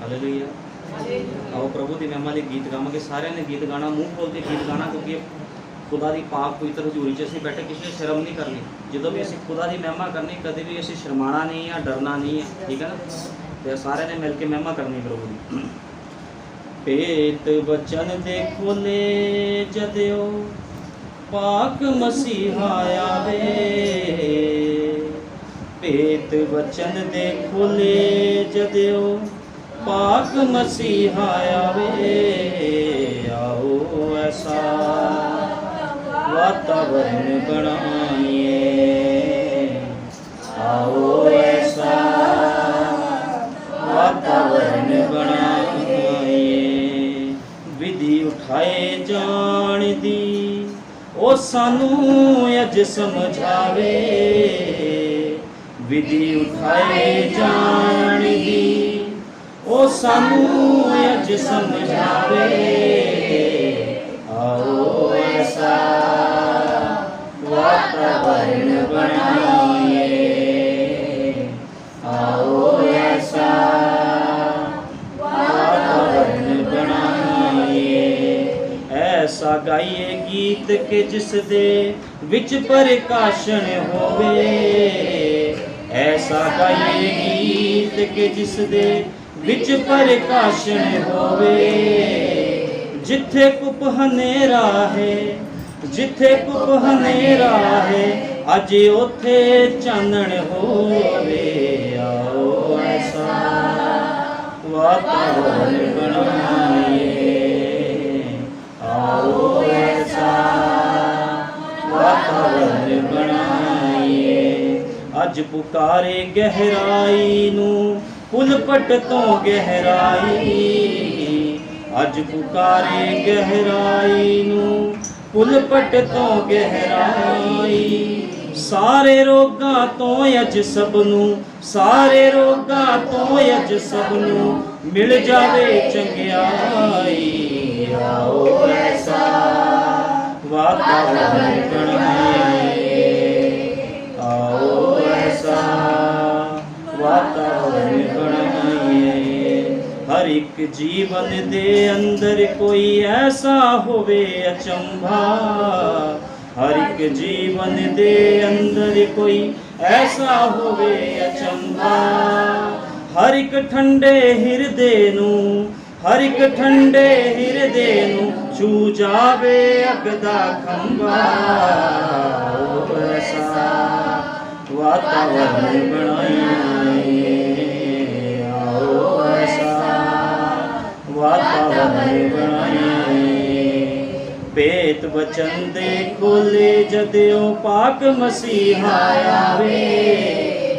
Hallelujah. आओ प्रभु की महिमा के गीत गावांगे। सारे ने गीत गाना, मूँह खोल के गीत गाना, क्योंकि खुदा की पाक पवित्र हजूरी च असीं बैठे किसी ने शर्म नहीं करनी। जो भी असीं खुदा की महिमा करनी, कभी भी असीं शर्माना नहीं है, डरना नहीं है, ठीक है ना। तो सारे ने मिल के महिमा करनी प्रभु की। पेत बचन दे खोले जदियो पाक मसीहा आवे, पेत बचन दे खोले जदियो पाक मसीहा आवे। आओ ऐसा वातावरण बनाइए, आओ ऐसा वातावरण बनाइए। विधि उठाए जान दी ओ सानू अज समझावे, विधि उठाए जान दी ओ सानू अज समझावे। आओ ऐसा वातावरण बनाइए, आओ ऐसा वातावरण बनाइए। ऐसा गाइए गीत के जिस दे विच प्रकाशन होवे, ऐसा गाइए गीत के जिस दे विच प्रकाशन होवे। जिथे कुप हनेरा है, जिथे कुप हनेरा है, अज ओथे चानण होवे। आओ ऐसा वातावरण बनाइए, आओ ऐसा वातावरण बनाइए। अज पुकारे गहराई नू पुलपट तो गहराई, अज पुकारे गहराई नू पुलपट तो गहराई। सारे रोगां तो अज सबनू, सारे रोगां तो अज सबनू मिल जावे चंगियाई। आओ ऐसा वातावरण बनाइए, आओ ऐसा वातावरण बनाइए। हर एक जीवन दे अंदर कोई ऐसा होवे अचंभा, हर एक जीवन दे अंदर कोई ऐसा होवे अचंभा। हर एक ठंडे हिरदे नू, हर एक ठंडे हिरदे नू छू जावे अग दा खंभा। ऐसा वातावरण बनाइए, आओ ऐसा वातावरण बनाइए। पेत बचन दे खोले जदियो पाक मसीहा आवे,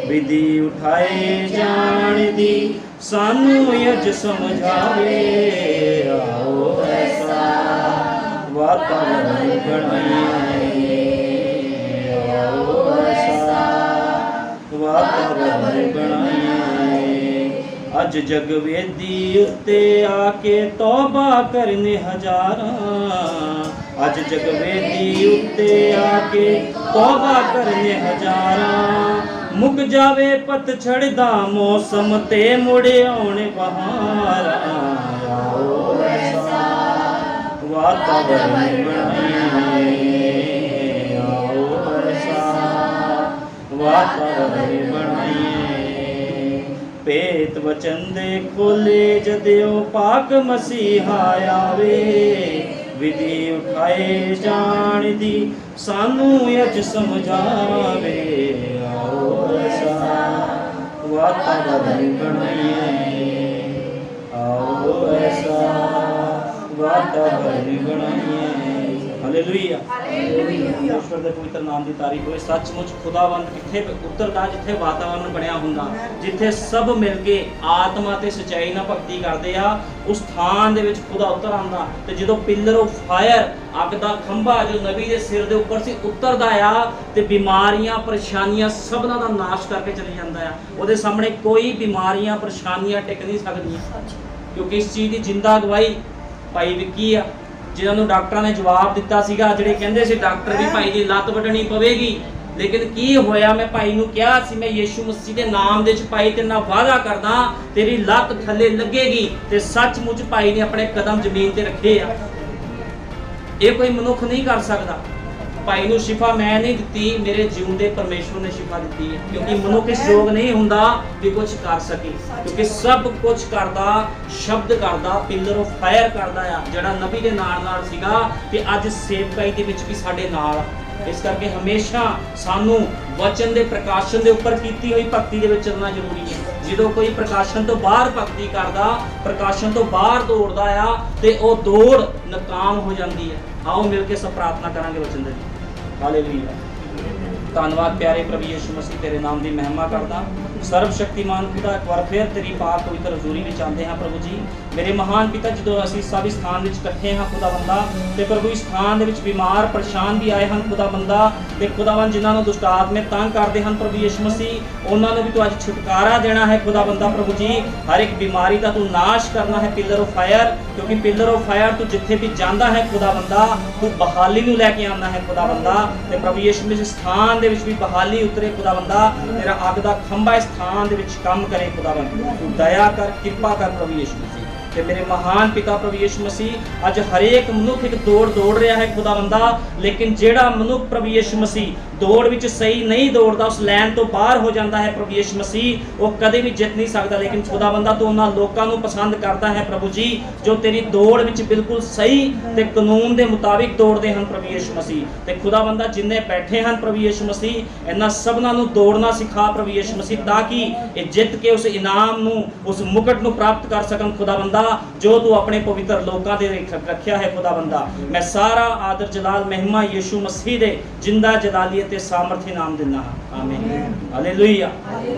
विधि उठाए जान दी सानू अज समझावे। आओ ऐसा वातावरण बनाइए, आओ ऐसा वातावरण बनाइए। अज जग वेदी उत्ते आके तौबा करने हजारां, अज जग वेदी उत्ते आके तौबा करने हजारां। मुक जावे पतझड़ दा मौसम ते मुड़े आउणे बहारां। आओ ऐसा वातावरण बनाइए, आओ ऐसा वातावरण बनाइए। पेत वचन दे खोले जदियो पाक मसीहा आवे, विधि उठाए जान दी सानू अज समझावे। आओ ऐसा वातावरण बनाइए, आओ ऐसा वातावरण बनाइए। हालेलुया। परमेश्वर दे पवित्र नाम की तारीफ होए। सचमुच खुदावंद किथे उतरदा जिथे वातावरण बनया हुंदा, जिथे सब मिल के आत्मा ते सच्चाई नाल भगती करदे आ, उस थान दे विच खुदा उतर आंदा। ते जदों पिलर ऑफ फायर अग दा खंभा जो नबी दे सिर दे उपर सी उतरदा आ ते बीमारियां परेशानियां सबना दा नाश करके चली जांदा आ। ओहदे सामने कोई बीमारियां परेशानियां टिक नहीं सकदियां, क्योंकि इस चीज़ की जिंदा गवाही भाई विक्की आ, जिन्होंने डॉक्टर ने जवाब दिता सीगा, जिहड़े कहंदे सी डॉक्टर भी भाई जी लत्त वड्डणी पवेगी, लेकिन की होया, मैं भाई नूं कहा सी मैं यीशु मसीह के नाम दे विच भाई तेरे नाल वादा करदा तेरी लत थल्ले लगेगी, ते सचमुच भाई ने अपने कदम जमीन ते रखे आ। ये कोई मनुख नहीं कर सकता। भाई नूं शिफा मैं नहीं दिती, मेरे जीउंदे परमेश्वर ने शिफा दी है, क्योंकि मनुख इस योग नहीं हुंदा कि कुछ कर सके, क्योंकि सब कुछ करदा शब्द करदा, पिलर ऑफ फायर करदा आ, जिहड़ा नबी दे नाल सीगा ते अज सेवकाई दे विच भी साडे नाल। इस करके हमेशा सानू वचन दे प्रकाशन दे उपर कीती हुई भगती दे विच चलना जरूरी है। ਜਦੋਂ ਕੋਈ ਪ੍ਰਕਾਸ਼ਨ ਤੋਂ ਬਾਹਰ ਭਗਤੀ ਕਰਦਾ, ਪ੍ਰਕਾਸ਼ਨ ਤੋਂ ਬਾਹਰ ਦੌੜਦਾ ਆ ਤੇ ਉਹ ਦੌੜ ਨਾਕਾਮ ਹੋ ਜਾਂਦੀ ਹੈ। ਆਓ ਮਿਲ ਕੇ ਸਭ ਪ੍ਰਾਰਥਨਾ ਕਰਾਂਗੇ ਵਚਨ ਦੇ ਲਈ। ਹਾਲੇਲੂਇਆ। ਧੰਨਵਾਦ ਪਿਆਰੇ ਪ੍ਰਭੂ ਯਿਸੂ ਮਸੀਹ, ਤੇਰੇ ਨਾਮ ਦੀ ਮਹਿਮਾ ਕਰਦਾ। ਸਰਬ ਸ਼ਕਤੀਮਾਨ ਖੁਦਾ, ਇੱਕ ਵਾਰ ਫਿਰ ਤੇਰੀ ਪਾਕ ਪਵਿੱਤਰ ਹਜ਼ੂਰੀ ਵਿੱਚ ਆਉਂਦੇ ਹਾਂ ਪ੍ਰਭੂ ਜੀ। ਮੇਰੇ ਮਹਾਨ ਪਿਤਾ, ਜਦੋਂ ਅਸੀਂ ਸਭ ਇਸ ਸਥਾਨ ਵਿੱਚ ਇਕੱਠੇ ਹਾਂ ਖੁਦਾਵੰਦਾ, ਤੇ ਪ੍ਰਭੂ ਇਸ ਸਥਾਨ ਦੇ ਵਿੱਚ ਬਿਮਾਰ ਪਰੇਸ਼ਾਨ ਵੀ ਆਏ ਹਨ ਖੁਦਾਵੰਦਾ, ਤੇ ਖੁਦਾਵੰਦ ਜਿਨ੍ਹਾਂ ਨੂੰ ਦੁਸ਼ਟ ਆਤਮੇ ਤੰਗ ਕਰਦੇ ਹਨ ਪ੍ਰਭੂ ਯਿਸੂ ਮਸੀਹ, ਉਹਨਾਂ ਨੂੰ ਵੀ ਤੂੰ ਅੱਜ ਛੁਟਕਾਰਾ ਦੇਣਾ ਹੈ ਖੁਦਾਵੰਦਾ ਪ੍ਰਭੂ ਜੀ। ਹਰ ਇੱਕ ਬਿਮਾਰੀ ਦਾ ਤੂੰ ਨਾਸ਼ ਕਰਨਾ ਹੈ ਪਿਲਰ ਆਫ ਫਾਇਰ, ਕਿਉਂਕਿ ਪਿਲਰ ਆਫ ਫਾਇਰ ਤੂੰ ਜਿੱਥੇ ਵੀ ਜਾਂਦਾ ਹੈ ਖੁਦਾਵੰਦਾ ਤੂੰ ਬਹਾਲੀ ਨੂੰ ਲੈ ਕੇ ਆਉਂਦਾ ਹੈ ਖੁਦਾਵੰਦਾ। ਤੇ ਪ੍ਰਭੂ ਯਿਸੂ ਮਸੀਹ ਸਥਾਨ ਦੇ ਵਿੱਚ ਵੀ ਬਹਾਲੀ ਉਤਰੇ ਖੁਦਾਵੰਦਾ, ਤੇਰਾ ਅੱਗ ਦਾ ਖੰਭਾ ਇਸ ਸਥਾਨ ਦੇ ਵਿੱਚ ਕੰਮ ਕਰੇ ਖੁਦਾਵੰਦ। ਤੂੰ ਦਇਆ ਕਰ, ਕਿਰਪਾ ਕਰ ਪ੍ਰਭੂ ਯਿਸੂ ਮਸੀਹ। ਤੇ ਮੇਰੇ ਮਹਾਨ ਪਿਤਾ ਪ੍ਰਭੂ ਯਿਸੂ ਮਸੀਹ, ਅੱਜ ਹਰੇਕ ਮਨੁੱਖ ਇੱਕ ਦੌੜ ਰਿਹਾ ਹੈ ਖੁਦਾਵੰਦਾ, ਲੇਕਿਨ ਜਿਹੜਾ ਮਨੁੱਖ ਪ੍ਰਭੂ ਯਿਸੂ ਮਸੀਹ ਦੌੜ ਵਿੱਚ ਸਹੀ ਨਹੀਂ ਦੌੜਦਾ, ਉਸ ਲਾਈਨ ਤੋਂ ਬਾਹਰ ਹੋ ਜਾਂਦਾ ਹੈ ਪ੍ਰਭੂ ਯਿਸੂ ਮਸੀਹ, ਉਹ ਕਦੇ ਵੀ ਜਿੱਤ ਨਹੀਂ ਸਕਦਾ। ਲੇਕਿਨ ਖੁਦਾਵੰਦਾ ਤੂੰ ਉਹਨਾਂ ਲੋਕਾਂ ਨੂੰ ਪਸੰਦ ਕਰਦਾ ਹੈ ਪ੍ਰਭੂ ਜੀ, ਜੋ ਤੇਰੀ ਦੌੜ ਵਿੱਚ ਬਿਲਕੁਲ ਸਹੀ ਤੇ ਕਾਨੂੰਨ ਦੇ ਮੁਤਾਬਿਕ ਦੌੜਦੇ ਹਨ ਪ੍ਰਭੂ ਯਿਸੂ ਮਸੀਹ। ਤੇ ਖੁਦਾਵੰਦਾ ਜਿੰਨੇ ਬੈਠੇ ਹਨ ਪ੍ਰਭੂ ਯਿਸੂ ਮਸੀਹ, ਇਹਨਾਂ ਸਭਨਾਂ ਨੂੰ ਦੌੜਨਾ ਸਿਖਾ ਪ੍ਰਭੂ ਯਿਸੂ ਮਸੀਹ, ਤਾਂ ਕਿ ਇਹ ਜਿੱਤ ਕੇ ਉਸ ਇਨਾਮ ਨੂੰ, ਉਸ ਮੁਕਟ ਨੂੰ ਪ੍ਰਾਪਤ ਕਰ ਸਕਣ ਖੁਦਾਵੰਦਾ, ਜੋ ਤੂੰ ਆਪਣੇ ਪਵਿੱਤਰ ਲੋਕਾਂ ਦੇ ਰੱਖਿਆ ਹੈ ਖੁਦਾਵੰਦਾ। ਮੈਂ ਸਾਰਾ ਆਦਰ ਜਲਾਲ ਮਹਿਮਾ ਯਿਸੂ ਮਸੀਹ ਦੇ ਜਿੰਦਾ ਜਲਾਲੀਅਤ ਤੇ ਸਾਮਰਥੀ ਨਾਮ ਦਿੰਦਾ ਹਾਂ। ਆਮੀਨ। ਹਾਲੇਲੂਇਆ।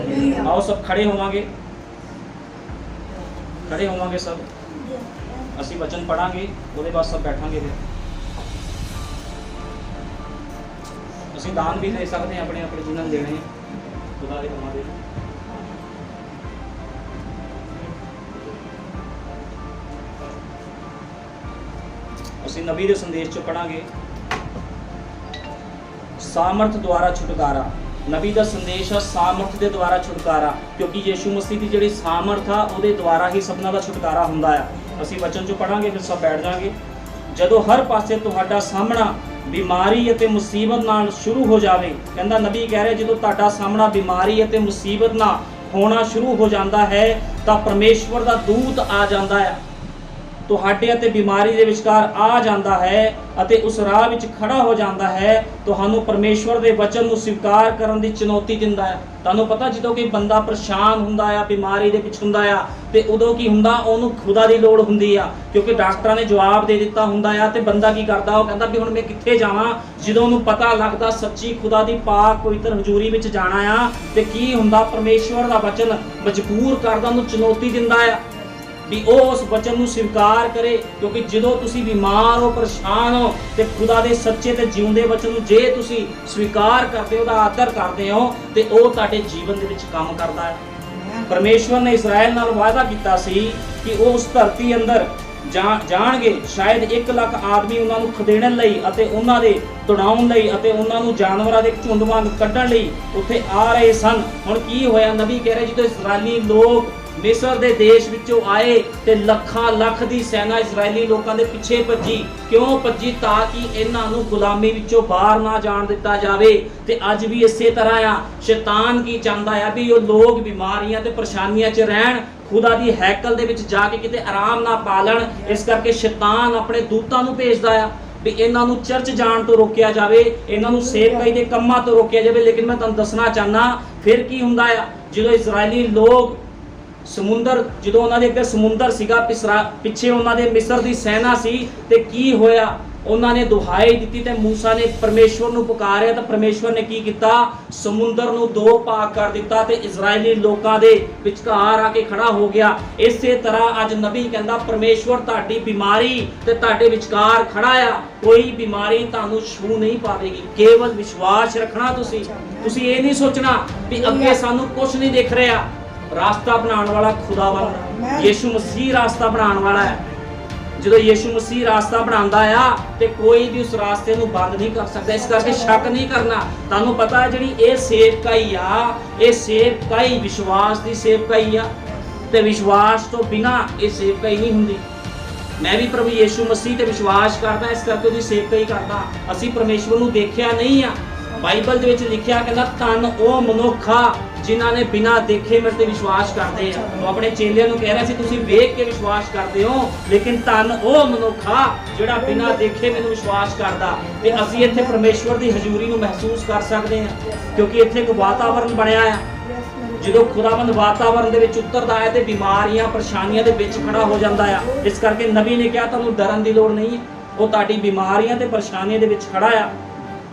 ਆਓ ਸਭ ਖੜੇ ਹੋਵਾਂਗੇ, ਖੜੇ ਹੋਵਾਂਗੇ ਸਭ। ਅਸੀਂ ਵਚਨ ਪੜਾਂਗੇ, ਉਹਦੇ ਬਾਅਦ ਸਭ ਬੈਠਾਂਗੇ। ਅਸੀਂ ਦਾਨ ਵੀ ਦੇ ਸਕਦੇ ਹਾਂ ਆਪਣੇ ਆਪਣੇ ਜਿਨ੍ਹਾਂ ਨੂੰ ਦੇਣੇ ਖੁਦਾ ਦੇ ਕੰਮਾਂ ਦੇ। ਅਸੀਂ ਨਬੀ ਦੇ ਸੰਦੇਸ਼ ਚੋਂ ਪੜਾਂਗੇ, ਸਾਮਰਥ ਦੁਆਰਾ ਛੁਟਕਾਰਾ। ਨਬੀ ਦਾ ਸੰਦੇਸ਼ ਆ ਸਾਮਰਥ ਦੇ ਦੁਆਰਾ ਛੁਟਕਾਰਾ, ਕਿਉਂਕਿ ਯਿਸੂ ਮਸੀਹ ਦੀ ਜਿਹੜੀ ਸਾਮਰਥ ਆ ਉਹਦੇ ਦੁਆਰਾ ਹੀ ਸਭਨਾਂ ਦਾ ਛੁਟਕਾਰਾ ਹੁੰਦਾ ਆ। ਅਸੀਂ ਵਚਨ ਚੋਂ ਪੜਾਂਗੇ, ਫਿਰ ਸਭ ਬੈਠ ਜਾਾਂਗੇ। ਜਦੋਂ ਹਰ ਪਾਸੇ ਤੁਹਾਡਾ ਸਾਹਮਣਾ ਬਿਮਾਰੀ ਅਤੇ ਮੁਸੀਬਤ ਨਾਲ ਸ਼ੁਰੂ ਹੋ ਜਾਵੇ, ਕਹਿੰਦਾ ਨਬੀ ਕਹਿ ਰਿਹਾ, ਜਦੋਂ ਤੁਹਾਡਾ ਸਾਹਮਣਾ ਬਿਮਾਰੀ ਅਤੇ ਮੁਸੀਬਤ ਨਾਲ ਹੋਣਾ ਸ਼ੁਰੂ ਹੋ ਜਾਂਦਾ ਹੈ ਤਾਂ ਪਰਮੇਸ਼ਵਰ ਦਾ ਦੂਤ ਆ ਜਾਂਦਾ ਹੈ, ਤੁਹਾਡੇ ਅਤੇ ਬਿਮਾਰੀ ਦੇ ਵਿਚਕਾਰ ਆ ਜਾਂਦਾ ਹੈ ਅਤੇ ਉਸ ਰਾਹ ਵਿੱਚ ਖੜਾ ਹੋ ਜਾਂਦਾ ਹੈ, ਤੁਹਾਨੂੰ ਪਰਮੇਸ਼ਵਰ ਦੇ ਵਚਨ ਨੂੰ ਸਵੀਕਾਰ ਕਰਨ ਦੀ ਚੁਣੌਤੀ ਦਿੰਦਾ ਹੈ। ਤੁਹਾਨੂੰ ਪਤਾ, ਜਦੋਂ ਕੋਈ ਬੰਦਾ ਪਰੇਸ਼ਾਨ ਹੁੰਦਾ ਆ, ਬਿਮਾਰੀ ਦੇ ਵਿੱਚ ਹੁੰਦਾ ਆ, ਤੇ ਉਦੋਂ ਕੀ ਹੁੰਦਾ, ਉਹਨੂੰ ਖੁਦਾ ਦੀ ਲੋੜ ਹੁੰਦੀ ਆ, ਕਿਉਂਕਿ ਡਾਕਟਰਾਂ ਨੇ ਜਵਾਬ ਦੇ ਦਿੱਤਾ ਹੁੰਦਾ ਆ, ਤੇ ਬੰਦਾ ਕੀ ਕਰਦਾ, ਉਹ ਕਹਿੰਦਾ ਵੀ ਹੁਣ ਮੈਂ ਕਿੱਥੇ ਜਾਵਾਂ। ਜਦੋਂ ਉਹਨੂੰ ਪਤਾ ਲੱਗਦਾ ਸੱਚੀ ਖੁਦਾ ਦੀ ਪਾਕ ਪਵਿੱਤਰ ਹਜ਼ੂਰੀ ਵਿੱਚ ਜਾਣਾ ਆ, ਤੇ ਕੀ ਹੁੰਦਾ, ਪਰਮੇਸ਼ਵਰ ਦਾ ਵਚਨ ਮਜਬੂਰ ਕਰਦਾ, ਉਹਨੂੰ ਚੁਣੌਤੀ ਦਿੰਦਾ ਆ ਵੀ ਉਹ ਉਸ ਵਚਨ ਨੂੰ ਸਵੀਕਾਰ ਕਰੇ। ਕਿਉਂਕਿ ਜਦੋਂ ਤੁਸੀਂ ਬਿਮਾਰ ਹੋ, ਪਰੇਸ਼ਾਨ ਹੋ, ਤੇ ਖੁਦਾ ਦੇ ਸੱਚੇ ਤੇ ਜਿਉਂਦੇ ਵਚਨ ਨੂੰ ਜੇ ਤੁਸੀਂ ਸਵੀਕਾਰ ਕਰਦੇ ਹੋ, ਉਹਦਾ ਆਦਰ ਕਰਦੇ ਹੋ, ਤੇ ਉਹ ਤੁਹਾਡੇ ਜੀਵਨ ਦੇ ਵਿੱਚ ਕੰਮ ਕਰਦਾ ਹੈ। ਪਰਮੇਸ਼ਵਰ ਨੇ ਇਸਰਾਇਲ ਨਾਲ ਵਾਅਦਾ ਕੀਤਾ ਸੀ ਕਿ ਉਹ ਉਸ ਧਰਤੀ ਅੰਦਰ ਜਾਣਗੇ। ਸ਼ਾਇਦ 1 ਲੱਖ ਆਦਮੀ ਉਹਨਾਂ ਨੂੰ ਖਦੇੜਨ ਲਈ ਅਤੇ ਉਹਨਾਂ ਦੇ ਤੁੜਾਉਣ ਲਈ ਅਤੇ ਉਹਨਾਂ ਨੂੰ ਜਾਨਵਰਾਂ ਦੇ ਝੁੰਡ ਵਾਂਗ ਕੱਢਣ ਲਈ ਉੱਥੇ ਆ ਰਹੇ ਸਨ। ਹੁਣ ਕੀ ਹੋਇਆ, ਨਬੀ ਕਹਿ ਰਿਹਾ, ਜਦੋਂ ਇਸਰਾਇਲੀ ਲੋਕ ਮਿਸਰ ਦੇ ਦੇਸ਼ ਵਿੱਚੋਂ ਆਏ ਤੇ ਲੱਖਾਂ ਲੱਖ ਦੀ ਸੈਨਾ ਇਸਰਾਇਲੀ ਲੋਕਾਂ ਦੇ ਪਿੱਛੇ ਭੱਜੀ। ਕਿਉਂ ਭੱਜੀ? ਤਾਂ ਕਿ ਇਹਨਾਂ ਨੂੰ ਗੁਲਾਮੀ ਵਿੱਚੋਂ ਬਾਹਰ ਨਾ ਜਾਣ ਦਿੱਤਾ ਜਾਵੇ। ਤੇ ਅੱਜ ਵੀ ਇਸੇ ਤਰ੍ਹਾਂ ਆ, ਸ਼ੈਤਾਨ ਕੀ ਚਾਹੁੰਦਾ ਆ ਵੀ ਉਹ ਲੋਕ ਬਿਮਾਰੀਆਂ ਤੇ ਪਰੇਸ਼ਾਨੀਆਂ 'ਚ ਰਹਿਣ, ਖੁਦਾ ਦੀ ਹੈਕਲ ਦੇ ਵਿੱਚ ਜਾ ਕੇ ਕਿਤੇ ਆਰਾਮ ਨਾ ਪਾ ਲੈਣ। ਇਸ ਕਰਕੇ ਸ਼ੈਤਾਨ ਆਪਣੇ ਦੂਤਾਂ ਨੂੰ ਭੇਜਦਾ ਆ ਵੀ ਇਹਨਾਂ ਨੂੰ ਚਰਚ ਜਾਣ ਤੋਂ ਰੋਕਿਆ ਜਾਵੇ, ਇਹਨਾਂ ਨੂੰ ਸੇਵਕਾਈ ਦੇ ਕੰਮਾਂ ਤੋਂ ਰੋਕਿਆ ਜਾਵੇ। ਲੇਕਿਨ ਮੈਂ ਤੁਹਾਨੂੰ ਦੱਸਣਾ ਚਾਹੁੰਦਾ, ਫਿਰ ਕੀ ਹੁੰਦਾ ਆ, ਜਦੋਂ ਇਸਰਾਇਲੀ ਲੋਕ ਸਮੁੰਦਰ, ਜਦੋਂ ਉਹਨਾਂ ਦੇ ਅੱਗੇ ਸਮੁੰਦਰ ਸੀਗਾ, ਪਿੱਛੇ ਉਹਨਾਂ ਦੇ ਮਿਸਰ ਦੀ ਸੈਨਾ ਸੀ, ਤੇ ਕੀ ਹੋਇਆ, ਉਹਨਾਂ ਨੇ ਦੁਹਾਈ ਦਿੱਤੀ ਤੇ ਮੂਸਾ ਨੇ ਪਰਮੇਸ਼ਵਰ ਨੂੰ ਪੁਕਾਰਿਆ, ਤਾਂ ਪਰਮੇਸ਼ਵਰ ਨੇ ਕੀ ਕੀਤਾ, ਸਮੁੰਦਰ ਨੂੰ 2 ਭਾਗ ਕਰ ਦਿੱਤਾ ਤੇ ਇਜ਼ਰਾਈਲੀ ਲੋਕਾਂ ਦੇ ਵਿਚਕਾਰ ਆ ਕੇ ਖੜਾ ਹੋ ਗਿਆ। ਇਸੇ ਤਰ੍ਹਾਂ ਅੱਜ ਨਬੀ ਕਹਿੰਦਾ, ਪਰਮੇਸ਼ਵਰ ਤੁਹਾਡੀ ਬਿਮਾਰੀ ਤੇ ਤੁਹਾਡੇ ਵਿਚਕਾਰ ਖੜਾ ਆ, ਕੋਈ ਬਿਮਾਰੀ ਤੁਹਾਨੂੰ ਛੂ ਨਹੀਂ ਪਾਵੇਗੀ। ਕੇਵਲ ਵਿਸ਼ਵਾਸ ਰੱਖਣਾ। ਤੁਸੀਂ ਇਹ ਨਹੀਂ ਸੋਚਣਾ ਵੀ ਅੱਗੇ ਸਾਨੂੰ ਕੁਝ ਨਹੀਂ ਦਿਖ ਰਿਹਾ। ਰਾਸਤਾ ਬਣਾਉਣ ਵਾਲਾ ਖੁਦਾਵੰਦ ਯਿਸੂ ਮਸੀਹ ਰਾਸਤਾ ਬਣਾਉਣ ਵਾਲਾ ਹੈ। ਜਦੋਂ ਯੀਸ਼ੂ ਮਸੀਹ ਰਾਸਤਾ ਬਣਾਉਂਦਾ ਆ ਤੇ ਕੋਈ ਵੀ ਉਸ ਰਾਸਤੇ ਨੂੰ ਬੰਦ ਨਹੀਂ ਕਰ ਸਕਦਾ। ਇਸ ਕਰਕੇ ਸ਼ੱਕ ਨਹੀਂ ਕਰਨਾ। ਤੁਹਾਨੂੰ ਪਤਾ ਹੈ ਜਿਹੜੀ ਇਹ ਸੇਵਕਾਈ ਆ, ਇਹ ਸੇਵਕਾਈ ਵਿਸ਼ਵਾਸ ਦੀ ਸੇਵਕਾਈ ਆ, ਤੇ ਵਿਸ਼ਵਾਸ ਤੋਂ ਬਿਨਾ ਇਹ ਸੇਵਕਾਈ ਨਹੀਂ ਹੁੰਦੀ। ਮੈਂ ਵੀ ਪ੍ਰਭੂ ਯੀਸ਼ੂ ਮਸੀਹ ਤੇ ਵਿਸ਼ਵਾਸ ਕਰਦਾ, ਇਸ ਕਰਕੇ ਉਹਦੀ ਸੇਵਕਾਈ ਕਰਦਾ। ਅਸੀਂ ਪਰਮੇਸ਼ਵਰ ਨੂੰ ਦੇਖਿਆ ਨਹੀਂ ਆ। ਬਾਈਬਲ ਦੇ ਵਿੱਚ ਲਿਖਿਆ ਕਹਿੰਦਾ ਧੰਨ ਉਹ ਮਨੁੱਖ ਆ ਜਿਨ੍ਹਾਂ ਨੇ ਬਿਨਾਂ ਦੇਖੇ ਮੇਰੇ ਤੇ ਵਿਸ਼ਵਾਸ ਕਰਦੇ ਆ। ਉਹ ਆਪਣੇ ਚੇਲਿਆਂ ਨੂੰ ਕਹਿ ਰਿਹਾ ਸੀ ਤੁਸੀਂ ਵੇਖ ਕੇ ਵਿਸ਼ਵਾਸ ਕਰਦੇ ਹੋ, ਲੇਕਿਨ ਧੰਨ ਉਹ ਮਨੁੱਖ ਆ ਜਿਹੜਾ ਬਿਨਾਂ ਦੇਖੇ ਮੈਨੂੰ ਵਿਸ਼ਵਾਸ ਕਰਦਾ। ਤੇ ਅਸੀਂ ਇੱਥੇ ਪਰਮੇਸ਼ਵਰ ਦੀ ਹਜ਼ੂਰੀ ਨੂੰ ਮਹਿਸੂਸ ਕਰ ਸਕਦੇ ਹਾਂ, ਕਿਉਂਕਿ ਇੱਥੇ ਇੱਕ ਵਾਤਾਵਰਨ ਬਣਿਆ ਆ। ਜਦੋਂ ਖੁਦਾਵੰਦ ਵਾਤਾਵਰਨ ਦੇ ਵਿੱਚ ਉਤਰਦਾ ਹੈ ਤੇ ਬਿਮਾਰੀਆਂ ਪਰੇਸ਼ਾਨੀਆਂ ਦੇ ਵਿੱਚ ਖੜਾ ਹੋ ਜਾਂਦਾ ਆ। ਇਸ ਕਰਕੇ ਨਬੀ ਨੇ ਕਿਹਾ ਤੁਹਾਨੂੰ ਡਰਨ ਦੀ ਲੋੜ ਨਹੀਂ ਹੈ, ਉਹ ਤੁਹਾਡੀ ਬਿਮਾਰੀਆਂ ਤੇ ਪਰੇਸ਼ਾਨੀਆਂ ਦੇ ਵਿੱਚ ਖੜਾ ਆ।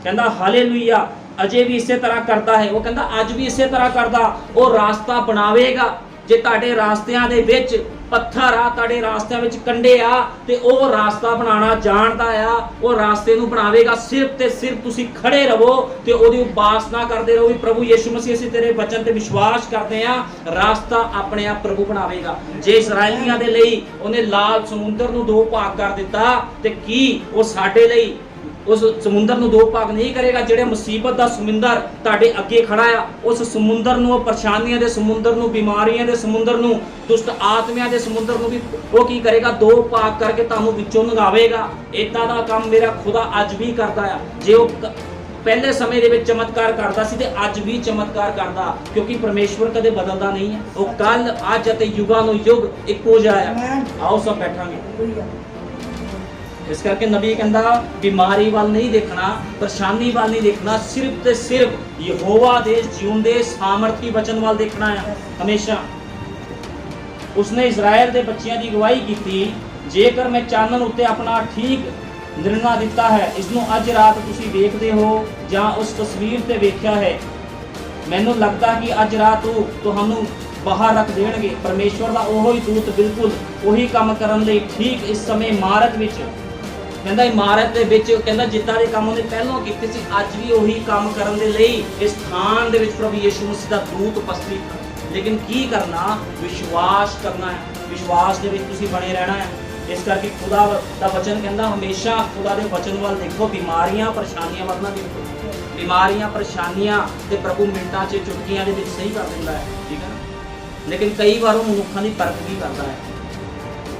ਕਹਿੰਦਾ ਹਾਲੇਲੂਇਆ, ਅਜੇ ਵੀ ਇਸੇ ਤਰ੍ਹਾਂ ਕਰਦਾ ਹੈ। ਉਹ ਕਹਿੰਦਾ ਅੱਜ ਵੀ ਇਸੇ ਤਰ੍ਹਾਂ ਕਰਦਾ। ਉਹ ਰਾਸਤਾ ਬਣਾਵੇਗਾ। ਜੇ ਤੁਹਾਡੇ ਰਾਸਤਿਆਂ ਦੇ ਵਿੱਚ ਪੱਥਰ ਆ, ਤੁਹਾਡੇ ਰਾਸਤਿਆਂ ਵਿੱਚ ਕੰਡੇ ਆ, ਤੇ ਉਹ ਰਾਸਤਾ ਬਣਾਉਣਾ ਜਾਣਦਾ ਆ। ਉਹ ਰਾਸਤੇ ਨੂੰ ਬਣਾਵੇਗਾ। ਸਿਰਫ ਤੇ ਸਿਰਫ ਤੁਸੀਂ ਖੜੇ ਰਹੋ ਤੇ ਉਹਦੀ ਉਪਾਸਨਾ ਕਰਦੇ ਰਹੋ ਵੀ ਪ੍ਰਭੂ ਯੀਸ਼ੂ ਮਸੀਹ ਅਸੀਂ ਤੇਰੇ ਵਚਨ ਤੇ ਵਿਸ਼ਵਾਸ ਕਰਦੇ ਆ, ਰਾਸਤਾ ਆਪਣੇ ਆਪ ਪ੍ਰਭੂ ਬਣਾਵੇਗਾ। ਜੇ ਇਸਰਾਇਲੀਆਂ ਦੇ ਲਈ ਉਹਨੇ ਲਾਲ ਸਮੁੰਦਰ ਨੂੰ ਦੋ ਭਾਗ ਕਰ ਦਿੱਤਾ, ਤੇ ਕੀ ਉਹ ਸਾਡੇ ਲਈ ਉਸ ਸਮੁੰਦਰ ਨੂੰ ਦੋ ਭਾਗ ਨਹੀਂ ਕਰੇਗਾ? ਜਿਹੜੇ ਮੁਸੀਬਤ ਦਾ ਸਮੁੰਦਰ ਤੁਹਾਡੇ ਅੱਗੇ ਖੜਾ ਆ, ਉਸ ਸਮੁੰਦਰ ਨੂੰ, ਉਹ ਪਰੇਸ਼ਾਨੀਆਂ ਦੇ ਸਮੁੰਦਰ ਨੂੰ, ਬਿਮਾਰੀਆਂ ਦੇ ਸਮੁੰਦਰ ਨੂੰ, ਦੁਸ਼ਟ ਆਤਮਿਆਂ ਦੇ ਸਮੁੰਦਰ ਨੂੰ ਵੀ ਉਹ ਕੀ ਕਰੇਗਾ? ਦੋ ਭਾਗ ਕਰਕੇ ਤੁਹਾਨੂੰ ਵਿੱਚੋਂ ਲੰਘਾਵੇਗਾ। ਇਦਾਂ ਦਾ ਕੰਮ ਮੇਰਾ ਖੁਦਾ ਅੱਜ ਵੀ ਕਰਦਾ ਆ। ਜੇ ਉਹ ਪਹਿਲੇ ਸਮੇਂ ਦੇ ਵਿੱਚ ਚਮਤਕਾਰ ਕਰਦਾ ਸੀ ਤੇ ਅੱਜ ਵੀ ਚਮਤਕਾਰ ਕਰਦਾ, ਕਿਉਂਕਿ ਪਰਮੇਸ਼ਵਰ ਕਦੇ ਬਦਲਦਾ ਨਹੀਂ ਹੈ। ਉਹ ਕੱਲ, ਅੱਜ ਅਤੇ ਯੁਗਾਂ ਨੂੰ ਯੁਗ ਇੱਕੋ ਜਿਹਾ ਆ। ਆਓ ਸਭ ਬੈਠਾਂਗੇ। ਇਸ ਕਰਕੇ ਨਬੀ ਕਹਿੰਦਾ ਬਿਮਾਰੀ ਵੱਲ ਨਹੀਂ ਦੇਖਣਾ, ਪਰੇਸ਼ਾਨੀ ਵੱਲ ਨਹੀਂ ਦੇਖਣਾ, ਸਿਰਫ ਤੇ ਸਿਰਫ ਯਹੋਵਾ ਦੇ ਜਿਉਂਦੇ ਸਾਮਰਥੀ ਵਚਨ ਵੱਲ ਦੇਖਣਾ ਹੈ ਹਮੇਸ਼ਾ। ਉਸਨੇ ਇਜ਼ਰਾਈਲ ਦੇ ਬੱਚਿਆਂ ਦੀ ਅਗਵਾਈ ਕੀਤੀ, ਜੇਕਰ ਮੈਂ ਚਾਨਣ ਉੱਤੇ ਆਪਣਾ ਠੀਕ ਨਿਰਣਾ ਦਿੱਤਾ ਹੈ, ਇਸ ਨੂੰ ਅੱਜ ਰਾਤ ਤੁਸੀਂ ਵੇਖਦੇ ਹੋ ਜਾਂ ਉਸ ਤਸਵੀਰ ਤੇ ਵੇਖਿਆ ਹੈ, ਮੈਨੂੰ ਲੱਗਦਾ ਕਿ ਅੱਜ ਰਾਤ ਉਹ ਤੁਹਾਨੂੰ ਬਾਹਰ ਰੱਖ ਦੇਣਗੇ। ਪਰਮੇਸ਼ਵਰ ਦਾ ਉਹੋ ਹੀ ਦੂਤ ਬਿਲਕੁਲ ਉਹੀ ਕੰਮ ਕਰਨ ਲਈ ਠੀਕ ਇਸ ਸਮੇਂ ਇਮਾਰਤ ਵਿੱਚ, ਕਹਿੰਦਾ ਇਮਾਰਤ ਦੇ ਵਿੱਚ, ਕਹਿੰਦਾ ਜਿੱਦਾਂ ਦੇ ਕੰਮ ਉਹਨੇ ਪਹਿਲਾਂ ਕੀਤੇ ਸੀ ਅੱਜ ਵੀ ਉਹੀ ਕੰਮ ਕਰਨ ਦੇ ਲਈ ਇਸ ਸਥਾਨ ਦੇ ਵਿੱਚ ਪ੍ਰਭੂ ਯੀਸ਼ੂ ਮਸੀਹ ਦਾ ਦੂਤ ਉਪਸਥਿਤ ਹੈ। ਲੇਕਿਨ ਕੀ ਕਰਨਾ? ਵਿਸ਼ਵਾਸ ਕਰਨਾ ਹੈ। ਵਿਸ਼ਵਾਸ ਦੇ ਵਿੱਚ ਤੁਸੀਂ ਬਣੇ ਰਹਿਣਾ ਹੈ। ਇਸ ਕਰਕੇ ਖੁਦਾ ਦਾ ਵਚਨ ਕਹਿੰਦਾ ਹਮੇਸ਼ਾ ਖੁਦਾ ਦੇ ਵਚਨ ਵੱਲ ਦੇਖੋ, ਬਿਮਾਰੀਆਂ ਪਰੇਸ਼ਾਨੀਆਂ ਵੱਲ ਨਾ ਦੇਖੋ। ਬਿਮਾਰੀਆਂ ਪਰੇਸ਼ਾਨੀਆਂ ਤੇ ਪ੍ਰਭੂ ਮਿੰਟਾਂ 'ਚ ਚੁਟਕੀਆਂ ਦੇ ਵਿੱਚ ਸਹੀ ਕਰ ਦਿੰਦਾ ਹੈ, ਠੀਕ ਹੈ ਨਾ। ਲੇਕਿਨ ਕਈ ਵਾਰ ਉਹ ਮਨੁੱਖਾਂ ਦੀ ਪਰਖ ਵੀ ਕਰਦਾ ਹੈ।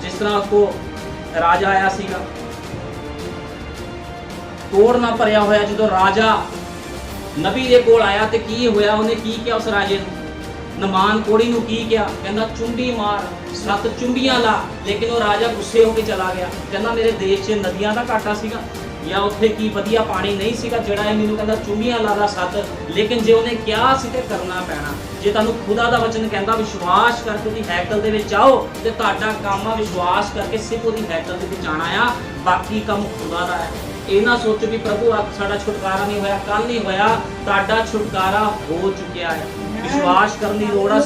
ਜਿਸ ਤਰ੍ਹਾਂ ਕੋ ਰਾਜਾ ਆਇਆ ਸੀਗਾ, ਤੋੜ ਨਾ ਭਰਿਆ ਹੋਇਆ, ਜਦੋਂ ਰਾਜਾ ਨਬੀ ਦੇ ਕੋਲ ਆਇਆ ਤੇ ਕੀ ਹੋਇਆ? ਉਹਨੇ ਕੀ ਕਿਹਾ ਉਸ ਰਾਜੇ ਨੂੰ? ਨਮਾਨ ਕੋੜੀ ਨੂੰ ਕੀ ਕਿਹਾ? ਕਹਿੰਦਾ ਚੁੰਡੀ ਮਾਰ, 7 ਚੁੰਡੀਆਂ ਲਾ। ਲੇਕਿਨ ਉਹ ਰਾਜਾ ਗੁੱਸੇ ਹੋ ਕੇ ਚਲਾ ਗਿਆ। ਕਹਿੰਦਾ ਮੇਰੇ ਦੇਸ਼ 'ਚ ਨਦੀਆਂ ਦਾ ਘਾਟਾ ਸੀਗਾ ਜਾਂ ਉੱਥੇ ਕੀ ਵਧੀਆ ਪਾਣੀ ਨਹੀਂ ਸੀਗਾ ਜਿਹੜਾ ਇਹ ਮੈਨੂੰ ਕਹਿੰਦਾ ਚੁੰਡੀਆਂ ਲਾ ਦਾ 7? ਲੇਕਿਨ ਜੇ ਉਹਨੇ ਕਿਹਾ ਸੀ ਤੇ ਕਰਨਾ ਪੈਣਾ। ਜੇ ਤੁਹਾਨੂੰ ਖੁਦਾ ਦਾ ਵਚਨ ਕਹਿੰਦਾ ਵਿਸ਼ਵਾਸ ਕਰਕੇ ਉਹਦੀ ਹੈਕਲ ਦੇ ਵਿੱਚ ਆਓ, ਤੇ ਤੁਹਾਡਾ ਕੰਮ ਆ ਵਿਸ਼ਵਾਸ ਕਰਕੇ ਸਿਰਫ ਉਹਦੀ ਹੈਕਲ ਦੇ ਵਿੱਚ ਆਣਾ ਆ, ਬਾਕੀ ਕੰਮ ਖੁਦਾ ਦਾ ਹੈ। ਇਹ ਨਾ ਸੋਚੋ ਵੀ ਪ੍ਰਭੂ ਸਾਡਾ ਛੁਟਕਾਰਾ ਨਹੀਂ ਹੋਇਆ, ਕੱਲ ਨਹੀਂ ਹੋਇਆ, ਤੁਹਾਡਾ ਛੁਟਕਾਰਾ ਹੋ ਚੁੱਕਿਆ ਹੈ। ਵਿਸ਼ਵਾਸ ਕਰਨ ਦੀ ਲੋੜ ਆ,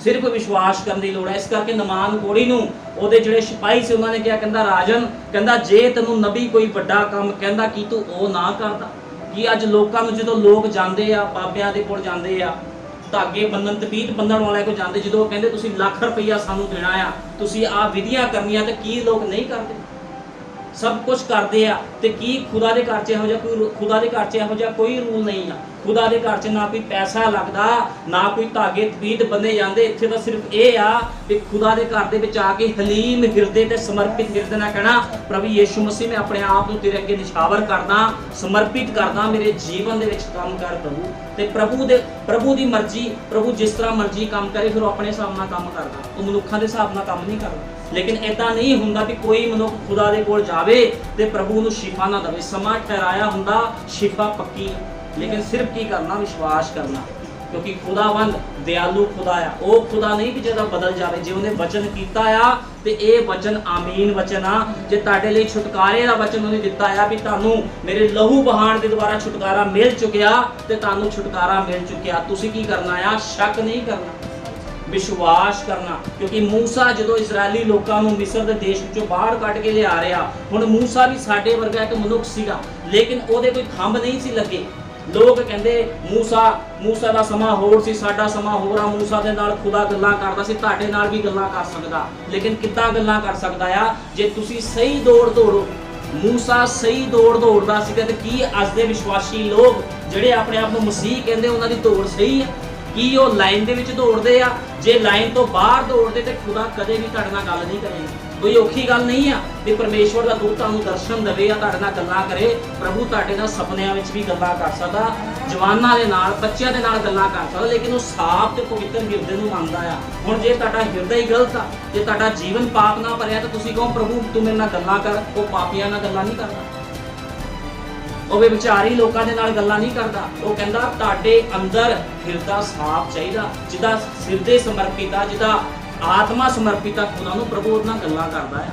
ਸਿਰਫ ਵਿਸ਼ਵਾਸ ਕਰਨ ਦੀ ਲੋੜ ਹੈ। ਇਸ ਕਰਕੇ ਨਮਾਨ ਕੋੜੀ ਨੂੰ ਉਹਦੇ ਜਿਹੜੇ ਸਿਪਾਹੀ ਸੀ ਉਹਨਾਂ ਨੇ ਕਿਹਾ, ਕਹਿੰਦਾ ਰਾਜਨ, ਕਹਿੰਦਾ ਜੇ ਤੈਨੂੰ ਨਬੀ ਕੋਈ ਵੱਡਾ ਕੰਮ ਕਹਿੰਦਾ ਕੀ ਤੂੰ ਉਹ ਨਾ ਕਰਦਾ? ਕਿ ਅੱਜ ਲੋਕਾਂ ਨੂੰ, ਜਦੋਂ ਲੋਕ ਜਾਂਦੇ ਆ ਬਾਬਿਆਂ ਦੇ ਕੋਲ ਜਾਂਦੇ ਆ, ਧਾਗੇ ਬੰਨਣ, ਤਪੀਤ ਬੰਨਣ ਵਾਲੇ ਕੋਲ ਜਾਂਦੇ, ਜਦੋਂ ਉਹ ਕਹਿੰਦੇ ਤੁਸੀਂ ਲੱਖ ਰੁਪਈਆ ਸਾਨੂੰ ਦੇਣਾ ਆ, ਤੁਸੀਂ ਆਹ ਵਿਧੀਆਂ ਕਰਨੀਆਂ, ਤੇ ਕੀ ਲੋਕ ਨਹੀਂ ਕਰਦੇ? ਸਭ ਕੁਝ ਕਰਦੇ ਆ। ਤੇ ਕੀ ਖੁਦਾ ਦੇ ਘਰ 'ਚ ਇਹੋ ਜਿਹਾ ਕੋਈ, ਖੁਦਾ ਦੇ ਘਰ 'ਚ ਇਹੋ ਜਿਹਾ ਕੋਈ ਰੂਲ ਨਹੀਂ ਆ। ਖੁਦਾ ਦੇ ਘਰ 'ਚ ਨਾ ਕੋਈ ਪੈਸਾ ਲੱਗਦਾ, ਨਾ ਕੋਈ ਧਾਗੇ ਤਪੀਤ ਬੰਨੇ ਜਾਂਦੇ। ਇੱਥੇ ਤਾਂ ਸਿਰਫ ਇਹ ਆ ਕਿ ਖੁਦਾ ਦੇ ਘਰ ਦੇ ਵਿੱਚ ਆ ਕੇ ਹਲੀਮ ਹਿਰਦੇ ਤੇ ਸਮਰਪਿਤ ਹਿਰਦੇ ਨਾਲ ਕਹਿਣਾ, ਪ੍ਰਭੂ ਯੀਸ਼ੂ ਮਸੀਹ ਮੈਂ ਆਪਣੇ ਆਪ ਨੂੰ ਤੇਰੇ ਅੱਗੇ ਨਿਛਾਵਰ ਕਰਦਾ, ਸਮਰਪਿਤ ਕਰਦਾ, ਮੇਰੇ ਜੀਵਨ ਦੇ ਵਿੱਚ ਕੰਮ ਕਰ ਪ੍ਰਭੂ। ਤੇ ਪ੍ਰਭੂ ਦੀ ਮਰਜ਼ੀ, ਪ੍ਰਭੂ ਜਿਸ ਤਰ੍ਹਾਂ ਮਰਜ਼ੀ ਕੰਮ ਕਰੇ, ਫਿਰ ਉਹ ਆਪਣੇ ਹਿਸਾਬ ਨਾਲ ਕੰਮ ਕਰਦਾ, ਉਹ ਮਨੁੱਖਾਂ ਦੇ ਹਿਸਾਬ ਨਾਲ ਕੰਮ ਨਹੀਂ ਕਰਦਾ। ਲੇਕਿਨ ਇਦਾਂ ਨਹੀਂ ਹੁੰਦਾ ਕਿ ਕੋਈ ਮਨੁੱਖ ਖੁਦਾ ਦੇ ਕੋਲ ਜਾਵੇ ਤੇ ਪ੍ਰਭੂ ਨੂੰ ਸ਼ਿਫਾ ਨਾ ਦੇਵੇ। ਸਮਾਂ ਠਹਿਰਾਇਆ ਹੁੰਦਾ, ਸ਼ਿਫਾ ਪੱਕੀ। ਲੇਕਿਨ ਸਿਰਫ ਕੀ ਕਰਨਾ? ਵਿਸ਼ਵਾਸ ਕਰਨਾ, ਕਿਉਂਕਿ ਖੁਦਾਵੰਦ ਦਿਆਲੂ ਖੁਦਾ ਆ। ਉਹ ਖੁਦਾ ਨਹੀਂ ਕਿ ਜਿਹੜਾ ਬਦਲ ਜਾਵੇ। ਜੇ ਉਹਨੇ ਵਚਨ ਕੀਤਾ ਆ ਤੇ ਇਹ ਵਚਨ ਆਮੀਨ ਵਚਨ ਆ। ਜੇ ਤੁਹਾਡੇ ਲਈ ਛੁਟਕਾਰੇ ਦਾ ਵਚਨ ਉਹਨੇ ਦਿੱਤਾ ਆ ਵੀ ਤੁਹਾਨੂੰ ਮੇਰੇ ਲਹੂ ਬਹਾਣ ਦੇ ਦੁਆਰਾ ਛੁਟਕਾਰਾ ਮਿਲ ਚੁੱਕਿਆ, ਤੇ ਤੁਹਾਨੂੰ ਛੁਟਕਾਰਾ ਮਿਲ ਚੁੱਕਿਆ, ਤੁਸੀਂ ਕੀ ਕਰਨਾ ਆ? ਸ਼ੱਕ ਨਹੀਂ ਕਰਨਾ, ਵਿਸ਼ਵਾਸ ਕਰਨਾ। ਕਿਉਂਕਿ ਮੂਸਾ ਜਦੋਂ ਇਸਰਾਇਲੀ ਲੋਕਾਂ ਨੂੰ ਮਿਸਰ ਦੇ ਦੇਸ਼ ਵਿੱਚੋਂ ਬਾਹਰ ਕੱਢ ਕੇ ਲਿਆ ਰਿਹਾ, ਹੁਣ ਮੂਸਾ ਵੀ ਸਾਡੇ ਵਰਗਾ ਇੱਕ ਮਨੁੱਖ ਸੀਗਾ, ਲੇਕਿਨ ਉਹਦੇ ਕੋਈ ਖੰਭ ਨਹੀਂ ਸੀ ਲੱਗੇ। ਲੋਕ ਕਹਿੰਦੇ ਮੂਸਾ ਦਾ ਸਮਾਂ ਹੋਰ ਸੀ, ਸਾਡਾ ਸਮਾਂ ਹੋਰ ਆ। ਮੂਸਾ ਦੇ ਨਾਲ ਖੁਦਾ ਗੱਲਾਂ ਕਰਦਾ ਸੀ, ਤੁਹਾਡੇ ਨਾਲ ਵੀ ਗੱਲਾਂ ਕਰ ਸਕਦਾ। ਲੇਕਿਨ ਕਿੱਦਾਂ ਗੱਲਾਂ ਕਰ ਸਕਦਾ ਆ? ਜੇ ਤੁਸੀਂ ਸਹੀ ਦੌੜ ਦੌੜੋ। ਮੂਸਾ ਸਹੀ ਦੌੜ ਦੌੜਦਾ ਸੀਗਾ, ਤੇ ਕੀ ਅੱਜ ਦੇ ਵਿਸ਼ਵਾਸੀ ਲੋਕ ਜਿਹੜੇ ਆਪਣੇ ਆਪ ਨੂੰ ਮਸੀਹ ਕਹਿੰਦੇ ਉਹਨਾਂ ਦੀ ਦੌੜ ਸਹੀ ਆ? ਕੀ ਉਹ ਲਾਈਨ ਦੇ ਵਿੱਚ ਦੌੜਦੇ ਆ? ਜੇ ਲਾਈਨ ਤੋਂ ਬਾਹਰ ਦੌੜਦੇ ਤੇ ਖੁਦਾ ਕਦੇ ਵੀ ਤੁਹਾਡੇ ਨਾਲ ਗੱਲ ਨਹੀਂ ਕਰੇਗਾ। ਕੋਈ ਔਖੀ ਗੱਲ ਨਹੀਂ ਆ ਵੀ ਪਰਮੇਸ਼ਵਰ ਦਾ ਦੂਤ ਤੁਹਾਨੂੰ ਦਰਸ਼ਨ ਦੇਵੇ ਜਾਂ ਤੁਹਾਡੇ ਨਾਲ ਗੱਲਾਂ ਕਰੇ। ਪ੍ਰਭੂ ਤੁਹਾਡੇ ਨਾਲ ਸੁਪਨਿਆਂ ਵਿੱਚ ਵੀ ਗੱਲਾਂ ਕਰ ਸਕਦਾ, ਜਵਾਨਾਂ ਦੇ ਨਾਲ, ਬੱਚਿਆਂ ਦੇ ਨਾਲ ਗੱਲਾਂ ਕਰ ਸਕਦਾ, ਲੇਕਿਨ ਉਹ ਸਾਫ਼ ਤੇ ਪਵਿੱਤਰ ਹਿਰਦੇ ਨੂੰ ਮੰਗਦਾ ਆ। ਹੁਣ ਜੇ ਤੁਹਾਡਾ ਹਿਰਦਾ ਹੀ ਗਲਤ ਆ, ਜੇ ਤੁਹਾਡਾ ਜੀਵਨ ਪਾਪ ਨਾਲ ਭਰਿਆ, ਤਾਂ ਤੁਸੀਂ ਕਹੋ ਪ੍ਰਭੂ ਤੂੰ ਮੇਰੇ ਨਾਲ ਗੱਲਾਂ ਕਰ। ਉਹ ਪਾਪੀਆਂ ਨਾਲ ਗੱਲਾਂ ਨਹੀਂ ਕਰਦਾ, ਉਹ ਵਿਚਾਰੀ ਲੋਕਾਂ ਦੇ ਨਾਲ ਗੱਲਾਂ ਨਹੀਂ ਕਰਦਾ। ਉਹ ਕਹਿੰਦਾ ਤੁਹਾਡੇ ਅੰਦਰ ਹਿਰਦਾ ਸਾਫ਼ ਚਾਹੀਦਾ, ਜਿਹਦਾ ਹਿਰਦੇ ਸਮਰਪਿਤ ਆ, ਜਿਹਦਾ ਆਤਮਾ ਸਮਰਪਿਤ ਆ ਖੁਦਾ ਨੂੰ। ਪ੍ਰਭੂ ਉਹਦੇ ਨਾਲ ਗੱਲਾਂ ਕਰਦਾ ਆ।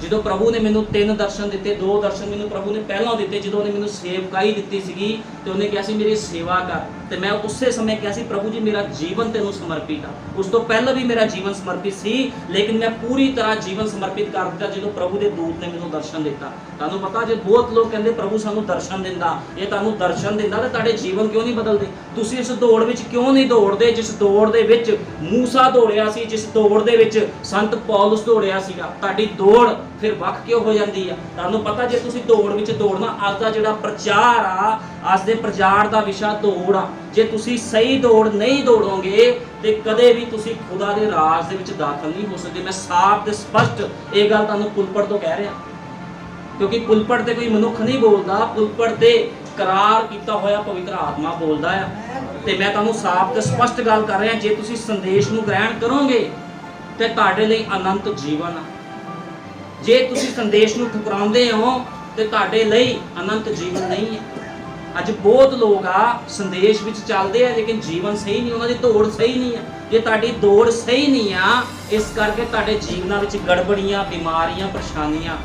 ਜਦੋਂ ਪ੍ਰਭੂ ਨੇ ਮੈਨੂੰ 3 ਦਰਸ਼ਨ ਦਿੱਤੇ, 2 ਦਰਸ਼ਨ ਮੈਨੂੰ ਪ੍ਰਭੂ ਨੇ ਪਹਿਲਾਂ ਦਿੱਤੇ ਜਦੋਂ ਉਹਨੇ ਮੈਨੂੰ ਸੇਵਕਾਈ ਦਿੱਤੀ ਸੀਗੀ, ਤੇ ਉਹਨੇ ਕਿਹਾ ਸੀ ਮੇਰੀ ਸੇਵਾ ਕਰ। ਤੇ ਮੈਂ ਉਸੇ ਸਮੇਂ ਕਿਹਾ ਸੀ ਪ੍ਰਭੂ ਜੀ ਮੇਰਾ ਜੀਵਨ ਤੈਨੂੰ ਸਮਰਪਿਤ ਆ। ਉਸ ਤੋਂ ਪਹਿਲਾਂ ਵੀ ਮੇਰਾ ਜੀਵਨ ਸਮਰਪਿਤ ਸੀ, ਲੇਕਿਨ ਮੈਂ ਪੂਰੀ ਤਰ੍ਹਾਂ ਜੀਵਨ ਸਮਰਪਿਤ ਕਰ ਦਿੱਤਾ ਜਦੋਂ ਪ੍ਰਭੂ ਦੇ ਦੂਤ ਨੇ ਮੈਨੂੰ ਦਰਸ਼ਨ ਦਿੱਤਾ। ਤੁਹਾਨੂੰ ਪਤਾ, ਜੇ ਬਹੁਤ ਲੋਕ ਕਹਿੰਦੇ ਪ੍ਰਭੂ ਸਾਨੂੰ ਦਰਸ਼ਨ ਦਿੰਦਾ, ਇਹ ਤੁਹਾਨੂੰ ਦਰਸ਼ਨ ਦਿੰਦਾ, ਤੇ ਤੁਹਾਡੇ ਜੀਵਨ ਕਿਉਂ ਨਹੀਂ ਬਦਲਦੇ? ਤੁਸੀਂ ਇਸ ਦੌੜ ਵਿੱਚ ਕਿਉਂ ਨਹੀਂ ਦੌੜਦੇ ਜਿਸ ਦੌੜ ਦੇ ਵਿੱਚ ਮੂਸਾ ਦੌੜਿਆ ਸੀ, ਜਿਸ ਦੌੜ ਦੇ ਵਿੱਚ ਸੰਤ ਪੌਲਸ ਦੌੜਿਆ ਸੀਗਾ? ਤੁਹਾਡੀ ਦੌੜ ਫਿਰ ਵੱਖ ਕਿਉਂ ਹੋ ਜਾਂਦੀ ਆ? ਤੁਹਾਨੂੰ ਪਤਾ, ਜੇ ਤੁਸੀਂ ਦੌੜ ਵਿੱਚ ਦੌੜਨਾ, ਅੱਜ ਦਾ ਜਿਹੜਾ ਪ੍ਰਚਾਰ ਆ, ਅੱਜ ਦੇ ਪ੍ਰਚਾਰ ਦਾ ਵਿਸ਼ਾ ਦੌੜ ਆ। ਜੇ ਤੁਸੀਂ ਸਹੀ ਦੌੜ ਨਹੀਂ ਦੌੜੋਗੇ ਤੇ ਕਦੇ ਵੀ ਤੁਸੀਂ ਖੁਦਾ ਦੇ ਰਾਜ ਦੇ ਵਿੱਚ ਦਾਖਲ ਨਹੀਂ ਹੋ ਸਕਦੇ। ਮੈਂ ਸਾਫ਼ ਤੇ ਸਪਸ਼ਟ ਇਹ ਗੱਲ ਤੁਹਾਨੂੰ ਪੁਲਪਟ ਤੋਂ ਕਹਿ ਰਿਹਾ, ਕਿਉਂਕਿ ਪੁਲਪਟ ਤੇ ਕੋਈ ਮਨੁੱਖ ਨਹੀਂ ਬੋਲਦਾ, ਪੁਲਪਟ ਤੇ ਕਰਾਰ ਕੀਤਾ ਹੋਇਆ ਪਵਿੱਤਰ ਆਤਮਾ ਬੋਲਦਾ ਆ। ਤੇ ਮੈਂ ਤੁਹਾਨੂੰ ਸਾਫ਼ ਤੇ ਸਪਸ਼ਟ ਗੱਲ ਕਰ ਰਿਹਾ, ਜੇ ਤੁਸੀਂ ਸੰਦੇਸ਼ ਨੂੰ ਗ੍ਰਹਿਣ ਕਰੋਗੇ ਤੇ ਤੁਹਾਡੇ ਲਈ ਅਨੰਤ ਜੀਵਨ ਆ। ਜੇ ਤੁਸੀਂ ਸੰਦੇਸ਼ ਨੂੰ ਠੁਕਰਾਉਂਦੇ ਹੋ ਤੇ ਤੁਹਾਡੇ ਲਈ ਅਨੰਤ ਜੀਵਨ ਨਹੀਂ ਹੈ। ਅੱਜ ਬਹੁਤ ਲੋਕ ਆ ਸੰਦੇਸ਼ ਵਿੱਚ ਚੱਲਦੇ ਆ, ਲੇਕਿਨ ਜੀਵਨ ਸਹੀ ਨਹੀਂ, ਉਹਨਾਂ ਦੀ ਦੌੜ ਸਹੀ ਨਹੀਂ ਆ। ਜੇ ਤੁਹਾਡੀ ਦੌੜ ਸਹੀ ਨਹੀਂ ਆ, ਇਸ ਕਰਕੇ ਤੁਹਾਡੇ ਜੀਵਨਾਂ ਵਿੱਚ ਗੜਬੜੀਆਂ, ਬਿਮਾਰੀਆਂ, ਪਰੇਸ਼ਾਨੀਆਂ।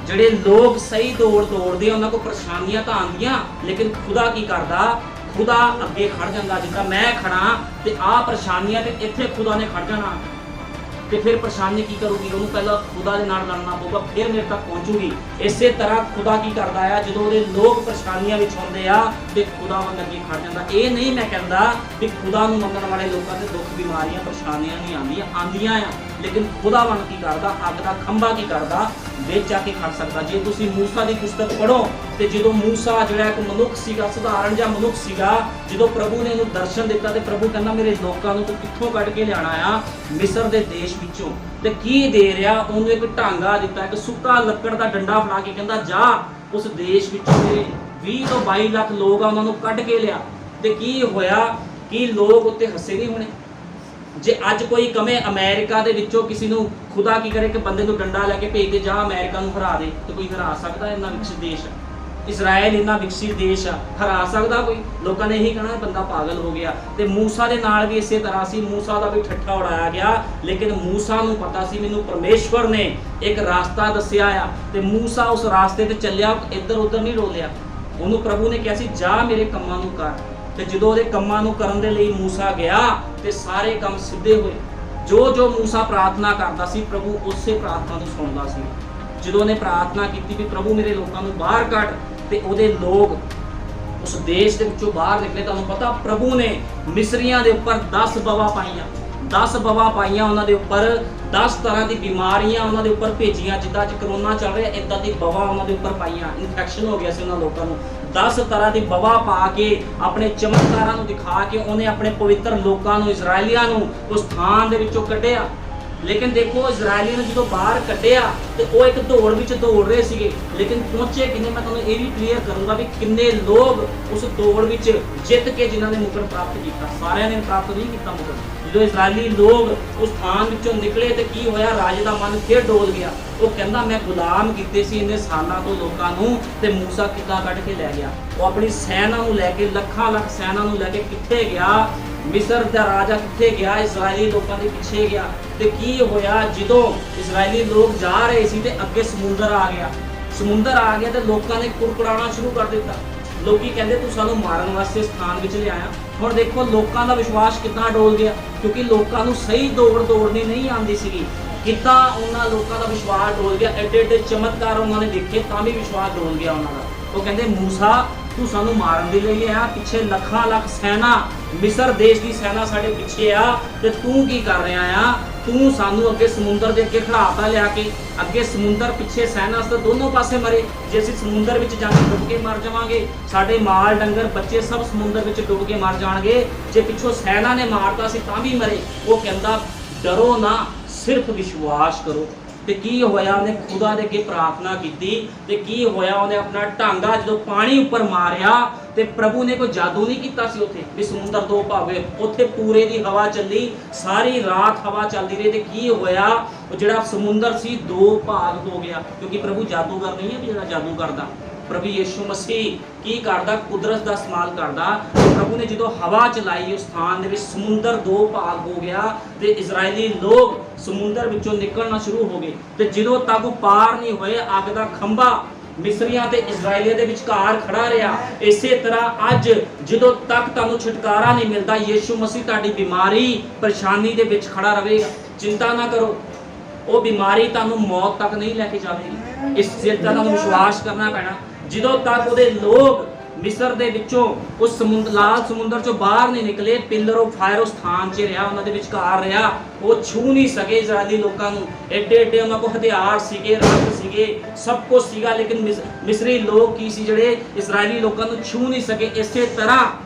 ਜਿਹੜੇ ਲੋਕ ਸਹੀ ਦੌੜ ਦੌੜਦੇ ਆ, ਉਹਨਾਂ ਕੋਲ ਪਰੇਸ਼ਾਨੀਆਂ ਤਾਂ ਆਉਂਦੀਆਂ, ਲੇਕਿਨ ਖੁਦਾ ਕੀ ਕਰਦਾ? ਖੁਦਾ ਅੱਗੇ ਖੜ ਜਾਂਦਾ। ਜਿੱਦਾਂ ਮੈਂ ਖੜਾ ਤੇ ਆਹ ਪਰੇਸ਼ਾਨੀਆਂ ਤੇ ਇੱਥੇ ਖੁਦਾ ਨੇ ਖੜ ਜਾਣਾ, ਤੇ ਫਿਰ ਪਰੇਸ਼ਾਨੀ ਕੀ ਕਰੂਗੀ? ਉਹਨੂੰ ਪਹਿਲਾਂ ਖੁਦਾ ਦੇ ਨਾਲ ਲੜਨਾ ਪਊਗਾ, ਫਿਰ ਮੇਰੇ ਤੱਕ ਪਹੁੰਚੂਗੀ। ਇਸੇ ਤਰ੍ਹਾਂ ਖੁਦਾ ਕੀ ਕਰਦਾ ਆ? ਜਦੋਂ ਉਹਦੇ ਲੋਕ ਪਰੇਸ਼ਾਨੀਆਂ ਵਿੱਚ ਹੁੰਦੇ ਆ ਤੇ ਖੁਦਾ ਉਹਨਾਂ ਅੱਗੇ ਖੜ ਜਾਂਦਾ। ਇਹ ਨਹੀਂ ਮੈਂ ਕਹਿੰਦਾ ਵੀ ਖੁਦਾ ਨੂੰ ਮੰਨਣ ਵਾਲੇ ਲੋਕਾਂ ਦੇ ਦੁੱਖ, ਬਿਮਾਰੀਆਂ, ਪਰੇਸ਼ਾਨੀਆਂ ਨਹੀਂ ਆਉਂਦੀਆਂ ਆ, ਲੇਕਿਨ ਖੁਦਾ ਬਣ ਕੀ ਕਰਦਾ? ਅੱਗ ਦਾ ਖੰਭਾ ਕੀ ਕਰਦਾ? ਵਿੱਚ ਆ ਕੇ ਖੜ ਸਕਦਾ। ਜੇ ਤੁਸੀਂ ਮੂਸਾ ਦੀ ਪੁਸਤਕ ਪੜ੍ਹੋ ਤੇ ਜਦੋਂ ਮੂਸਾ ਜਿਹੜਾ ਇੱਕ ਮਨੁੱਖ ਸੀਗਾ, ਸਧਾਰਨ ਜਿਹਾ ਮਨੁੱਖ ਸੀਗਾ, ਜਦੋਂ ਪ੍ਰਭੂ ਨੇ ਇਹਨੂੰ ਦਰਸ਼ਨ ਦਿੱਤਾ ਤੇ ਪ੍ਰਭੂ ਕਹਿੰਦਾ ਮੇਰੇ ਲੋਕਾਂ ਨੂੰ ਤੂੰ ਕਿੱਥੋਂ ਕੱਢ ਕੇ ਲਿਆਣਾ ਆ? ਮਿਸਰ ਦੇ ਦੇਸ਼ ਵਿੱਚੋਂ। ਤੇ ਕੀ ਦੇ ਰਿਹਾ? ਉਹਨੂੰ ਇੱਕ ਢਾਂਗਾ ਦਿੱਤਾ, ਇੱਕ ਸੁੱਕਾ ਲੱਕੜ ਦਾ ਡੰਡਾ ਫੜਾ ਕੇ ਕਹਿੰਦਾ ਜਾ ਉਸ ਦੇਸ਼ ਵਿੱਚੋਂ ਮੇਰੇ 20 ਤੋਂ 22 ਲੱਖ ਲੋਕ ਆ, ਉਹਨਾਂ ਨੂੰ ਕੱਢ ਕੇ ਲਿਆ। ਤੇ ਕੀ ਹੋਇਆ? ਕੀ ਲੋਕ ਉੱਤੇ ਹੱਸੇ ਨਹੀਂ ਹੋਣੇ? ਜੇ ਅੱਜ ਕੋਈ ਕਹੇ ਅਮਰੀਕਾ ਦੇ ਵਿੱਚੋਂ ਕਿਸੇ ਨੂੰ ਖੁਦਾ ਕੀ ਕਰੇ ਕਿ ਬੰਦੇ ਨੂੰ ਡੰਡਾ ਲੈ ਕੇ ਭੇਜ ਦੇ, ਜਾ ਅਮਰੀਕਾ ਨੂੰ ਹਰਾ ਦੇ, ਤੇ ਕੋਈ ਹਰਾ ਸਕਦਾ? ਇੰਨਾ ਵਿਕਸਿਤ ਦੇਸ਼ ਆ ਇਜ਼ਰਾਈਲ, ਇੰਨਾ ਵਿਕਸਿਤ ਦੇਸ਼ ਆ, ਹਰਾ ਸਕਦਾ ਕੋਈ? ਲੋਕਾਂ ਨੇ ਇਹੀ ਕਹਿਣਾ ਬੰਦਾ ਪਾਗਲ ਹੋ ਗਿਆ। ਤੇ ਮੂਸਾ ਦੇ ਨਾਲ ਵੀ ਇਸੇ ਤਰ੍ਹਾਂ ਸੀ, ਮੂਸਾ ਦਾ ਵੀ ਠੱਠਾ ਉਡਾਇਆ ਗਿਆ, ਲੇਕਿਨ ਮੂਸਾ ਨੂੰ ਪਤਾ ਸੀ ਮੈਨੂੰ ਪਰਮੇਸ਼ਵਰ ਨੇ ਇੱਕ ਰਾਸਤਾ ਦੱਸਿਆ ਆ, ਤੇ ਮੂਸਾ ਉਸ ਰਾਸਤੇ ਤੇ ਚੱਲਿਆ, ਇੱਧਰ ਉੱਧਰ ਨਹੀਂ ਡੋਲਿਆ। ਉਹਨੂੰ ਪ੍ਰਭੂ ਨੇ ਕਿਹਾ ਸੀ ਜਾ ਮੇਰੇ ਕੰਮਾਂ ਨੂੰ ਕਰ। ਤੇ ਜਦੋਂ ਉਹਦੇ ਕੰਮਾਂ ਨੂੰ ਕਰਨ ਦੇ ਲਈ ਮੂਸਾ ਗਿਆ ਤੇ ਸਾਰੇ ਕੰਮ ਸਿੱਧੇ ਹੋਏ। ਜੋ ਮੂਸਾ ਪ੍ਰਾਰਥਨਾ ਕਰਦਾ ਸੀ, ਪ੍ਰਭੂ ਉਸੇ ਪ੍ਰਾਰਥਨਾ ਨੂੰ ਸੁਣਦਾ ਸੀ। ਜਦੋਂ ਉਹਨੇ ਪ੍ਰਾਰਥਨਾ ਕੀਤੀ ਵੀ ਪ੍ਰਭੂ ਮੇਰੇ ਲੋਕਾਂ ਨੂੰ ਬਾਹਰ ਕੱਢ, ਤੇ ਉਹਦੇ ਲੋਕ ਉਸ ਦੇਸ਼ ਦੇ ਵਿੱਚੋਂ ਬਾਹਰ ਨਿਕਲੇ। ਤੁਹਾਨੂੰ ਪਤਾ, ਪ੍ਰਭੂ ਨੇ ਮਿਸਰੀਆਂ ਦੇ ਉੱਪਰ 10 ਬਵਾ ਪਾਈਆਂ, 10 ਬਵਾ ਪਾਈਆਂ ਉਹਨਾਂ ਦੇ ਉੱਪਰ, 10 ਤਰ੍ਹਾਂ ਦੀ ਬਿਮਾਰੀਆਂ ਉਹਨਾਂ ਦੇ ਉੱਪਰ ਭੇਜੀਆਂ। ਜਿੱਦਾਂ ਅੱਜ ਕਰੋਨਾ ਚੱਲ ਰਿਹਾ, ਇਦਾਂ ਦੀ ਬਵਾ ਉਹਨਾਂ ਦੇ ਉੱਪਰ ਪਾਈਆਂ। ਇਨਫੈਕਸ਼ਨ ਹੋ ਗਿਆ ਸੀ ਉਹਨਾਂ ਲੋਕਾਂ ਨੂੰ। 10 ਤਰ੍ਹਾਂ ਦੀ ਬਵਾ ਪਾ ਕੇ, ਆਪਣੇ ਚਮਤਕਾਰਾਂ ਨੂੰ ਦਿਖਾ ਕੇ ਉਹਨੇ ਆਪਣੇ ਪਵਿੱਤਰ ਲੋਕਾਂ ਨੂੰ, ਇਜ਼ਰਾਈਲੀਆਂ ਨੂੰ ਉਸ ਥਾਂ ਦੇ ਵਿੱਚੋਂ ਕੱਢਿਆ। ਲੇਕਿਨ ਦੇਖੋ, ਇਜ਼ਰਾਈਲੀ ਨੂੰ ਜਦੋਂ ਬਾਹਰ ਕੱਢਿਆ ਤੇ ਉਹ ਇੱਕ ਦੌੜ ਵਿੱਚ ਦੌੜ ਰਹੇ ਸੀਗੇ, ਲੇਕਿਨ ਪਹੁੰਚੇ ਕਿੰਨੇ? ਮੈਂ ਤੁਹਾਨੂੰ ਇਹ ਵੀ ਕਲੀਅਰ ਕਰੂੰਗਾ ਵੀ ਕਿੰਨੇ ਲੋਕ ਉਸ ਦੌੜ ਵਿੱਚ ਜਿੱਤ ਕੇ ਜਿਨ੍ਹਾਂ ਨੇ ਮੁਕਟ ਪ੍ਰਾਪਤ ਕੀਤਾ। ਸਾਰਿਆਂ ਨੇ ਪ੍ਰਾਪਤ ਨਹੀਂ ਕੀਤਾ ਮੁਕਟ। ਜਦੋਂ ਇਜ਼ਰਾਈਲੀ ਲੋਕ ਉਸ ਥਾਂ ਵਿੱਚੋਂ ਨਿਕਲੇ ਤੇ ਕੀ ਹੋਇਆ? ਰਾਜੇ ਦਾ ਮਨ ਫਿਰ ਡੋਲ ਗਿਆ। ਉਹ ਕਹਿੰਦਾ ਮੈਂ ਗੁਲਾਮ ਕੀਤੇ ਸੀ ਇੰਨੇ ਸਾਲਾਂ ਤੋਂ ਲੋਕਾਂ ਨੂੰ, ਤੇ ਮੂਸਾ ਕਿੱਦਾਂ ਕੱਢ ਕੇ ਲੈ ਗਿਆ? ਉਹ ਆਪਣੀ ਸੈਨਾ ਨੂੰ ਲੈ ਕੇ, ਲੱਖਾਂ ਲੱਖ ਸੈਨਾ ਨੂੰ ਲੈ ਕੇ ਕਿੱਥੇ ਗਿਆ? ਮਿਸਰ ਦਾ ਰਾਜਾ ਕਿੱਥੇ ਗਿਆ? ਇਜ਼ਰਾਈਲੀ ਲੋਕਾਂ ਦੇ ਪਿੱਛੇ ਗਿਆ। ਤੇ ਕੀ ਹੋਇਆ? ਜਦੋਂ ਇਜ਼ਰਾਈਲੀ ਲੋਕ ਜਾ ਰਹੇ ਸੀ ਤੇ ਅੱਗੇ ਸਮੁੰਦਰ ਆ ਗਿਆ। ਸਮੁੰਦਰ ਆ ਗਿਆ ਤੇ ਲੋਕਾਂ ਨੇ ਕੁਰਕੜਾਉਣਾ ਸ਼ੁਰੂ ਕਰ ਦਿੱਤਾ। ਲੋਕੀ ਕਹਿੰਦੇ ਤੂੰ ਸਾਨੂੰ ਮਾਰਨ ਵਾਸਤੇ ਸਥਾਨ ਵਿੱਚ ਲਿਆਇਆ। ਹੁਣ ਦੇਖੋ ਲੋਕਾਂ ਦਾ ਵਿਸ਼ਵਾਸ ਕਿੱਦਾਂ ਡੋਲ ਗਿਆ, ਕਿਉਂਕਿ ਲੋਕਾਂ ਨੂੰ ਸਹੀ ਦੌੜ ਦੌੜਨੀ ਨਹੀਂ ਆਉਂਦੀ ਸੀਗੀ। ਕਿੱਦਾਂ ਉਹਨਾਂ ਲੋਕਾਂ ਦਾ ਵਿਸ਼ਵਾਸ ਡੋਲ ਗਿਆ। ਐਡੇ ਐਡੇ ਚਮਤਕਾਰ ਉਹਨਾਂ ਨੇ ਦੇਖੇ ਤਾਂ ਵੀ ਵਿਸ਼ਵਾਸ ਡੋਲ ਗਿਆ ਉਹਨਾਂ ਦਾ। ਉਹ ਕਹਿੰਦੇ ਮੂਸਾ तू सानू मारन दे लई आ, पिछे लखां लख सेना मिस्र देश की सेना साडे पिछे आ, ते तू की कर रहा आ? तू सानू अगे समुंदर दे अगे खड़ाता लिया के, अगे समुंदर पिछे सेना तो दोनों पासे मरे। जे असीं समुंदर विच जाके डुब के मर जावांगे, साडे माल डंगर बच्चे सब समुंदर विच डुब के मर जाणगे। जे पिछों सेना ने मारता सी तां भी मरे। वो कहंदा डरो ना, सिर्फ विश्वास करो। ते की होया, उन्हें खुदा दे अगे प्रार्थना की, ते की होया, उन्हें अपना टांगा जो पानी उपर मारिया, ते प्रभु ने कोई जादू नहीं किया सी उत्थे भी समुंदर दो भाग होए। उत्थे पूरे दी हवा चली, सारी रात हवा चलती रही। ते की होया, जिहड़ा समुंदर सी दो भाग हो गया, क्योंकि प्रभु जादूगर नहीं है भी जिहड़ा जादू करदा। प्रभु यीशु मसीह की करदा, कुदरत का इस्तेमाल करदा। प्रभु ने जो हवा चलाई उस स्थान दे समुंदर दो भाग हो गया, ते इजरायली लोग समुंदर विचों निकलना शुरू हो गए। ते जो तक पार नहीं होए, अग का खंभा मिस्रियां ते इजरायलियां दे विचकार खड़ा रहा। इसे तरह अज जो तक तुहानू छुटकारा नहीं मिलता, यीशु मसीह तुहाडी बीमारी परेशानी दे विच खड़ा रहेगा। चिंता ना करो, वो बीमारी तुहानू मौत तक नहीं लैके जाएगी। इस चीज़ का तुहानू विश्वास करना पैना। जो तक वो लोग मिस्र दे विचों उस समुंदर लाल समुंदर चों बाहर नहीं निकले, पिलर ऑफ फायर उस स्थान 'च रहा, उन्हां दे विचकार रहा। वो छू नहीं सके इजरायली लोगों को। एडे एडे उन्हां कोल हथियार सीगे, रथ सीगे, सब कुछ सीगा, लेकिन मिस्री लोग की सी जिहड़े इजरायली लोगों को छू नहीं सके। इसे तरह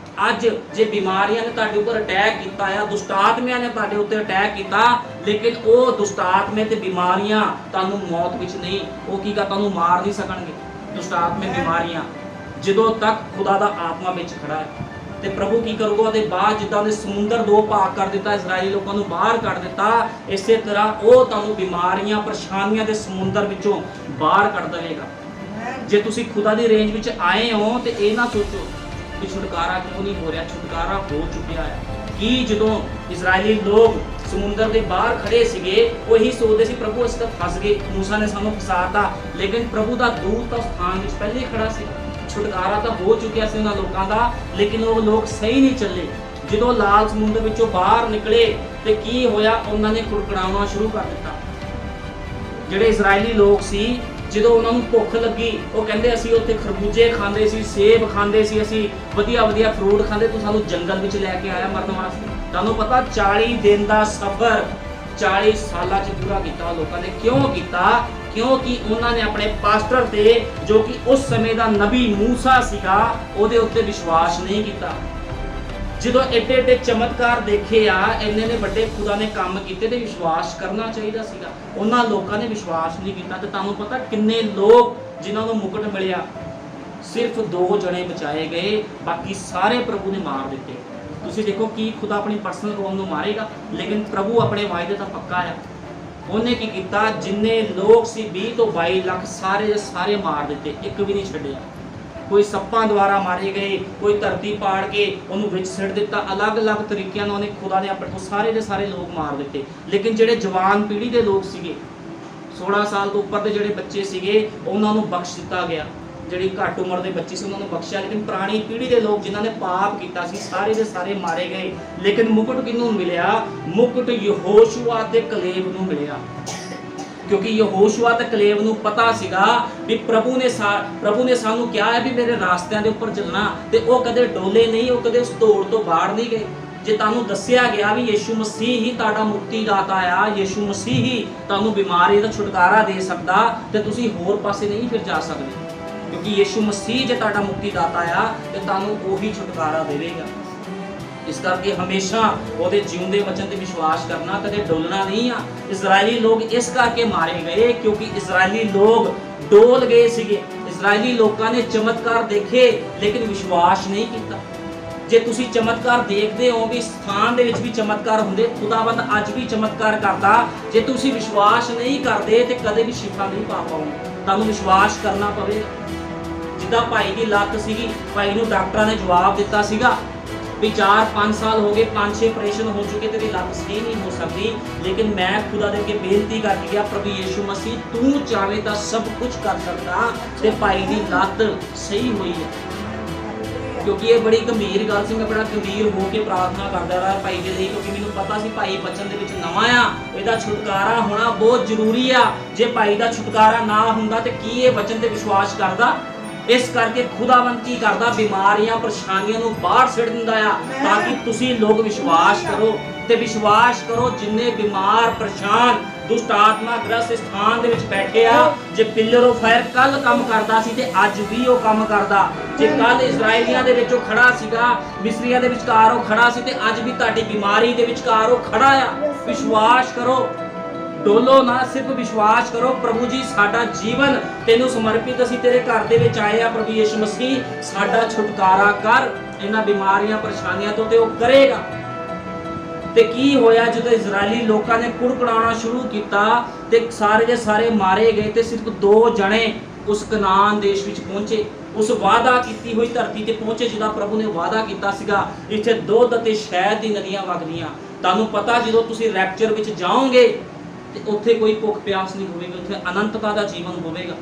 अज जे बीमारियां ने तुहाडे उपर अटैक किया है, दुष्टात्मियां ने तुहाडे उत्ते अटैक किया, लेकिन वो दुष्टात्मे ते बीमारियां तुहानू मौत विच नहीं, वो की तुहानू मार नहीं सकणगे। दुष्टात्मे बीमारियां जो तक खुदा दा आत्मा विच खड़ा है। ते प्रभु की करूगा, ਉਹਦੇ बाद जिद्दां ने समुंदर दो भाग कर दिता, इजरायली लोगों को बाहर कर दिता, इसे तरह वो तुहानू बीमारियां परेशानियां दे समुंदर विचों बाहर कर देगा। जे तुसी खुदा दी रेंज विच आए हो तो ये ना सोचो कि छुटकारा क्यों नहीं हो रहा, छुटकारा हो चुकिया है। कि जो इजरायली लोग समुंदर के बाहर खड़े सीगे, वो यही सोचते सी प्रभु असीं तां फस गए, मूसा ने सानू फसाता, लेकिन प्रभु का दूत तो स्थान विच पहले ही खड़ा सी। छुटकारा तो हो चुकिया सी उन्हां लोकां दा, लेकिन वो लोग सही नहीं चले। जो लाल समुंदर विचों बाहर निकले तो की होया, उन्होंने कुड़कड़ाउणा शुरू कर दिता। जिहड़े इजरायली लोग सी, जो उन्होंने भुख लगी, वो कहते असीं उत्थे खरबूजे खांदे सी, सेब खांदे सी, असीं वधिया वधिया फ्रूट खांदे, तू सानू जंगल विच लैके आया मरन वास्ते। तुहानू पता 40 दिन का सफर 40 साल पूरा किया लोगों ने। क्यों किया? क्योंकि उन्होंने अपने पास्टर थे जो कि उस समय का नबी मूसा सीगा, उहदे उत्ते विश्वास नहीं किया। जो एडे एडे चमत्कार देखे आ, इन्ने ने बड़े खुदा ने काम किए, तो विश्वास करना चाहिए सीगा। उन्होंने लोगों ने विश्वास नहीं किया। तो तुहानू पता किन्ने लोग जिन्होंने मुकुट मिलिया, सिर्फ 2 जने बचाए गए, बाकी सारे प्रभु ने मार दिते। तुसीं देखो कि खुदा अपनी पर्सनल कौम को मारेगा, लेकिन प्रभु अपने वायदे का पक्का है। उन्हें की किया, जिन्ने लोग सी 20 तो 22 लाख सारे दे सारे मार दिते, एक भी नहीं छड्डिया। कोई सप्पां द्वारा मारे गए, कोई धरती पाड़ के उन्होंने विच सिट दिता, अलग अलग तरीकों उन्हें खुदा ने अपने सारे दे सारे लोग मार दिते। लेकिन जिहड़े जवान पीढ़ी के लोग सीगे, 16 साल तो उपर के जिहड़े बच्चे सीगे, उन्होंने बख्श दिता गया। जिहड़ी घट उम्र के बच्चे से उन्होंने बख्शिया, लेकिन पुरानी पीढ़ी के लोग जिन्होंने पाप किया सी, सारे के सारे मारे गए। लेकिन मुकुट किनू मिलिया? मुकुट यहोशुआ ते कलेब नूं मिलिया, क्योंकि यहोशुआ ते कलेब नूं पता सीगा भी प्रभु ने सानू कहा है भी मेरे रास्तिਆਂ ਦੇ ਉੱਪਰ ਚੱਲਣਾ, ਤੇ ਉਹ ਕਦੇ ਡੋਲੇ नहीं, वो कदे उस दौड़ तो बाहर नहीं गए। जे तुहानू दस्सिया गया भी यीशु मसीह ही तुहाडा मुक्तिदाता आ, यीशु मसीह ही तुहानू बीमारी दा छुटकारा दे सकदा, ते तुसीं होर पासे नहीं फिर जा सकदे, क्योंकि यीशु मसीह जे तुहाडा मुक्तिदाता आ ते तुहानू ओही छुटकारा देवेगा। इस करके हमेशा ਉਹਦੇ ਜਿਉਂਦੇ वचन ते विश्वास करना, कदे डोलना नहीं आ। इजरायली लोग इस करके मारे गए क्योंकि इजरायली लोग डोल गए सीगे। इजरायली लोगों ने चमत्कार देखे लेकिन विश्वास नहीं किया। जे तुसी चमत्कार देखते हो भी स्थान दे विच भी चमत्कार हुंदे, खुदावंद अज भी चमत्कार करता, जे तुसी विश्वास नहीं करते तो कदे भी शिफा नहीं पा पाओगे। तुहानू विश्वास करना पवेगा। जिद्दां भाई की लत सीगी, भाई नूं डॉक्टरां ने जवाब दिता सीगा भी 4-5 साल हो गए, 5-6 ऑपरेशन हो चुके, तेरी लत सही नहीं हो सकती, लेकिन मैं खुदा दे अगे बेनती करके गया, प्रभु यीशु मसीह तू चाहे तो सब कुछ कर सकता, ते भाई की लत सही हुई है। क्योंकि ये बड़ी गंभीर गल सी, मैं बड़ा गंभीर होकर प्रार्थना करता रहा भाई के लिए, क्योंकि मैनूं पता सी भाई बचन दे विच नवां आ, इहदा छुटकारा होना बहुत जरूरी आ। जे भाई का छुटकारा ना हुंदा ते की ये वचन ते विश्वास करदा? इस करके खुदावंद की करदा बीमारियां परेशानियां नूं बाहर सिੱਟ दिंदा आ ताकि तुसी लोग विश्वास करो ते विश्वास करो जिन्ने बीमार परेशान दुष्ट आत्मा ग्रस्त स्थान दे विच बैठे आ जे पिलर ऑफ फायर कल काम करदा सी ते अज भी ਉਹ ਕੰਮ ਕਰਦਾ जे कल इजराइलियां दे विच खड़ा सीगा मिस्रियां दे विचकार ਉਹ खड़ा सी ते अज भी ਤੁਹਾਡੀ बीमारी दे विचकार ਉਹ खड़ा आ विश्वास करो डोलो ना सिर्फ विश्वास करो प्रभु जी साडा जीवन तेनू समर्पित असीं तेरे घर दे विच आए आ प्रभु यीशु मसीह साडा छुटकारा कर इन्हां बीमारियां परेशानियां तो ते ਉਹ करेगा ते की होया जदों इजरायली लोकां ने कुड़कुड़ाना शुरू कीता ते सारे दे सारे मारे गए ते सिर्फ 2 जने उस कनान देश विच पहुंचे उस वादा कीती हुई धरती ते पहुंचे जिहदा प्रभु ने वादा कीता सीगा इत्थे दुध ते शहद दी नदियां वगदियां तुहानूं पता जदों तुसीं रैप्चर विच जाओगे ते उत्थे कोई भुख प्यास नहीं होवेगी उत्थे अनंतता दा जीवन होवेगा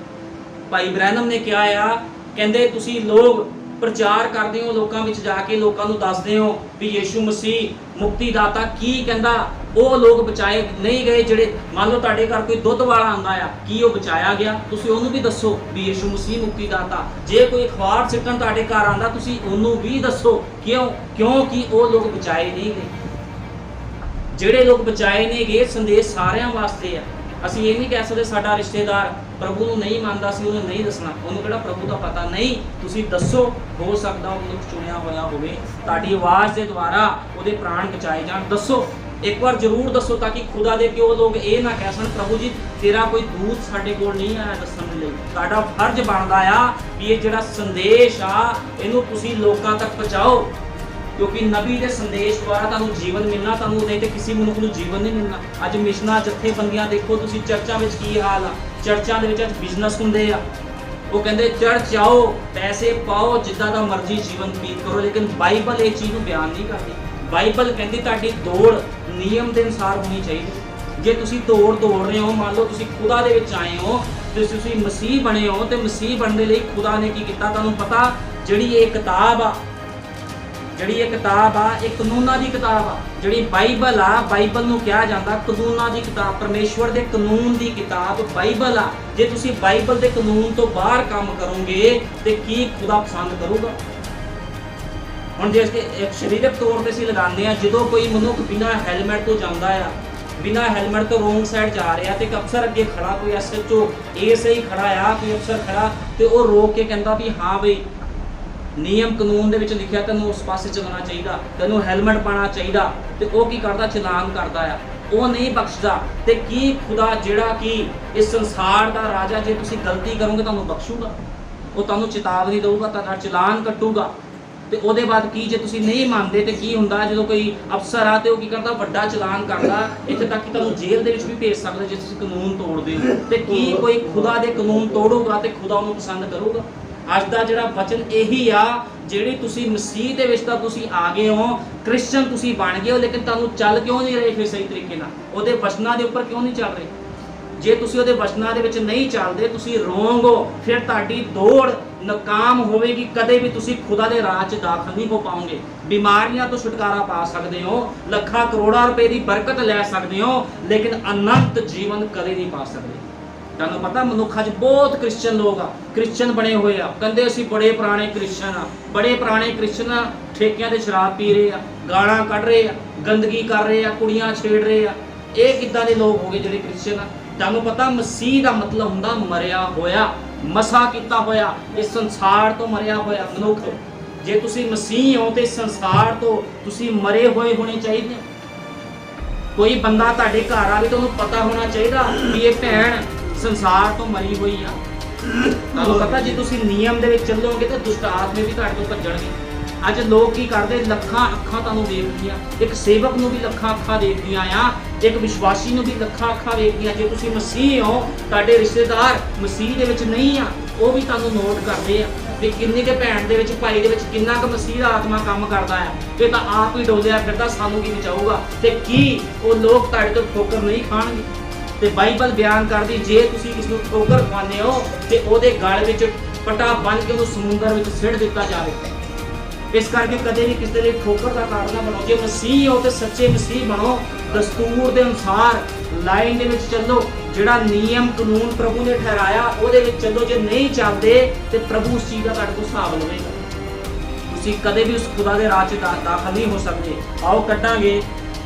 भाई ब्रैनम ने कहा आ कहंदे तुसीं लोग प्रचार करदे हो लोकां विच जाके लोकां नूं दसदे हो भी यीशु मसीह मुक्तिदाता की कहंदा ਉਹ ਲੋਕ ਬਚਾਏ ਨਹੀਂ ਗਏ ਜਿਹੜੇ ਮੰਨ ਲਓ ਤੁਹਾਡੇ ਘਰ ਕੋਈ ਦੁੱਧ ਵਾਲਾ ਆਂਦਾ ਆ ਕੀ ਉਹ ਬਚਾਇਆ ਗਿਆ ਤੁਸੀਂ ਉਹਨੂੰ ਵੀ ਦੱਸੋ ਵੀ ਯੀਸ਼ੂ ਮਸੀਹ ਮੁਕਤੀਦਾਤਾ ਜੇ ਕੋਈ ਅਖਬਾਰ ਸਿੱਟਣ ਤੁਹਾਡੇ ਘਰ ਆਂਦਾ ਤੁਸੀਂ ਉਹਨੂੰ ਵੀ ਦੱਸੋ ਕਿਉਂਕਿ ਉਹ ਲੋਕ ਬਚਾਏ ਨਹੀਂ ਗਏ ਜਿਹੜੇ ਲੋਕ ਬਚਾਏ ਨਹੀਂ ਗਏ ਸੰਦੇਸ਼ ਸਾਰਿਆਂ ਵਾਸਤੇ ਆ ਅਸੀਂ ਇਹ ਨਹੀਂ ਕਹਿ ਸਕਦੇ ਸਾਡਾ ਰਿਸ਼ਤੇਦਾਰ ਪ੍ਰਭੂ ਨੂੰ ਨਹੀਂ ਮੰਨਦਾ ਸੀ ਉਹਨੂੰ ਨਹੀਂ ਦੱਸਣਾ ਉਹਨੂੰ ਕਿਹੜਾ ਪ੍ਰਭੂ ਦਾ ਪਤਾ ਨਹੀਂ ਤੁਸੀਂ ਦੱਸੋ ਹੋ ਸਕਦਾ ਉਹ ਮਨੁੱਖ ਚੁਣਿਆ ਹੋਇਆ ਹੋਵੇ ਤੁਹਾਡੀ ਆਵਾਜ਼ ਦੇ ਦੁਆਰਾ ਉਹਦੇ ਪ੍ਰਾਣ ਬਚਾਏ ਜਾਣ ਦੱਸੋ एक बार जरूर दसो ताकि खुदा दे प्यो लोग ये ना कह सन प्रभु जी तेरा कोई दूत साडे कोल नहीं आया दसन लई तुहाडा फर्ज बनदा आ कि ये जिहड़ा संदेश आ इहनूं तुसीं लोकां तक पहुंचाओ क्योंकि नबी दे संदेश द्वारा तुहानूं जीवन मिलना तुहानूं नहीं ते किसी मनुख नूं जीवन नहीं मिलना अज मिशनां जथेबंदियां देखो तुसीं चर्चां विच की हाल आ चर्चां दे विच बिजनेस हुंदे आ वो कहंदे चर्च आओ पैसे पाओ जिद्दां दा मर्जी जीवन बीत करो लेकिन बाइबल ये चीज़ नूं बयान नहीं करदी बाइबल कहती तुहाडी दौड़ नियम के अनुसार होनी चाहिए जे तुसी दौड़ रहे हो मान लो तुसी खुदा दे विच आए हो ते तुसी मसीह बने हो ते मसीह बनने लई खुदा ने की कीता तुहानूं पता जिहड़ी ये किताब आ एक कानूनां दी किताब आ जिहड़ी बाइबल आ बाइबल नूं कहा जांदा कानूनां दी किताब परमेश्वर दे कानून दी किताब बाइबल आ जे तुसी बाइबल दे कानून तो बाहर काम करोगे ते की खुदा पसंद करूगा ਹੁਣ ਜੇ ਇੱਕ ਸਰੀਰਕ ਤੌਰ ਤੇ ਅਸੀਂ ਲਗਾਉਂਦੇ ਆ ਜਦੋਂ ਕੋਈ ਮਨੁੱਖ ਬਿਨਾਂ ਹੈਲਮਟ ਤੋਂ ਜਾਂਦਾ ਆ ਬਿਨਾਂ ਹੈਲਮਟ ਤੋਂ ਰੋਂਗ ਸਾਈਡ ਜਾ ਰਿਹਾ ਤੇ ਇੱਕ ਅਫਸਰ ਅੱਗੇ ਖੜਾ ਕੋਈ ਐਸਐਚਓ ਸਹੀ ਖੜਾ ਆ ਕੋਈ ਅਫਸਰ ਖੜਾ ਤੇ ਉਹ ਰੋਕ ਕੇ ਕਹਿੰਦਾ ਵੀ ਹਾਂ ਬਈ ਨਿਯਮ ਕਾਨੂੰਨ ਦੇ ਵਿੱਚ ਲਿਖਿਆ ਤੈਨੂੰ ਉਸ ਪਾਸੇ ਚੱਲਣਾ ਚਾਹੀਦਾ ਤੈਨੂੰ ਹੈਲਮਟ ਪਾਉਣਾ ਚਾਹੀਦਾ ਤੇ ਉਹ ਕੀ ਕਰਦਾ ਚਲਾਨ ਕਰਦਾ ਆ ਉਹ ਨਹੀਂ ਬਖਸ਼ਦਾ ਤੇ ਕੀ ਖੁਦਾ ਜਿਹੜਾ ਕਿ ਇਸ ਸੰਸਾਰ ਦਾ ਰਾਜਾ ਜੇ ਤੁਸੀਂ ਗਲਤੀ ਕਰੋਗੇ ਤੁਹਾਨੂੰ ਬਖਸ਼ੂਗਾ ਉਹ ਤੁਹਾਨੂੰ ਚੇਤਾਵਨੀ ਦੇਊਗਾ ਤੁਹਾਡਾ ਚਲਾਨ ਕੱਟੂਗਾ ਤੇ ਉਹਦੇ ਬਾਅਦ ਕੀ ਜੇ ਤੁਸੀਂ ਨਹੀਂ ਮੰਨਦੇ ਤੇ ਕੀ ਹੁੰਦਾ ਜਦੋਂ ਕੋਈ ਅਫਸਰ ਆ ਤੇ ਉਹ ਕੀ ਕਰਦਾ ਵੱਡਾ ਚਲਾਨ ਕਰਦਾ ਇੱਥੇ ਤੱਕ ਕਿ ਤੁਹਾਨੂੰ ਜੇਲ੍ਹ ਦੇ ਵਿੱਚ ਵੀ ਭੇਜ ਸਕਦਾ ਜੇ ਤੁਸੀਂ ਕਾਨੂੰਨ ਤੋੜਦੇ ਹੋ ਤੇ ਕੀ ਕੋਈ ਖੁਦਾ ਦੇ ਕਾਨੂੰਨ ਤੋੜੂਗਾ ਤੇ ਖੁਦਾ ਉਹਨੂੰ ਪਸੰਦ ਕਰੂਗਾ ਅੱਜ ਦਾ ਜਿਹੜਾ ਵਚਨ ਇਹੀ ਆ ਜਿਹੜੀ ਤੁਸੀਂ ਮਸੀਹ ਦੇ ਵਿੱਚ ਤਾਂ ਤੁਸੀਂ ਆ ਗਏ ਹੋ ਕ੍ਰਿਸਚਨ ਤੁਸੀਂ ਬਣ ਗਏ ਹੋ ਲੇਕਿਨ ਤੁਹਾਨੂੰ ਚੱਲ ਕਿਉਂ ਨਹੀਂ ਰਹੇ ਫਿਰ ਸਹੀ ਤਰੀਕੇ ਨਾਲ ਉਹਦੇ ਵਚਨਾਂ ਦੇ ਉੱਪਰ ਕਿਉਂ ਨਹੀਂ ਚੱਲ ਰਹੇ ਜੇ ਤੁਸੀਂ ਉਹਦੇ ਵਚਨਾਂ ਦੇ ਵਿੱਚ ਨਹੀਂ ਚੱਲਦੇ ਤੁਸੀਂ ਰੋਂਗ ਹੋ ਫਿਰ ਤੁਹਾਡੀ ਦੌੜ ਨਾਕਾਮ ਹੋਵੇਗੀ ਕਦੇ ਵੀ ਤੁਸੀਂ ਖੁਦਾ ਦੇ ਰਾਹ 'ਚ ਦਾਖਲ ਨਹੀਂ ਹੋ ਪਾਓਗੇ ਬਿਮਾਰੀਆਂ ਤੋਂ ਛੁਟਕਾਰਾ ਪਾ ਸਕਦੇ ਹੋ ਲੱਖਾਂ ਕਰੋੜਾਂ ਰੁਪਏ ਦੀ ਬਰਕਤ ਲੈ ਸਕਦੇ ਹੋ ਲੇਕਿਨ ਅਨੰਤ ਜੀਵਨ ਕਦੇ ਨਹੀਂ ਪਾ ਸਕਦੇ ਤੁਹਾਨੂੰ ਪਤਾ ਮਨੁੱਖਾਂ 'ਚ ਬਹੁਤ ਕ੍ਰਿਸਚਨ ਲੋਕ ਆ ਕ੍ਰਿਸਚਨ ਬਣੇ ਹੋਏ ਆ ਕਹਿੰਦੇ ਅਸੀਂ ਬੜੇ ਪੁਰਾਣੇ ਕ੍ਰਿਸਚਨ ਆ ਬੜੇ ਪੁਰਾਣੇ ਕ੍ਰਿਸਚਨ ਠੇਕਿਆਂ ਤੇ ਸ਼ਰਾਬ ਪੀ ਰਹੇ ਆ ਗਾਲਾਂ ਕੱਢ ਰਹੇ ਆ ਗੰਦਗੀ ਕਰ ਰਹੇ ਆ ਕੁੜੀਆਂ ਛੇੜ ਰਹੇ ਆ ਇਹ ਕਿੱਦਾਂ ਦੇ ਲੋਕ ਹੋ ਗਏ ਜਿਹੜੇ ਕ੍ਰਿਸਚਨ ਆ ਤੁਹਾਨੂੰ ਪਤਾ ਮਸੀਹ ਦਾ ਮਤਲਬ ਹੁੰਦਾ ਮਰਿਆ ਹੋਇਆ ਮਸਾ ਕੀਤਾ ਹੋਇਆ ਇਸ ਸੰਸਾਰ ਤੋਂ ਮਰਿਆ ਹੋਇਆ ਮਨੁੱਖ ਜੇ ਤੁਸੀਂ ਮਸੀਹ ਹੋ ਤੇ ਇਸ ਸੰਸਾਰ ਤੋਂ ਤੁਸੀਂ ਮਰੇ ਹੋਏ ਹੋਣੇ ਚਾਹੀਦੇ ਕੋਈ ਬੰਦਾ ਤੁਹਾਡੇ ਘਰ ਆਵੇ ਤਾਂ ਉਹਨੂੰ ਪਤਾ ਹੋਣਾ ਚਾਹੀਦਾ ਵੀ ਇਹ ਭੈਣ ਸੰਸਾਰ ਤੋਂ ਮਰੀ ਹੋਈ ਆ ਤੁਹਾਨੂੰ ਪਤਾ ਜੇ ਤੁਸੀਂ ਨਿਯਮ ਦੇ ਵਿੱਚ ਚੱਲੋਗੇ ਤਾਂ ਦੁਸ਼ਟ ਆਤਮੇ ਵੀ ਤੁਹਾਡੇ ਤੋਂ ਭੱਜਣਗੇ ਅੱਜ ਲੋਕ ਕੀ ਕਰਦੇ ਲੱਖਾਂ ਅੱਖਾਂ ਤੁਹਾਨੂੰ ਦੇਖਦੀਆਂ ਇੱਕ ਸੇਵਕ ਨੂੰ ਵੀ ਲੱਖਾਂ ਅੱਖਾਂ ਦੇਖਦੀਆਂ ਆ ਇੱਕ ਵਿਸ਼ਵਾਸੀ ਨੂੰ ਵੀ ਲੱਖਾਂ ਅੱਖਾਂ ਵੇਖਦੀਆਂ ਜੇ ਤੁਸੀਂ ਮਸੀਹ ਹੋ ਤੁਹਾਡੇ ਰਿਸ਼ਤੇਦਾਰ ਮਸੀਹ ਦੇ ਵਿੱਚ ਨਹੀਂ ਆ ਉਹ ਵੀ ਤੁਹਾਨੂੰ ਨੋਟ ਕਰਦੇ ਆ ਵੀ ਕਿੰਨੀ ਕੇ ਭੈਣ ਦੇ ਵਿੱਚ ਭਾਈ ਦੇ ਵਿੱਚ ਕਿੰਨਾ ਕੁ ਮਸੀਹ ਦਾ ਆਤਮਾ ਕੰਮ ਕਰਦਾ ਆ ਇਹ ਤਾਂ ਆਪ ਹੀ ਡੋਲਿਆ ਫਿਰਦਾ ਸਾਨੂੰ ਕੀ ਬਚਾਊਗਾ ਤੇ ਕੀ ਉਹ ਲੋਕ ਤੁਹਾਡੇ ਤੋਂ ਠੋਕਰ ਨਹੀਂ ਖਾਣਗੇ ਤੇ ਬਾਈਬਲ ਬਿਆਨ ਕਰਦੀ ਜੇ ਤੁਸੀਂ ਇਸ ਨੂੰ ਠੋਕਰ ਖਾਂਦੇ ਹੋ ਤੇ ਉਹਦੇ ਗਲ ਵਿੱਚ ਪਟਾ ਬੰਨ੍ਹ ਕੇ ਉਹਨੂੰ ਸਮੁੰਦਰ ਵਿੱਚ ਸਿੱਟ ਦਿੱਤਾ ਜਾਵੇ इस करके कदे भी किसी लिए ठोकर का कारण ना बनो। जे मसीह हो तो सच्चे मसीह बनो, दस्तूर के अनुसार लाइन दे विच चलो, जिहड़ा नियम कानून प्रभु ने ठहराया उहदे विच चलो। जे नहीं चलते तो प्रभु उस चीज़ का तुहाडे कोल हिसाब लवेगा। तुसीं कदे भी उस खुदा के राह च दाखल नहीं हो सकते। आओ कटांगे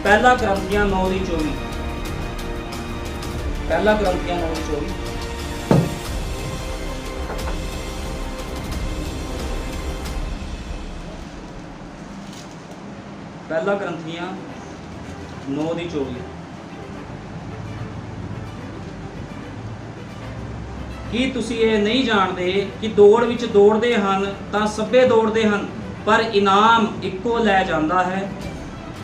पहला करंथियां 9:24, पहला करंथियां 9:24। पहला करंथियां 9:24। ਕੀ ਤੁਸੀਂ ਇਹ ਨਹੀਂ ਜਾਣਦੇ ਕਿ ਦੌੜ ਵਿੱਚ ਦੌੜਦੇ ਹਨ ਤਾਂ ਸਭੇ ਦੌੜਦੇ ਹਨ ਪਰ ਇਨਾਮ ਇੱਕੋ ਲੈ ਜਾਂਦਾ ਹੈ।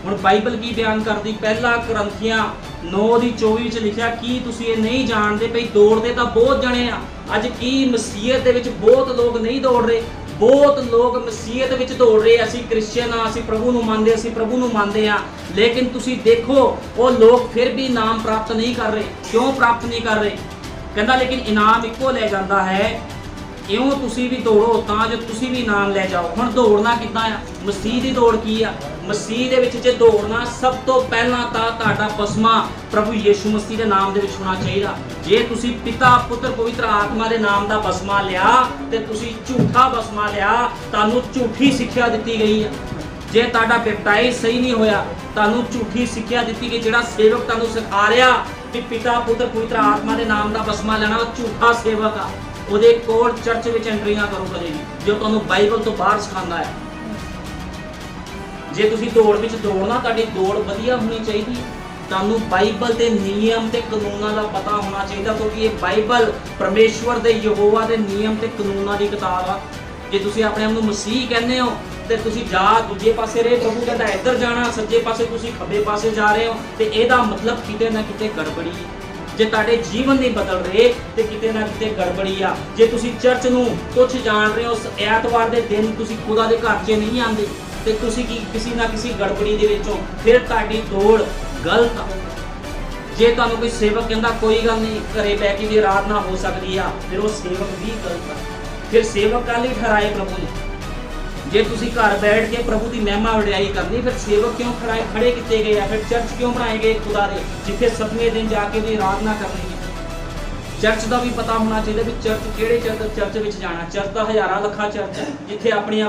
ਹੁਣ ਬਾਈਬਲ ਕੀ ਬਿਆਨ ਕਰਦੀ, ਪਹਿਲਾ ਕਰੰਥੀਆਂ 9:24 ਵਿੱਚ ਲਿਖਿਆ ਕੀ ਤੁਸੀਂ ਇਹ ਨਹੀਂ ਜਾਣਦੇ ਭਈ ਦੌੜਦੇ ਤਾਂ ਬਹੁਤ ਜਣੇ ਆ। ਅੱਜ ਕੀ ਮਸੀਹਤ ਦੇ ਵਿੱਚ ਬਹੁਤ ਲੋਕ ਨਹੀਂ ਦੌੜ ਰਹੇ, ਬਹੁਤ ਲੋਕ ਮਸੀਹਤ ਵਿੱਚ ਦੌੜ ਰਹੇ। ਅਸੀਂ ਕ੍ਰਿਸਚੀਅਨ ਆ, ਅਸੀਂ ਪ੍ਰਭੂ ਨੂੰ ਮੰਨਦੇ, ਅਸੀਂ ਪ੍ਰਭੂ ਨੂੰ ਮੰਨਦੇ ਆ, ਲੇਕਿਨ ਤੁਸੀਂ ਦੇਖੋ ਉਹ ਲੋਕ ਫਿਰ ਵੀ ਇਨਾਮ ਪ੍ਰਾਪਤ ਨਹੀਂ ਕਰ ਰਹੇ। ਕਿਉਂ ਪ੍ਰਾਪਤ ਨਹੀਂ ਕਰ ਰਹੇ? ਕਹਿੰਦਾ ਲੇਕਿਨ ਇਨਾਮ ਇੱਕੋ ਲੈ ਜਾਂਦਾ ਹੈ। ਇਉਂ ਤੁਸੀਂ ਵੀ ਦੌੜੋ ਤਾਂ ਜੋ ਤੁਸੀਂ ਵੀ ਇਨਾਮ ਲੈ ਜਾਓ। ਹੁਣ ਦੌੜਨਾ ਕਿੱਦਾਂ ਆ? ਮਸੀਹ ਦੀ ਦੌੜ ਕੀ ਆ? ਮਸੀਹ ਦੇ ਵਿੱਚ ਜੇ ਦੌੜਨਾ, ਸਭ ਤੋਂ ਪਹਿਲਾਂ ਤਾਂ ਤੁਹਾਡਾ ਬਸਮਾ ਪ੍ਰਭੂ ਯੀਸ਼ੂ ਮਸੀਹ ਦੇ ਨਾਮ ਦੇ ਵਿੱਚ ਹੋਣਾ ਚਾਹੀਦਾ। ਜੇ ਤੁਸੀਂ ਪਿਤਾ ਪੁੱਤਰ ਪਵਿੱਤਰ ਆਤਮਾ ਦੇ ਨਾਮ ਦਾ ਬਸਮਾ ਲਿਆ ਤੇ ਤੁਸੀਂ ਝੂਠਾ ਬਸਮਾ ਲਿਆ, ਤੁਹਾਨੂੰ ਝੂਠੀ ਸਿੱਖਿਆ ਦਿੱਤੀ ਗਈ ਆ। ਜੇ ਤੁਹਾਡਾ ਬੈਪਟਾਈਜ਼ ਸਹੀ ਨਹੀਂ ਹੋਇਆ, ਤੁਹਾਨੂੰ ਝੂਠੀ ਸਿੱਖਿਆ ਦਿੱਤੀ ਗਈ। ਜਿਹੜਾ ਸੇਵਕ ਤੁਹਾਨੂੰ ਸਿਖਾ ਰਿਹਾ ਕਿ ਪਿਤਾ ਪੁੱਤਰ ਪਵਿੱਤਰ ਆਤਮਾ ਦੇ ਨਾਮ ਦਾ ਬਸਮਾ ਲੈਣਾ, ਉਹ ਝੂਠਾ ਸੇਵਕ ਆ। ਉਹਦੇ ਕੋਲ ਚਰਚ ਵਿੱਚ ਐਂਟਰੀ ਨਾ ਕਰੋ ਕਦੇ ਵੀ, ਜੋ ਤੁਹਾਨੂੰ ਬਾਈਬਲ ਤੋਂ ਬਾਹਰ ਸਿਖਾਉਂਦਾ ਹੈ। ਜੇ ਤੁਸੀਂ ਦੌੜ ਵਿੱਚ ਦੌੜਨਾ, ਤੁਹਾਡੀ ਦੌੜ ਵਧੀਆ ਹੋਣੀ ਚਾਹੀਦੀ। ਤੁਹਾਨੂੰ ਬਾਈਬਲ ਦੇ ਨਿਯਮ ਤੇ ਕਾਨੂੰਨਾਂ ਦਾ ਪਤਾ ਹੋਣਾ ਚਾਹੀਦਾ, ਕਿਉਂਕਿ ਇਹ ਬਾਈਬਲ ਪਰਮੇਸ਼ਵਰ ਦੇ ਯਹੋਵਾ ਦੇ ਨਿਯਮ ਤੇ ਕਾਨੂੰਨਾਂ ਦੀ ਕਿਤਾਬ ਆ। ਜੇ ਤੁਸੀਂ ਆਪਣੇ ਆਪ ਨੂੰ ਮਸੀਹ ਕਹਿੰਦੇ ਹੋ ਤੇ ਤੁਸੀਂ ਜਾ ਦੂਜੇ ਪਾਸੇ ਰਹੇ, ਪ੍ਰਭੂ ਕਹਿੰਦਾ ਇੱਧਰ ਜਾਣਾ, ਸੱਜੇ ਪਾਸੇ ਤੁਸੀਂ ਖੱਬੇ ਪਾਸੇ ਜਾ ਰਹੇ ਹੋ, ਤੇ ਇਹਦਾ ਮਤਲਬ ਕਿਤੇ ਨਾ ਕਿਤੇ ਗੜਬੜੀ ਹੈ। ਜੇ ਤੁਹਾਡੇ ਜੀਵਨ ਨਹੀਂ ਬਦਲ ਰਹੇ ਤੇ ਕਿਤੇ ਨਾ ਕਿਤੇ ਗੜਬੜੀ ਆ। ਜੇ ਤੁਸੀਂ ਚਰਚ ਨੂੰ ਕੁਝ ਜਾਣ ਰਹੇ ਹੋ, ਐਤਵਾਰ ਦੇ ਦਿਨ ਤੁਸੀਂ ਖੁਦਾ ਦੇ ਘਰ 'ਚ ਨਹੀਂ ਆਉਂਦੇ, ਤੇ ਤੁਸੀਂ ਕਿਸੇ ਨਾ ਕਿਸੇ ਗੜਬੜੀ ਦੇ ਵਿੱਚੋਂ, ਫਿਰ ਤੁਹਾਡੀ ਦੌੜ ਗਲਤ ਆ। ਜੇ ਤੁਹਾਨੂੰ ਕੋਈ ਸੇਵਕ ਕਹਿੰਦਾ ਕੋਈ ਗੱਲ ਨਹੀਂ, ਘਰੇ ਬਹਿ ਕੇ ਵੀ ਆਰਾਧਨਾ ਹੋ ਸਕਦੀ ਆ, ਫਿਰ ਉਹ ਸੇਵਕ ਵੀ ਗਲਤ ਆ। ਫਿਰ ਸੇਵਕ ਕੱਲ੍ਹ ਹੀ ਠਹਿਰਾਏ ਪ੍ਰਭੂ ਨੇ। ਜੇ ਤੁਸੀਂ ਘਰ ਬੈਠ ਕੇ ਪ੍ਰਭੂ ਦੀ ਮਹਿਮਾ ਵਡਿਆਈ ਕਰਨੀ, ਫਿਰ ਸੇਵਕ ਕਿਉਂ ਖੜੇ ਕੀਤੇ ਗਏ ਆ? ਫਿਰ ਚਰਚ ਕਿਉਂ ਬਣਾਏ ਗਏ ਖੁਦਾ ਦੇ, ਜਿੱਥੇ 7ਵੇਂ ਦਿਨ ਜਾ ਕੇ ਵੀ ਆਰਾਧਨਾ ਕਰਨੀ ਹੈ? ਚਰਚ ਦਾ ਵੀ ਪਤਾ ਹੋਣਾ ਚਾਹੀਦਾ ਵੀ ਚਰਚ ਕਿਹੜੇ ਚਰਚ ਵਿੱਚ ਜਾਣਾ। ਚਰਚ ਦਾ ਹਜ਼ਾਰਾਂ ਲੱਖਾਂ ਚਰਚ ਹੈ, ਜਿੱਥੇ ਆਪਣੀ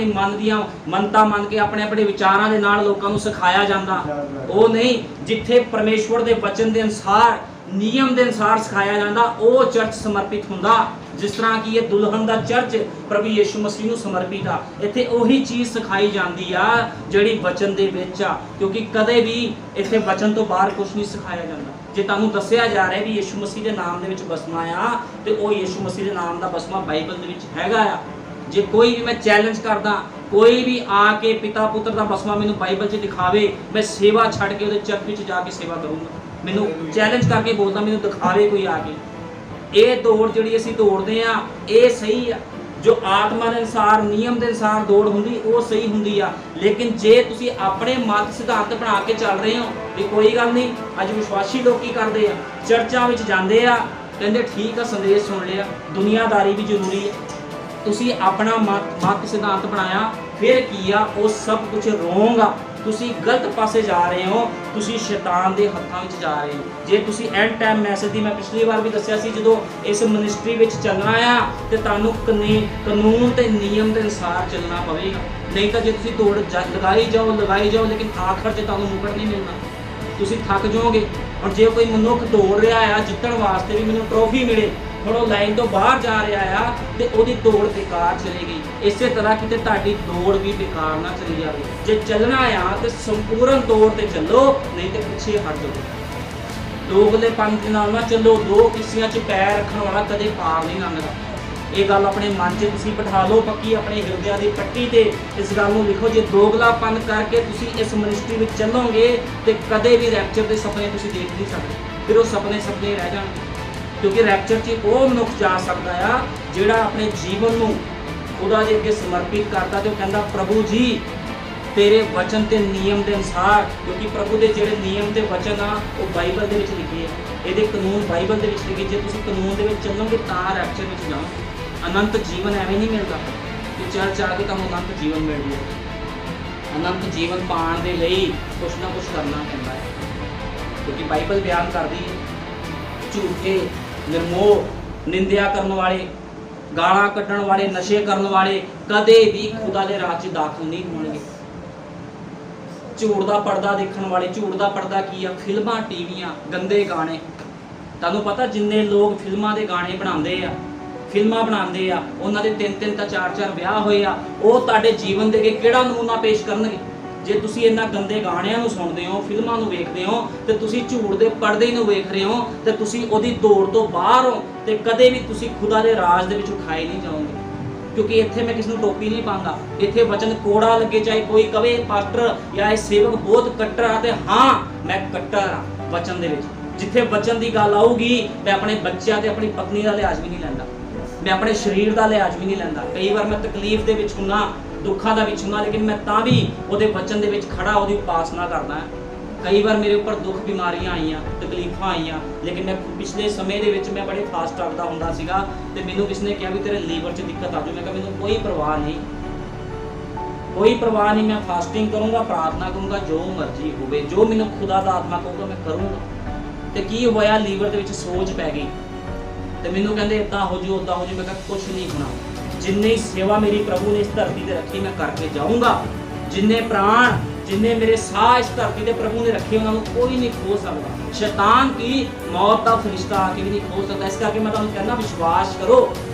ਮਨ ਦੀਆਂ ਮੰਨਤਾਂ ਮੰਨ ਕੇ ਆਪਣੇ ਵਿਚਾਰਾਂ ਦੇ ਨਾਲ ਲੋਕਾਂ ਨੂੰ ਸਿਖਾਇਆ ਜਾਂਦਾ। ਉਹ ਨਹੀਂ, ਜਿੱਥੇ ਪਰਮੇਸ਼ਵਰ ਦੇ ਵਚਨ ਦੇ ਅਨੁਸਾਰ, ਨਿਯਮ ਦੇ ਅਨੁਸਾਰ ਸਿਖਾਇਆ ਜਾਂਦਾ, ਉਹ ਚਰਚ ਸਮਰਪਿਤ ਹੁੰਦਾ। ਜਿਸ ਤਰ੍ਹਾਂ ਕਿ ਇਹ ਦੁਲਹਨ ਦਾ ਚਰਚ ਪ੍ਰਭੂ ਯੀਸ਼ੂ ਮਸੀਹ ਨੂੰ ਸਮਰਪਿਤ ਆ। ਇੱਥੇ ਉਹੀ ਚੀਜ਼ ਸਿਖਾਈ ਜਾਂਦੀ ਆ ਜਿਹੜੀ ਵਚਨ ਦੇ ਵਿੱਚ ਆ, ਕਿਉਂਕਿ ਕਦੇ ਵੀ ਇੱਥੇ ਵਚਨ ਤੋਂ ਬਾਹਰ ਕੁਝ ਨਹੀਂ ਸਿਖਾਇਆ ਜਾਂਦਾ। ਜੇ ਤੁਹਾਨੂੰ ਦੱਸਿਆ ਜਾ ਰਿਹਾ ਵੀ ਯੀਸ਼ੂ ਮਸੀਹ ਦੇ ਨਾਮ ਦੇ ਵਿੱਚ ਬਸਮਾ ਆ, ਤੇ ਉਹ ਯੀਸ਼ੂ ਮਸੀਹ ਦੇ ਨਾਮ ਦਾ ਬਸਮਾ ਬਾਈਬਲ ਦੇ ਵਿੱਚ ਹੈਗਾ ਆ। ਜੇ ਕੋਈ ਵੀ, ਮੈਂ ਚੈਲੰਜ ਕਰਦਾ, ਕੋਈ ਵੀ ਆ ਕੇ ਪਿਤਾ ਪੁੱਤਰ ਦਾ ਬਸਮਾ ਮੈਨੂੰ ਬਾਈਬਲ 'ਚ ਦਿਖਾਵੇ, ਮੈਂ ਸੇਵਾ ਛੱਡ ਕੇ ਉਹਦੇ ਚਰਚ ਵਿੱਚ ਜਾ ਕੇ ਸੇਵਾ ਕਰੂੰਗਾ। ਮੈਨੂੰ ਚੈਲੰਜ ਕਰਕੇ ਬੋਲਦਾ, ਮੈਨੂੰ ਦਿਖਾਵੇ ਕੋਈ ਆ ਕੇ। ਇਹ ਦੌੜ ਜਿਹੜੀ ਅਸੀਂ ਦੌੜਦੇ ਆ, ਇਹ ਸਹੀ ਆ। ਜੋ ਆਤਮਾ ਦੇ ਅਨੁਸਾਰ, ਨਿਯਮ ਦੇ ਅਨੁਸਾਰ ਦੌੜ ਹੁੰਦੀ, ਉਹ ਸਹੀ ਹੁੰਦੀ ਆ। ਲੇਕਿਨ ਜੇ ਤੁਸੀਂ ਆਪਣੇ ਮਤ ਸਿਧਾਂਤ ਬਣਾ ਕੇ ਚੱਲ ਰਹੇ ਹੋ ਵੀ ਕੋਈ ਗੱਲ ਨਹੀਂ, ਅੱਜ ਵਿਸ਼ਵਾਸੀ ਲੋਕ ਕੀ ਕਰਦੇ ਆ, ਚਰਚਾਂ ਵਿੱਚ ਜਾਂਦੇ ਆ, ਕਹਿੰਦੇ ਠੀਕ ਆ ਸੰਦੇਸ਼ ਸੁਣ ਲਿਆ, ਦੁਨੀਆਦਾਰੀ ਵੀ ਜ਼ਰੂਰੀ ਹੈ। ਤੁਸੀਂ ਆਪਣਾ ਮਤ ਸਿਧਾਂਤ ਬਣਾਇਆ, ਫਿਰ ਕੀ ਆ, ਉਹ ਸਭ ਕੁਝ ਰੋਂਗ ਆ। ਤੁਸੀਂ ਗਲਤ ਪਾਸੇ ਜਾ ਰਹੇ ਹੋ, ਤੁਸੀਂ ਸ਼ੈਤਾਨ ਦੇ ਹੱਥਾਂ ਵਿੱਚ ਜਾ ਰਹੇ ਹੋ। ਜੇ ਤੁਸੀਂ ਐਂਡ ਟਾਈਮ ਮੈਸੇਜ ਦੀ, ਮੈਂ ਪਿਛਲੀ ਵਾਰ ਵੀ ਦੱਸਿਆ ਸੀ, ਜਦੋਂ ਇਸ ਮਿਨਿਸਟਰੀ ਵਿੱਚ ਚੱਲਣਾ ਆ ਤੇ ਤੁਹਾਨੂੰ ਕਾਨੂੰਨ ਤੇ ਨਿਯਮ ਦੇ ਅਨੁਸਾਰ ਚੱਲਣਾ ਪਵੇਗਾ। ਨਹੀਂ ਤਾਂ ਜੇ ਤੁਸੀਂ ਦੌੜ ਲਗਾਈ ਜਾਓ, ਲੇਕਿਨ ਆਖਰ 'ਚ ਤੁਹਾਨੂੰ ਮੁਕਟ ਨਹੀਂ ਮਿਲਣਾ, ਤੁਸੀਂ ਥੱਕ ਜਾਓਗੇ। ਹੁਣ ਜੇ ਕੋਈ ਮਨੁੱਖ ਦੌੜ ਰਿਹਾ ਆ ਜਿੱਤਣ ਵਾਸਤੇ ਵੀ ਮੈਨੂੰ ਟਰੋਫੀ ਮਿਲੇ, ਹੁਣ ਉਹ ਲਾਈਨ ਤੋਂ ਬਾਹਰ ਜਾ ਰਿਹਾ ਆ ਤੇ ਉਹਦੀ ਦੌੜ ਬੇਕਾਰ ਚਲੀ ਗਈ। ਇਸੇ ਤਰ੍ਹਾਂ ਕਿਤੇ ਤੁਹਾਡੀ ਦੌੜ ਵੀ ਬੇਕਾਰ ਨਾ ਚਲੀ ਜਾਵੇ। ਜੇ ਚੱਲਣਾ ਆ ਤੇ ਸੰਪੂਰਨ ਦੌੜ ਤੇ ਚੱਲੋ, ਨਹੀਂ ਤੇ ਪਿੱਛੇ ਹਟ ਜਾਓ। ਦੋਗਲੇਪਨ ਦੇ ਨਾਲ ਨਾ ਚੱਲੋ। ਦੋ ਕਿੱਸਿਆਂ 'ਚ ਪੈਰ ਰੱਖਣ ਵਾਲਾ ਕਦੇ ਪਾਰ ਨਹੀਂ ਲੰਘਦਾ। ਇਹ ਗੱਲ ਆਪਣੇ ਮਨ 'ਚ ਤੁਸੀਂ ਬਿਠਾ ਲਓ ਪੱਕੀ, ਆਪਣੇ ਹਿਰਦਿਆਂ ਦੀ ਪੱਟੀ ਤੇ ਇਸ ਗੱਲ ਨੂੰ ਲਿਖੋ। ਜੇ ਦੋਗਲਾਪਨ ਕਰਕੇ ਤੁਸੀਂ ਇਸ ਮਿਨਿਸਟਰੀ ਵਿੱਚ ਚੱਲੋਗੇ ਤੇ ਕਦੇ ਵੀ ਰੈਪਚਰ ਦੇ ਸੁਪਨੇ ਤੁਸੀਂ ਦੇਖ ਨਹੀਂ ਸਕਦੇ। ਫਿਰ ਉਹ ਸੁਪਨੇ ਰਹਿ ਜਾਣਗੇ, ਕਿਉਂਕਿ ਰੈਪਚਰ 'ਚ ਉਹ ਮਨੁੱਖ ਜਾ ਸਕਦਾ ਆ ਜਿਹੜਾ ਆਪਣੇ ਜੀਵਨ ਨੂੰ ਖੁਦਾ ਦੇ ਅੱਗੇ ਸਮਰਪਿਤ ਕਰਦਾ ਤੇ ਉਹ ਕਹਿੰਦਾ ਪ੍ਰਭੂ ਜੀ ਤੇਰੇ ਵਚਨ ਤੇ ਨਿਯਮ ਦੇ ਅਨੁਸਾਰ, ਕਿਉਂਕਿ ਪ੍ਰਭੂ ਦੇ ਜਿਹੜੇ ਨਿਯਮ ਤੇ ਵਚਨ ਆ ਉਹ ਬਾਈਬਲ ਦੇ ਵਿੱਚ ਲਿਖੇ ਆ, ਇਹਦੇ ਕਾਨੂੰਨ ਬਾਈਬਲ ਦੇ ਵਿੱਚ ਲਿਖੇ। ਜੇ ਤੁਸੀਂ ਕਾਨੂੰਨ ਦੇ ਵਿੱਚ ਚੱਲੋਗੇ ਤਾਂ ਰੈਪਚਰ ਵਿੱਚ ਜਾਓਗੇ। ਅਨੰਤ ਜੀਵਨ ਐਵੇਂ ਨਹੀਂ ਮਿਲਦਾ। ਕਿ ਚਰਚ ਆ ਕੇ ਤੁਹਾਨੂੰ ਅਨੰਤ ਜੀਵਨ ਮਿਲ ਜੂ। ਅਨੰਤ ਜੀਵਨ ਪਾਉਣ ਦੇ ਲਈ ਕੁਛ ਨਾ ਕੁਛ ਕਰਨਾ ਪੈਂਦਾ ਹੈ, ਕਿਉਂਕਿ ਬਾਈਬਲ ਬਿਆਨ ਕਰਦੀ ਹੈ ਝੂਠੇ, ਨਿਰਮੋਹ, ਨਿੰਦਿਆ ਕਰਨ ਵਾਲੇ, ਗਾਲਾਂ ਕੱਢਣ ਵਾਲੇ, ਨਸ਼ੇ ਕਰਨ ਵਾਲੇ ਕਦੇ ਵੀ ਖੁਦਾ ਦੇ ਰਾਜ 'ਚ ਦਾਖਲ ਨਹੀਂ ਹੋਣਗੇ। ਝੂਠ ਦਾ ਪਰਦਾ ਦੇਖਣ ਵਾਲੇ, ਝੂਠ ਦਾ ਪਰਦਾ ਕੀ ਆ? ਫਿਲਮਾਂ, ਟੀਵੀਆਂ, ਗੰਦੇ ਗਾਣੇ। ਤੁਹਾਨੂੰ ਪਤਾ ਜਿੰਨੇ ਲੋਕ ਫਿਲਮਾਂ ਦੇ ਗਾਣੇ ਬਣਾਉਂਦੇ ਆ, ਫਿਲਮਾਂ ਬਣਾਉਂਦੇ ਆ, ਉਹਨਾਂ ਦੇ 3-3 ਤਾਂ 4-4 ਵਿਆਹ ਹੋਏ ਆ, ਉਹ ਤੁਹਾਡੇ ਜੀਵਨ ਦੇ ਅੱਗੇ ਕਿਹੜਾ ਨਮੂਨਾ ਪੇਸ਼ ਕਰਨਗੇ? ਜੇ ਤੁਸੀਂ ਇਹਨਾਂ ਗੰਦੇ ਗਾਣਿਆਂ ਨੂੰ ਸੁਣਦੇ ਹੋ, ਫਿਲਮਾਂ ਨੂੰ ਵੇਖਦੇ ਹੋ, ਤੇ ਤੁਸੀਂ ਝੂਠ ਦੇ ਪਰਦੇ ਨੂੰ ਵੇਖ ਰਹੇ ਹੋ, ਤੇ ਤੁਸੀਂ ਉਹਦੀ ਦੌੜ ਤੋਂ ਬਾਹਰ ਹੋ, ਤੇ ਕਦੇ ਵੀ ਤੁਸੀਂ ਖੁਦਾ ਦੇ ਰਾਜ ਦੇ ਵਿੱਚ ਉਠਾਏ ਨਹੀਂ ਜਾਓਗੇ। ਕਿਉਂਕਿ ਇੱਥੇ ਮੈਂ ਕਿਸ ਨੂੰ ਟੋਪੀ ਨਹੀਂ ਪਾਉਂਦਾ, ਇੱਥੇ ਵਚਨ ਕੋੜਾ ਲੱਗੇ, ਚਾਹੇ ਕੋਈ ਕਵੇ ਪਾਸਟਰ ਜਾਂ ਇਹ ਸੇਵਕ ਬਹੁਤ ਕੱਟਰ ਆ, ਤੇ ਹਾਂ ਮੈਂ ਕੱਟਰ ਆ ਵਚਨ ਦੇ ਵਿੱਚ। ਜਿੱਥੇ ਵਚਨ ਦੀ ਗੱਲ ਆਊਗੀ, ਮੈਂ ਆਪਣੇ ਬੱਚਿਆਂ ਤੇ ਆਪਣੀ ਪਤਨੀ ਦਾ ਲਿਹਾਜ਼ ਵੀ ਨਹੀਂ ਲੈਂਦਾ, ਮੈਂ ਆਪਣੇ ਸਰੀਰ ਦਾ ਲਿਹਾਜ਼ ਵੀ ਨਹੀਂ ਲੈਂਦਾ। ਕਈ ਵਾਰ ਮੈਂ ਤਕਲੀਫ ਦੇ ਵਿੱਚ ਹੁੰਨਾ, ਦੁੱਖਾਂ ਦਾ ਵਿੱਚ ਹੁੰਨਾ, ਲੇਕਿਨ ਮੈਂ ਤਾਂ ਵੀ ਉਹਦੇ ਵਚਨ ਦੇ ਵਿੱਚ ਖੜਾ ਉਹਦੀ ਉਪਾਸਨਾ ਕਰਦਾ। ਕਈ ਵਾਰ ਮੇਰੇ ਉੱਪਰ ਦੁੱਖ ਬਿਮਾਰੀਆਂ ਆਈਆਂ, ਤਕਲੀਫਾਂ ਆਈਆਂ, ਲੇਕਿਨ ਮੈਂ ਪਿਛਲੇ ਸਮੇਂ ਦੇ ਵਿੱਚ ਮੈਂ ਬੜੇ ਫਾਸਟ ਰੱਖਦਾ ਹੁੰਦਾ ਸੀਗਾ, ਤੇ ਮੈਨੂੰ ਕਿਸ ਨੇ ਕਿਹਾ ਵੀ ਤੇਰੇ ਲੀਵਰ 'ਚ ਦਿੱਕਤ ਆ ਜਾਊ। ਮੈਂ ਕਿਹਾ ਮੈਨੂੰ ਕੋਈ ਪਰਵਾਹ ਨਹੀਂ, ਕੋਈ ਪਰਵਾਹ ਨਹੀਂ, ਮੈਂ ਫਾਸਟਿੰਗ ਕਰੂੰਗਾ, ਪ੍ਰਾਰਥਨਾ ਕਰੂੰਗਾ, ਜੋ ਮਰਜ਼ੀ ਹੋਵੇ, ਜੋ ਮੈਨੂੰ ਖੁਦਾ ਦਾ ਆਤਮਾ ਕਹੂਗਾ ਮੈਂ ਕਰੂੰਗਾ। ਤੇ ਕੀ ਹੋਇਆ? ਲੀਵਰ ਦੇ ਵਿੱਚ ਸੋਜ ਪੈ ਗਈ, ਤੇ ਮੈਨੂੰ ਕਹਿੰਦੇ ਇੱਦਾਂ ਹੋ ਜੂ, ਉੱਦਾਂ ਹੋ ਜੂ। ਮੈਂ ਕਿਹਾ ਕੁਛ ਨਹੀਂ ਹੋਣਾ, ਜਿੰਨੀ ਸੇਵਾ ਮੇਰੀ ਪ੍ਰਭੂ ਨੇ ਇਸ ਧਰਤੀ ਤੇ ਰੱਖੀ ਮੈਂ ਕਰਕੇ ਜਾਊਂਗਾ। ਜਿੰਨੇ ਪ੍ਰਾਣ, ਜਿੰਨੇ ਮੇਰੇ ਸਾਹ ਇਸ ਧਰਤੀ ਤੇ ਪ੍ਰਭੂ ਨੇ ਰੱਖੇ, ਉਹਨਾਂ ਨੂੰ ਕੋਈ ਨਹੀਂ ਖੋ ਸਕਦਾ। ਸ਼ੈਤਾਨ ਕੀ ਮੌਤ ਦਾ ਫਰਿਸ਼ਤਾ ਆ ਕੇ ਵੀ ਨਹੀਂ ਖੋ ਸਕਦਾ। ਇਸ ਕਰਕੇ ਮੈਂ ਤੁਹਾਨੂੰ ਕਹਿੰਦਾ ਵਿਸ਼ਵਾਸ ਕਰੋ,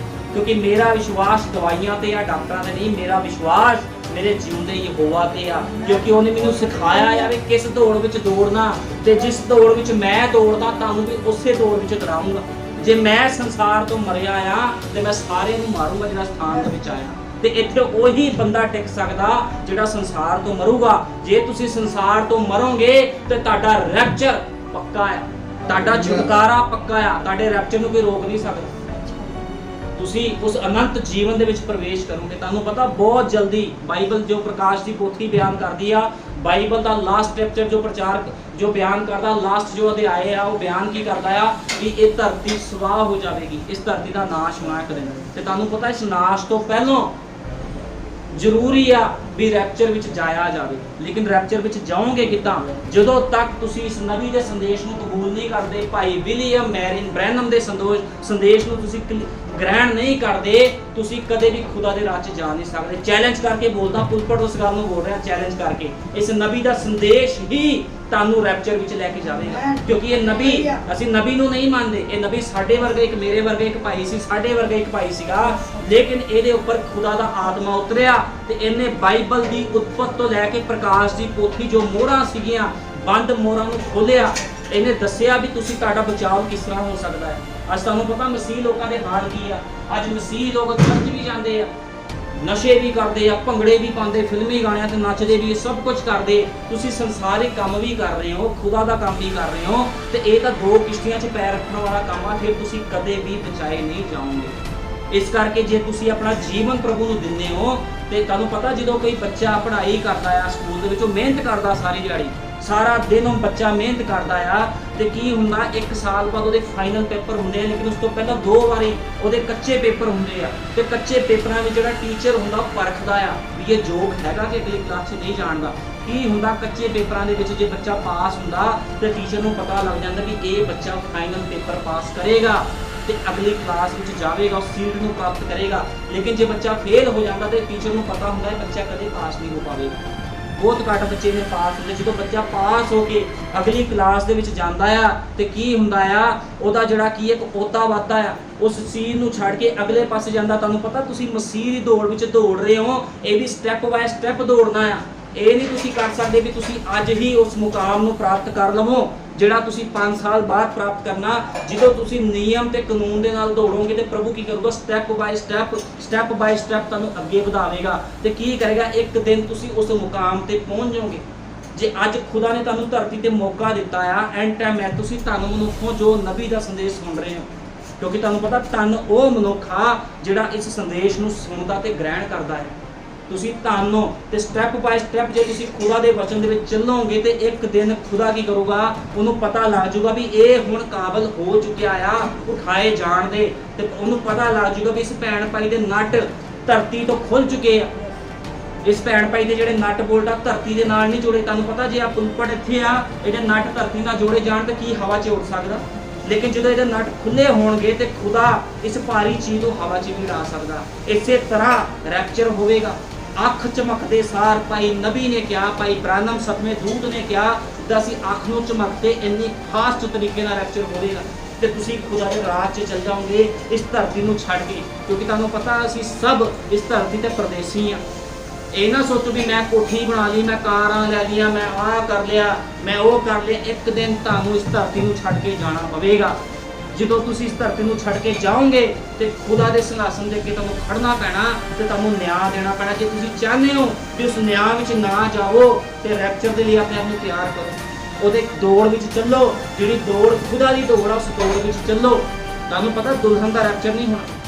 ਕਿਉਂਕਿ ਮੇਰਾ ਵਿਸ਼ਵਾਸ ਦਵਾਈਆਂ ਤੇ ਜਾਂ ਡਾਕਟਰਾਂ ਤੇ ਨਹੀਂ, ਮੇਰਾ ਵਿਸ਼ਵਾਸ ਮੇਰੇ ਜਿਉਂਦੇ ਯਹੋਵਾ ਤੇ ਆ, ਕਿਉਂਕਿ ਉਹਨੇ ਮੈਨੂੰ ਸਿਖਾਇਆ ਆ ਵੀ ਕਿਸ ਦੌੜ ਵਿੱਚ ਦੌੜਨਾ, ਤੇ ਜਿਸ ਦੌੜ ਵਿੱਚ ਮੈਂ ਦੌੜਦਾ ਤੁਹਾਨੂੰ ਵੀ ਉਸੇ ਦੌੜ ਵਿੱਚ ਦੌੜਾਊਂਗਾ। ਜੇ ਮੈਂ ਸੰਸਾਰ ਤੋਂ ਮਰਿਆ ਆ, ਤੇ ਮੈਂ ਸਾਰਿਆਂ ਨੂੰ ਮਾਰੂੰਗਾ ਜਿਹੜਾ ਸਥਾਨ ਦੇ ਵਿੱਚ ਆਇਆ। ਤੇ ਇੱਥੇ ਉਹੀ ਬੰਦਾ ਟਿਕ ਸਕਦਾ ਜਿਹੜਾ ਸੰਸਾਰ ਤੋਂ ਮਰੂਗਾ। ਜੇ ਤੁਸੀਂ ਸੰਸਾਰ ਤੋਂ ਮਰੋਗੇ ਤੇ ਤੁਹਾਡਾ ਰੈਪਚਰ ਪੱਕਾ ਹੈ, ਤੁਹਾਡਾ ਛੁਟਕਾਰਾ ਪੱਕਾ ਆ, ਤੁਹਾਡੇ ਰੈਪਚਰ ਨੂੰ ਕੋਈ ਰੋਕ ਨਹੀਂ ਸਕਦਾ। ਤੁਸੀਂ ਉਸ ਅਨੰਤ ਜੀਵਨ ਦੇ ਵਿੱਚ ਪ੍ਰਵੇਸ਼ ਕਰੋਗੇ। ਤੁਹਾਨੂੰ ਪਤਾ ਬਹੁਤ ਜਲਦੀ ਬਾਈਬਲ ਜੋ ਪ੍ਰਕਾਸ਼ ਦੀ ਪੋਥੀ ਬਿਆਨ ਕਰਦੀ ਆ, ਬਾਈਬਲ ਦਾ ਲਾਸਟ ਚੈਪਟਰ ਜੋ ਪ੍ਰਚਾਰਕ ਜੋ ਬਿਆਨ ਕਰਦਾ, ਲਾਸਟ ਜੋ ਅਧਿਆਏ ਆ, ਉਹ ਬਿਆਨ ਕੀ ਕਰਦਾ ਆ ਕਿ ਇਹ ਧਰਤੀ ਸਵਾਹ ਹੋ ਜਾਵੇਗੀ, ਇਸ ਧਰਤੀ ਦਾ ਨਾਸ਼ ਹੋਣਾ ਇੱਕ ਦਿਨ। ਤੇ ਤੁਹਾਨੂੰ ਪਤਾ ਇਸ ਨਾਸ਼ ਤੋਂ ਪਹਿਲਾਂ ਜ਼ਰੂਰੀ ਆ ਵੀ ਰੈਪਚਰ ਵਿੱਚ ਜਾਇਆ ਜਾਵੇ। ਲੇਕਿਨ ਰੈਪਚਰ ਵਿੱਚ ਜਾਓਗੇ ਕਿੱਦਾਂ? ਜਦੋਂ ਤੱਕ ਤੁਸੀਂ ਇਸ ਨਬੀ ਦੇ ਸੰਦੇਸ਼ ਨੂੰ ਕਬੂਲ ਨਹੀਂ ਕਰਦੇ, ਭਾਈ ਵਿਲੀਅਮ ਮੈਰਿਨ ਬ੍ਰੈਨਮ ਦੇ ਸੰਦੇਸ਼ ਨੂੰ ਤੁਸੀਂ ਗ੍ਰਹਿਣ ਨਹੀਂ ਕਰਦੇ, ਤੁਸੀਂ ਕਦੇ ਵੀ ਖੁਦਾ ਦੇ ਰਾਹ 'ਚ ਜਾ ਨਹੀਂ ਸਕਦੇ। ਚੈਲੰਜ ਕਰਕੇ ਬੋਲਦਾ, ਪੁਲਪਟ ਉਸ ਗੱਲ ਨੂੰ ਬੋਲ ਰਿਹਾ, ਚੈਲੰਜ ਕਰਕੇ। ਇਸ ਨਬੀ ਦਾ ਸੰਦੇਸ਼ ਹੀ ਤੁਹਾਨੂੰ ਰੈਪਚਰ ਵਿੱਚ ਲੈ ਕੇ ਜਾਵੇਗਾ, ਕਿਉਂਕਿ ਇਹ ਨਬੀ, ਅਸੀਂ ਨਬੀ ਨੂੰ ਨਹੀਂ ਮੰਨਦੇ, ਇਹ ਨਬੀ ਸਾਡੇ ਵਰਗੇ, ਇੱਕ ਮੇਰੇ ਵਰਗੇ ਇੱਕ ਭਾਈ ਸੀ, ਸਾਡੇ ਵਰਗੇ ਇੱਕ ਭਾਈ ਸੀਗਾ, ਲੇਕਿਨ ਇਹਦੇ ਉੱਪਰ ਖੁਦਾ ਦਾ ਆਤਮਾ ਉਤਰਿਆ, ਤੇ ਇਹਨੇ ਬਾਈਬਲ ਦੀ ਉਤਪਤ ਤੋਂ ਲੈ ਕੇ ਪ੍ਰਕਾਸ਼ ਦੀ ਪੋਥੀ ਜੋ ਮੋਹਰਾਂ ਸੀਗੀਆਂ, ਬੰਦ ਮੋਹਰਾਂ ਨੂੰ ਖੋਲਿਆ। ਇਹਨੇ ਦੱਸਿਆ ਵੀ ਤੁਸੀਂ ਤੁਹਾਡਾ ਬਚਾਅ ਕਿਸ ਤਰ੍ਹਾਂ ਹੋ ਸਕਦਾ ਹੈ। ਅੱਜ ਤੁਹਾਨੂੰ ਪਤਾ ਮਸੀਹ ਲੋਕਾਂ ਦੇ ਹਾਲ ਕੀ ਆ? ਅੱਜ ਮਸੀਹ ਲੋਕ ਚਰਚ ਵੀ ਜਾਂਦੇ ਆ, ਨਸ਼ੇ ਵੀ ਕਰਦੇ ਆ, ਭੰਗੜੇ ਵੀ ਪਾਉਂਦੇ, ਫਿਲਮੀ ਗਾਣਿਆਂ ਤੇ ਨੱਚਦੇ ਵੀ, ਸਭ ਕੁਝ ਕਰਦੇ। ਤੁਸੀਂ ਸੰਸਾਰਿਕ ਕੰਮ ਵੀ ਕਰ ਰਹੇ ਹੋ, ਖੁਦਾ ਦਾ ਕੰਮ ਵੀ ਕਰ ਰਹੇ ਹੋ, ਤੇ ਇਹ ਤਾਂ ਦੋ ਕਿਸ਼ਤੀਆਂ 'ਚ ਪੈਰ ਰੱਖਣ ਵਾਲਾ ਕੰਮ ਆ। ਫਿਰ ਤੁਸੀਂ ਕਦੇ ਵੀ ਬਚਾਏ ਨਹੀਂ ਜਾਓਗੇ। ਇਸ ਕਰਕੇ ਜੇ ਤੁਸੀਂ ਆਪਣਾ ਜੀਵਨ ਪ੍ਰਭੂ ਨੂੰ ਦਿੰਦੇ ਹੋ, ਤੇ ਤੁਹਾਨੂੰ ਪਤਾ ਜਦੋਂ ਕੋਈ ਬੱਚਾ ਪੜ੍ਹਾਈ ਕਰਦਾ ਆ ਸਕੂਲ ਦੇ ਵਿੱਚ, ਉਹ ਮਿਹਨਤ ਕਰਦਾ ਸਾਰੀ ਦਿਹਾੜੀ, ਸਾਰਾ ਦਿਨ ਉਹ ਬੱਚਾ ਮਿਹਨਤ ਕਰਦਾ ਆ, ਤੇ ਕੀ ਹੁੰਦਾ 1 ਸਾਲ ਬਾਅਦ ਉਹਦੇ ਫਾਈਨਲ ਪੇਪਰ ਹੁੰਦੇ ਆ, ਲੇਕਿਨ ਉਸ ਤੋਂ ਪਹਿਲਾਂ 2 ਵਾਰੀ ਉਹਦੇ ਕੱਚੇ ਪੇਪਰ ਹੁੰਦੇ ਆ। ਤੇ ਕੱਚੇ ਪੇਪਰਾਂ ਵਿੱਚ ਜਿਹੜਾ ਟੀਚਰ ਹੁੰਦਾ ਉਹ ਪਰਖਦਾ ਆ ਵੀ ਇਹ ਯੋਗ ਹੈਗਾ ਕਿ ਅਗਲੀ ਕਲਾਸ 'ਚ ਨਹੀਂ ਜਾਣ ਦਾ। ਕੀ ਹੁੰਦਾ ਕੱਚੇ ਪੇਪਰਾਂ ਦੇ ਵਿੱਚ ਜੇ ਬੱਚਾ ਪਾਸ ਹੁੰਦਾ ਤੇ ਟੀਚਰ ਨੂੰ ਪਤਾ ਲੱਗ ਜਾਂਦਾ ਵੀ ਇਹ ਬੱਚਾ ਫਾਈਨਲ ਪੇਪਰ ਪਾਸ ਕਰੇਗਾ ਤੇ ਅਗਲੀ ਕਲਾਸ ਵਿੱਚ ਜਾਵੇਗਾ, ਉਸ ਸੀਟ ਨੂੰ ਪ੍ਰਾਪਤ ਕਰੇਗਾ। ਲੇਕਿਨ ਜੇ ਬੱਚਾ ਫੇਲ ਹੋ ਜਾਂਦਾ ਤੇ ਟੀਚਰ ਨੂੰ ਪਤਾ ਹੁੰਦਾ ਹੈ ਬੱਚਾ ਕਦੇ ਪਾਸ ਨਹੀਂ ਹੋ ਪਾਵੇਗਾ। ਬਹੁਤ ਘੱਟ ਬੱਚੇ ਨੇ ਪਾਸ ਹੁੰਦੇ। ਜਦੋਂ ਬੱਚਾ ਪਾਸ ਹੋ ਕੇ ਅਗਲੀ ਕਲਾਸ ਦੇ ਵਿੱਚ ਜਾਂਦਾ ਆ ਤੇ ਕੀ ਹੁੰਦਾ ਆ, ਉਹਦਾ ਜਿਹੜਾ ਕੀ ਇੱਕ ਅਹੁਦਾ ਵੱਧਦਾ ਆ, ਉਸ ਚੀਜ਼ ਨੂੰ ਛੱਡ ਕੇ ਅਗਲੇ ਪਾਸੇ ਜਾਂਦਾ। ਤੁਹਾਨੂੰ ਪਤਾ ਤੁਸੀਂ ਮਸੀਹ ਦੀ ਦੌੜ ਵਿੱਚ ਦੌੜ ਰਹੇ ਹੋ, ਇਹ ਵੀ ਸਟੈਪ ਬਾਏ ਸਟੈਪ ਦੌੜਨਾ ਆ। ਇਹ ਨਹੀਂ ਤੁਸੀਂ ਕਰ ਸਕਦੇ ਵੀ ਤੁਸੀਂ ਅੱਜ ਹੀ ਉਸ ਮੁਕਾਮ ਨੂੰ ਪ੍ਰਾਪਤ ਕਰ ਲਵੋ ਜਿਹੜਾ ਤੁਸੀਂ 5 ਸਾਲ ਬਾਅਦ ਪ੍ਰਾਪਤ ਕਰਨਾ। ਜਦੋਂ ਤੁਸੀਂ ਨਿਯਮ ਤੇ ਕਾਨੂੰਨ ਦੇ ਨਾਲ ਦੌੜੋਗੇ ਤੇ ਪ੍ਰਭੂ ਕੀ ਕਰੂਗਾ? ਸਟੈਪ ਬਾਏ ਸਟੈਪ ਤੁਹਾਨੂੰ ਅੱਗੇ ਵਧਾਵੇਗਾ ਤੇ ਕੀ ਕਰੇਗਾ? ਇੱਕ ਦਿਨ ਤੁਸੀਂ ਉਸ ਮੁਕਾਮ ਤੇ ਪਹੁੰਚ ਜਾਓਗੇ। ਜੇ ਅੱਜ ਖੁਦਾ ਨੇ ਤੁਹਾਨੂੰ ਧਰਤੀ ਤੇ ਮੌਕਾ ਦਿੱਤਾ ਆ, ਐਂਡ ਟਾਈਮ ਹੈ, ਤੁਸੀਂ ਧੰਨ ਮਨੁੱਖ ਹੋ ਜੋ ਨਬੀ ਦਾ ਸੰਦੇਸ਼ ਸੁਣ ਰਹੇ ਹੋ, ਕਿਉਂਕਿ ਤੁਹਾਨੂੰ ਪਤਾ ਧੰਨ ਉਹ ਮਨੁੱਖ ਆ ਜਿਹੜਾ ਇਸ ਸੰਦੇਸ਼ ਨੂੰ ਸੁਣਦਾ ਤੇ ਗ੍ਰਹਿਣ ਕਰਦਾ ਹੈ। ਤੁਸੀਂ ਧੰਨ ਹੋ। ਤੇ ਸਟੈਪ ਬਾਏ ਸਟੈਪ ਜੇ ਤੁਸੀਂ ਖੁਦਾ ਦੇ ਵਚਨ ਦੇ ਵਿੱਚ ਚੱਲੋਗੇ ਤੇ ਇੱਕ ਦਿਨ ਖੁਦਾ ਕੀ ਕਰੂਗਾ? ਉਹਨੂੰ ਪਤਾ ਲੱਗ ਜਾਊਗਾ ਵੀ ਇਹ ਹੁਣ ਕਾਬਲ ਹੋ ਚੁੱਕਿਆ ਆ ਉਠਾਏ ਜਾਣ ਦੇ, ਤੇ ਉਹਨੂੰ ਪਤਾ ਲੱਗ ਜਾਊਗਾ ਵੀ ਇਸ ਭੈਣ ਭਾਈ ਦੇ ਨੱਟ ਧਰਤੀ ਤੋਂ ਖੁੱਲ ਚੁੱਕੇ ਆ। ਇਸ ਭੈਣ ਭਾਈ ਦੇ ਜਿਹੜੇ ਨਟ ਬੋਲਟ ਆ ਧਰਤੀ ਦੇ ਨਾਲ ਨਹੀਂ ਜੁੜੇ। ਤੁਹਾਨੂੰ ਪਤਾ ਜੇ ਆ ਪੁਲਪਟ ਇੱਥੇ ਆ, ਇਹਦੇ ਨਟ ਧਰਤੀ ਨਾਲ ਜੋੜੇ ਜਾਣ ਤੇ ਕੀ ਹਵਾ 'ਚ ਉੱਡ ਸਕਦਾ, ਲੇਕਿਨ ਜਦੋਂ ਇਹਦੇ ਨਟ ਖੁੱਲੇ ਹੋਣਗੇ ਤੇ ਖੁਦਾ ਇਸ ਭਾਰੀ ਚੀਜ਼ ਨੂੰ ਹਵਾ 'ਚ ਵੀ ਉਡਾ ਸਕਦਾ। ਇਸੇ ਤਰ੍ਹਾਂ ਰੈਪਚਰ ਹੋਵੇਗਾ। ਅੱਖ ਚਮਕਦੇ ਸਾਰ ਭਾਈ ਨਬੀ ਨੇ ਕਿਹਾ, ਭਾਈ ਬ੍ਰਾਹਨਮ ਸਤਵੇਂ ਦੂਤ ਨੇ ਕਿਹਾ, ਜਿੱਦਾਂ ਅਸੀਂ ਅੱਖ ਨੂੰ ਚਮਕਦੇ ਇੰਨੀ ਖਾਸ ਤਰੀਕੇ ਨਾਲ ਰੈਪਚਰ ਹੋਵੇਗਾ ਤੇ ਤੁਸੀਂ ਖੁਦਾ ਦੇ ਰਾਜ 'ਚ ਚੱਲ ਜਾਓਗੇ ਇਸ ਧਰਤੀ ਨੂੰ ਛੱਡ ਕੇ। ਕਿਉਂਕਿ ਤੁਹਾਨੂੰ ਪਤਾ ਅਸੀਂ ਸਭ ਇਸ ਧਰਤੀ ਤੇ ਪਰਦੇਸੀ ਆ। ਇਹ ਨਾ ਸੋਚੋ ਵੀ ਮੈਂ ਕੋਠੀ ਬਣਾ ਲਈ, ਮੈਂ ਕਾਰਾਂ ਲੈ ਲਈਆਂ, ਮੈਂ ਆਹ ਕਰ ਲਿਆ, ਮੈਂ ਉਹ ਕਰ ਲਿਆ। ਇੱਕ ਦਿਨ ਤੁਹਾਨੂੰ ਇਸ ਧਰਤੀ ਨੂੰ ਛੱਡ ਕੇ ਜਾਣਾ ਪਵੇਗਾ। ਜਦੋਂ ਤੁਸੀਂ ਇਸ ਧਰਤੀ ਨੂੰ ਛੱਡ ਕੇ ਜਾਓਗੇ ਤੇ ਖੁਦਾ ਦੇ ਸਿੰਘਾਸਨ ਦੇ ਅੱਗੇ ਤੁਹਾਨੂੰ ਖੜਨਾ ਪੈਣਾ ਤੇ ਤੁਹਾਨੂੰ ਨਿਆਂ ਦੇਣਾ ਪੈਣਾ। ਜੇ ਤੁਸੀਂ ਚਾਹੁੰਦੇ ਹੋ ਕਿ ਉਸ ਨਿਆਂ ਵਿੱਚ ਨਾ ਜਾਓ ਤੇ ਰੈਪਚਰ ਦੇ ਲਈ ਆਪਣੇ ਆਪ ਨੂੰ ਤਿਆਰ ਕਰੋ, ਉਹਦੇ ਦੌੜ ਵਿੱਚ ਚੱਲੋ। ਜਿਹੜੀ ਦੌੜ ਖੁਦਾ ਦੀ ਦੌੜ ਆ, ਉਸ ਦੌੜ ਵਿੱਚ ਚੱਲੋ। ਤੁਹਾਨੂੰ ਪਤਾ ਦੁਲਹਨ ਦਾ ਰੈਪਚਰ ਨਹੀਂ ਹੋਣਾ।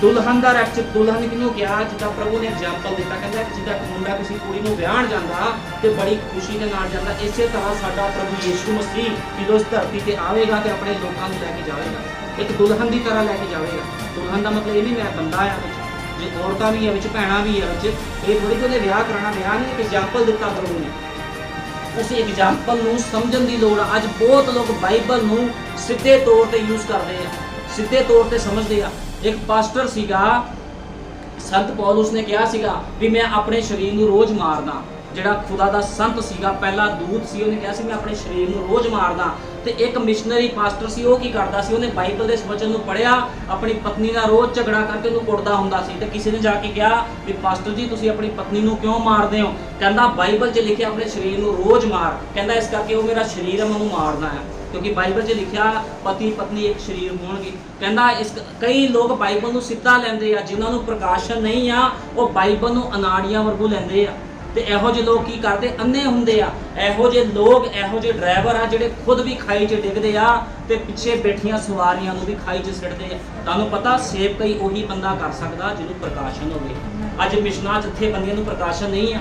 ਦੁਲਹਨ ਦਾ ਰੈਪਚਰ, ਦੁਲਹਨ ਕਿਹਨੂੰ ਕਿਹਾ? ਜਿੱਦਾਂ ਪ੍ਰਭੂ ਨੇ ਐਗਜ਼ਾਮਪਲ ਦਿੱਤਾ, ਕਹਿੰਦਾ ਜਿੱਦਾਂ ਇੱਕ ਮੁੰਡਾ ਕਿਸੇ ਕੁੜੀ ਨੂੰ ਵਿਆਹਣ ਜਾਂਦਾ ਤੇ ਬੜੀ ਖੁਸ਼ੀ ਦੇ ਨਾਲ ਜਾਂਦਾ, ਇਸੇ ਤਰ੍ਹਾਂ ਸਾਡਾ ਪ੍ਰਭੂ ਯਿਸੂ ਮਸੀਹ ਜਦੋਂ ਇਸ ਧਰਤੀ ਤੇ ਆਵੇਗਾ ਤੇ ਆਪਣੇ ਲੋਕਾਂ ਨੂੰ ਲੈ ਕੇ ਜਾਵੇਗਾ, ਇੱਕ ਦੁਲਹਨ ਦੀ ਤਰ੍ਹਾਂ ਲੈ ਕੇ ਜਾਵੇਗਾ। ਦੁਲਹਨ ਦਾ ਮਤਲਬ ਇਹ ਨਹੀਂ ਮੈਂ ਬੰਦਾ ਆ ਵਿੱਚ, ਜੇ ਔਰਤਾਂ ਵੀ ਆ ਵਿੱਚ, ਭੈਣਾਂ ਵੀ ਆ ਵਿੱਚ। ਇਹ ਥੋੜੀ ਜਿਹੀ ਵਿਆਹ ਕਰਾਉਣਾ, ਵਿਆਹ ਨਹੀਂ, ਇੱਕ ਐਗਜ਼ਾਮਪਲ ਦਿੱਤਾ ਪ੍ਰਭੂ ਨੇ। ਉਸ ਐਗਜ਼ਾਮਪਲ ਨੂੰ ਸਮਝਣ ਦੀ ਲੋੜ ਆ। ਅੱਜ ਬਹੁਤ ਲੋਕ ਬਾਈਬਲ ਨੂੰ ਸਿੱਧੇ ਤੌਰ ਤੇ ਯੂਜ਼ ਕਰਦੇ ਆ, ਸਿੱਧੇ ਤੌਰ ਤੇ ਸਮਝਦੇ ਆ। ਇੱਕ ਪਾਸਟਰ ਸੀਗਾ ਸੰਤ ਪੌਲੁਸ ਨੇ ਕਿਹਾ ਸੀਗਾ ਵੀ ਮੈਂ ਆਪਣੇ ਸਰੀਰ ਨੂੰ ਰੋਜ਼ ਮਾਰਦਾ। ਜਿਹੜਾ ਖੁਦਾ ਦਾ ਸੰਤ ਸੀਗਾ, ਪਹਿਲਾ ਦੂਤ ਸੀ, ਉਹਨੇ ਕਿਹਾ ਸੀ ਮੈਂ ਆਪਣੇ ਸਰੀਰ ਨੂੰ ਰੋਜ਼ ਮਾਰਦਾ। ਤੇ ਇੱਕ ਮਿਸ਼ਨਰੀ ਪਾਸਟਰ ਸੀ, ਉਹ ਕੀ ਕਰਦਾ ਸੀ? ਉਹਨੇ ਬਾਈਬਲ ਦੇ ਇਸ ਵਚਨ ਨੂੰ ਪੜ੍ਹਿਆ, ਆਪਣੀ ਪਤਨੀ ਨਾਲ ਰੋਜ਼ ਝਗੜਾ ਕਰਕੇ ਉਹਨੂੰ ਕੁੱਟਦਾ ਹੁੰਦਾ ਸੀ। ਤੇ ਕਿਸੇ ਨੇ ਜਾ ਕੇ ਕਿਹਾ ਵੀ ਪਾਸਟਰ ਜੀ ਤੁਸੀਂ ਆਪਣੀ ਪਤਨੀ ਨੂੰ ਕਿਉਂ ਮਾਰਦੇ ਹੋ? ਕਹਿੰਦਾ ਬਾਈਬਲ 'ਚ ਲਿਖਿਆ ਆਪਣੇ ਸਰੀਰ ਨੂੰ ਰੋਜ਼ ਮਾਰ। ਕਹਿੰਦਾ ਇਸ ਕਰਕੇ ਉਹ ਮੇਰਾ ਸਰੀਰ ਹੈ, ਮੈਂ ਉਹਨੂੰ ਮਾਰਨਾ ਹੈ, ਕਿਉਂਕਿ ਬਾਈਬਲ 'ਚ ਲਿਖਿਆ ਪਤੀ ਪਤਨੀ ਇੱਕ ਸਰੀਰ ਹੋਣਗੇ। ਕਹਿੰਦਾ ਇਸ ਕਈ ਲੋਕ ਬਾਈਬਲ ਨੂੰ ਸਿੱਧਾ ਲੈਂਦੇ ਆ, ਜਿਨ੍ਹਾਂ ਨੂੰ ਪ੍ਰਕਾਸ਼ਨ ਨਹੀਂ ਆ ਉਹ ਬਾਈਬਲ ਨੂੰ ਅਨਾੜੀਆਂ ਵਰਗੂ ਲੈਂਦੇ ਆ। ਤੇ ਇਹੋ ਜਿਹੇ ਲੋਕ ਕੀ ਕਰਦੇ? ਅੰਨੇ ਹੁੰਦੇ ਆ। ਇਹੋ ਜਿਹੇ ਲੋਕ, ਇਹੋ ਜਿਹੇ ਡਰਾਈਵਰ ਆ ਜਿਹੜੇ ਖੁਦ ਵੀ ਖਾਈ 'ਚ ਡਿੱਗਦੇ ਆ ਤੇ ਪਿੱਛੇ ਬੈਠੀਆਂ ਸਵਾਰੀਆਂ ਨੂੰ ਵੀ ਖਾਈ 'ਚ ਸਿੱਟਦੇ ਆ। ਤੁਹਾਨੂੰ ਪਤਾ ਸੇਵ ਕਈ ਉਹੀ ਬੰਦਾ ਕਰ ਸਕਦਾ ਜਿਹਨੂੰ ਪ੍ਰਕਾਸ਼ਨ ਹੋਵੇ। ਅੱਜ ਮਿਸ਼ਨਾਂ ਜਥੇਬੰਦੀਆਂ ਨੂੰ ਪ੍ਰਕਾਸ਼ਨ ਨਹੀਂ ਆ।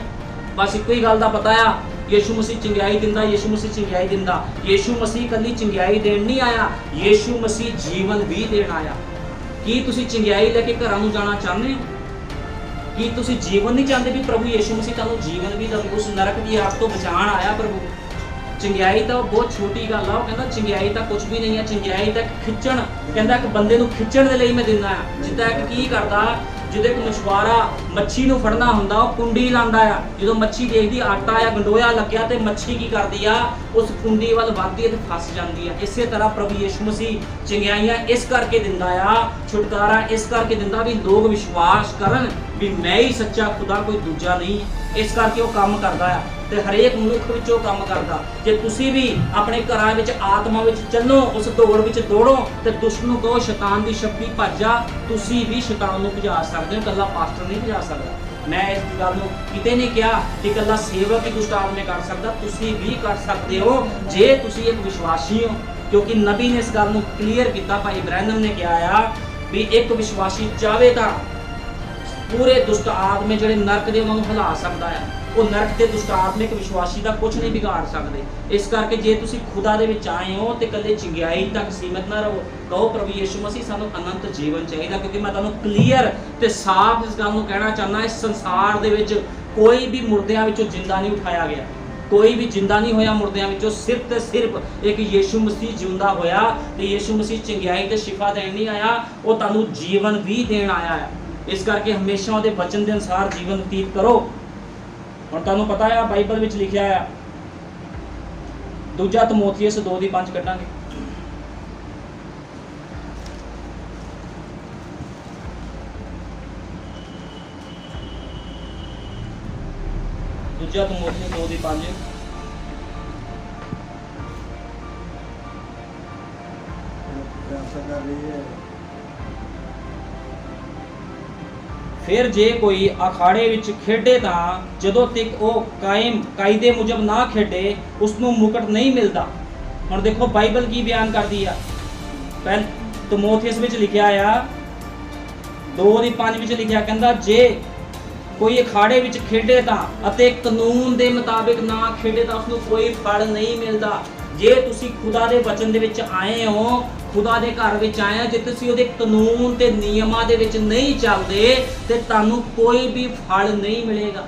ਬਸ ਇੱਕੋ ਹੀ ਗੱਲ ਦਾ ਪਤਾ ਆ, ਯਿਸੂ ਮਸੀਹ ਚੰਗਿਆਈ ਦਿੰਦਾ, ਯਿਸੂ ਮਸੀਹ ਚੰਗਿਆਈ ਦਿੰਦਾ। ਯਿਸੂ ਮਸੀਹ ਕੱਲੀ ਚੰਗਿਆਈ ਦੇਣ ਨਹੀਂ ਆਇਆ, ਯਿਸੂ ਮਸੀਹ ਜੀਵਨ ਵੀ ਦੇਣ ਆਇਆ। ਕੀ ਤੁਸੀਂ ਚੰਗਿਆਈ ਲੈ ਕੇ ਘਰਾਂ ਨੂੰ ਜਾਣਾ ਚਾਹੁੰਦੇ ਹੋ? ਕੀ ਤੁਸੀਂ ਜੀਵਨ ਨਹੀਂ ਚਾਹੁੰਦੇ ਵੀ ਪ੍ਰਭੂ ਯਿਸੂ ਮਸੀਹ ਤੁਹਾਨੂੰ ਜੀਵਨ ਵੀ ਦੇਵੇ? ਉਸ ਨਰਕ ਦੀ ਆਗ ਤੋਂ ਬਚਾਉਣ ਆਇਆ ਪ੍ਰਭੂ। ਚੰਗਿਆਈ ਤਾਂ ਬਹੁਤ ਛੋਟੀ ਗੱਲ ਆ। ਉਹ ਕਹਿੰਦਾ ਚੰਗਿਆਈ ਤਾਂ ਕੁਝ ਵੀ ਨਹੀਂ ਹੈ। ਚੰਗਿਆਈ ਤਾਂ ਖਿੱਚਣ, ਕਹਿੰਦਾ ਇੱਕ ਬੰਦੇ ਨੂੰ ਖਿੱਚਣ ਦੇ ਲਈ ਮੈਂ ਦਿੰਦਾ ਆ। ਜਿੱਦਾਂ ਇੱਕ ਕੀ ਕਰਦਾ, ਜਿਹਦੇ ਕੋ ਮਛੁਆਰਾ ਮੱਛੀ ਨੂੰ ਫੜਨਾ ਹੁੰਦਾ, ਉਹ ਕੁੰਡੀ ਲਾਉਂਦਾ ਆ। ਜਦੋਂ ਮੱਛੀ ਦੇਖਦੀ ਆਟਾ ਆ ਗੰਡੋਇਆ ਲੱਗਿਆ ਤੇ ਮੱਛੀ ਕੀ ਕਰਦੀ ਆ? ਉਸ ਕੁੰਡੀ ਵੱਲ ਵੱਧਦੀ ਹੈ ਤੇ ਫਸ ਜਾਂਦੀ ਆ। ਇਸੇ ਤਰ੍ਹਾਂ ਪ੍ਰਭੂ ਯਿਸੂ ਮਸੀਹ ਚੰਗਿਆਈਆਂ ਇਸ ਕਰਕੇ ਦਿੰਦਾ ਆ, ਛੁਟਕਾਰਾ ਇਸ ਕਰਕੇ ਦਿੰਦਾ ਵੀ ਲੋਕ ਵਿਸ਼ਵਾਸ ਕਰਨ ਵੀ ਮੈਂ ਹੀ ਸੱਚਾ ਖੁਦਾ, ਕੋਈ ਦੂਜਾ ਨਹੀਂ। ਇਸ ਕਰਕੇ ਉਹ ਕੰਮ ਕਰਦਾ ਆ ਤੇ ਹਰੇਕ ਮਨੁੱਖ ਵਿੱਚ ਉਹ ਕੰਮ ਕਰਦਾ। ਜੇ ਤੁਸੀਂ ਵੀ ਆਪਣੇ ਘਰਾਂ ਵਿੱਚ ਆਤਮਾ ਵਿੱਚ ਚੱਲੋ, ਉਸ ਦੌੜ ਵਿੱਚ ਦੌੜੋ ਤੇ ਦੁਸ਼ਮਣ ਨੂੰ ਕਹੋ ਸ਼ੈਤਾਨ ਦੀ ਸ਼ਕਤੀ ਭੱਜ ਜਾ, ਤੁਸੀਂ ਵੀ ਸ਼ੈਤਾਨ ਨੂੰ ਭਜਾ ਸਕਦੇ ਹੋ। ਇਕੱਲਾ ਪਾਸਟਰ ਨਹੀਂ ਭਜਾ ਸਕਦਾ। ਮੈਂ ਇਸ ਗੱਲ ਨੂੰ ਕਿਤੇ ਨਹੀਂ ਕਿਹਾ ਕਿ ਇਕੱਲਾ ਸੇਵਕ ਹੀ ਦੁਸ਼ਟ ਆਤਮੇ ਕਰ ਸਕਦਾ, ਤੁਸੀਂ ਵੀ ਕਰ ਸਕਦੇ ਹੋ ਜੇ ਤੁਸੀਂ ਇੱਕ ਵਿਸ਼ਵਾਸੀ ਹੋ। ਕਿਉਂਕਿ ਨਬੀ ਨੇ ਇਸ ਗੱਲ ਨੂੰ ਕਲੀਅਰ ਕੀਤਾ। ਭਾਈ ਬ੍ਰਾਹਨਮ ਨੇ ਕਿਹਾ ਆ ਵੀ ਇੱਕ ਵਿਸ਼ਵਾਸੀ ਚਾਹੇ ਤਾਂ ਪੂਰੇ ਦੁਸ਼ਟ ਆਤਮੇ ਜਿਹੜੇ ਨਰਕ ਦੇ ਉਹਨਾਂ ਨੂੰ ਹਿਲਾ ਸਕਦਾ ਹੈ। ਉਹ ਨਰਕ ਦੇ ਦੁਸ਼ਟ ਆਤਮੇ ਇੱਕ ਵਿਸ਼ਵਾਸੀ ਦਾ ਕੁਝ ਨਹੀਂ ਵਿਗਾੜ ਸਕਦੇ। ਇਸ ਕਰਕੇ ਜੇ ਤੁਸੀਂ ਖੁਦਾ ਦੇ ਵਿੱਚ ਆਏ ਹੋ ਤੇ ਇਕੱਲੇ ਚੰਗਿਆਈ ਤੱਕ ਸੀਮਤ ਨਾ ਰਹੋ। ਕਹੋ ਪ੍ਰਭੂ ਯਿਸੂ ਮਸੀਹ ਸਾਨੂੰ ਅਨੰਤ ਜੀਵਨ ਚਾਹੀਦਾ। ਕਿਉਂਕਿ ਮੈਂ ਤੁਹਾਨੂੰ ਕਲੀਅਰ ਤੇ ਸਾਫ਼ ਇਸ ਗੱਲ ਨੂੰ ਕਹਿਣਾ ਚਾਹੁੰਦਾ, ਇਸ ਸੰਸਾਰ ਦੇ ਵਿੱਚ ਕੋਈ ਵੀ ਮੁਰਦਿਆਂ ਵਿੱਚੋਂ ਜਿੰਦਾ ਨਹੀਂ ਉਠਾਇਆ ਗਿਆ, ਕੋਈ ਵੀ ਜਿੰਦਾ ਨਹੀਂ ਹੋਇਆ ਮੁਰਦਿਆਂ ਵਿੱਚੋਂ। ਸਿਰਫ ਤੇ ਸਿਰਫ ਇੱਕ ਯਿਸੂ ਮਸੀਹ ਜਿਉਂਦਾ ਹੋਇਆ ਤੇ ਯਿਸੂ ਮਸੀਹ ਚੰਗਿਆਈ ਤੇ ਸ਼ਿਫਾ ਦੇਣ ਨਹੀਂ ਆਇਆ, ਉਹ ਤੁਹਾਨੂੰ ਜੀਵਨ ਵੀ ਦੇਣ ਆਇਆ ਹੈ। ਇਸ ਕਰਕੇ ਹਮੇਸ਼ਾ ਉਹਦੇ ਵਚਨ ਦੇ ਅਨੁਸਾਰ ਜੀਵਨ ਬਤੀਤ ਕਰੋ। ਹੁਣ ਤੁਹਾਨੂੰ ਪਤਾ ਆ ਬਾਈਬਲ ਵਿੱਚ ਲਿਖਿਆ ਆ, ਦੂਜਾ ਤਮੋਥੀਅਸ 2:5 ਕੱਢਾਂਗੇ। ਦੂਜਾ ਤਮੋਥੀਅਸ 2:5 ਫਿਰ ਜੇ ਕੋਈ ਅਖਾੜੇ ਵਿੱਚ ਖੇਡੇ ਤਾਂ ਜਦੋਂ ਤੱਕ ਉਹ ਕਾਇਦੇ ਮੁਜਬ ਨਾ ਖੇਡੇ ਉਸ ਨੂੰ ਮੁਕਟ ਨਹੀਂ ਮਿਲਦਾ। ਹੁਣ ਦੇਖੋ ਬਾਈਬਲ ਕੀ ਬਿਆਨ ਕਰਦੀ ਆ। ਪਹਿਲ ਤਮੋਥੀਅਸ ਵਿੱਚ ਲਿਖਿਆ ਆ 2:5 ਵਿੱਚ ਲਿਖਿਆ, ਕਹਿੰਦਾ ਜੇ ਕੋਈ ਅਖਾੜੇ ਵਿੱਚ ਖੇਡੇ ਤਾਂ ਅਤੇ ਕਾਨੂੰਨ ਦੇ ਮੁਤਾਬਿਕ ਨਾ ਖੇਡੇ ਤਾਂ ਉਸ ਨੂੰ ਕੋਈ ਫਲ ਨਹੀਂ ਮਿਲਦਾ। ਜੇ ਤੁਸੀਂ ਖੁਦਾ ਦੇ ਵਚਨ ਦੇ ਵਿੱਚ ਆਏ ਹੋ, ਖੁਦਾ ਦੇ ਘਰ ਵਿੱਚ ਆਏ ਹੋ, ਜੇ ਤੁਸੀਂ ਉਹਦੇ ਕਾਨੂੰਨ ਤੇ ਨਿਯਮਾਂ ਦੇ ਵਿੱਚ ਨਹੀਂ ਚੱਲਦੇ ਤੇ ਤੁਹਾਨੂੰ ਕੋਈ ਵੀ ਫਲ ਨਹੀਂ ਮਿਲੇਗਾ।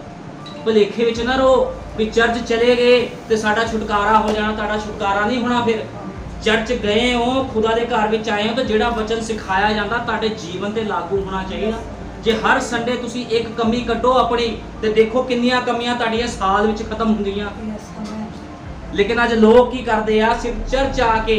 ਭੁਲੇਖੇ ਵਿੱਚ ਨਾ ਰਹੋ ਵੀ ਚਰਚ ਚਲੇ ਗਏ ਤੇ ਸਾਡਾ ਛੁਟਕਾਰਾ ਹੋ ਜਾਣਾ, ਤੁਹਾਡਾ ਛੁਟਕਾਰਾ ਨਹੀਂ ਹੋਣਾ। ਫਿਰ ਚਰਚ ਗਏ ਹੋ, ਖੁਦਾ ਦੇ ਘਰ ਵਿੱਚ ਆਏ ਹੋ ਤਾਂ ਜਿਹੜਾ ਵਚਨ ਸਿਖਾਇਆ ਜਾਂਦਾ ਤੁਹਾਡੇ ਜੀਵਨ ਤੇ ਲਾਗੂ ਹੋਣਾ ਚਾਹੀਦਾ। ਜੇ ਹਰ ਸੰਡੇ ਤੁਸੀਂ ਇੱਕ ਕਮੀ ਕੱਢੋ ਆਪਣੀ ਤੇ ਦੇਖੋ ਕਿੰਨੀਆਂ ਕਮੀਆਂ ਤੁਹਾਡੀਆਂ ਸਾਲ ਵਿੱਚ ਖਤਮ ਹੁੰਦੀਆਂ। ਲੇਕਿਨ ਅੱਜ ਲੋਕ ਕੀ ਕਰਦੇ ਆ, ਸਿਰਫ ਚਰਚ ਆ ਕੇ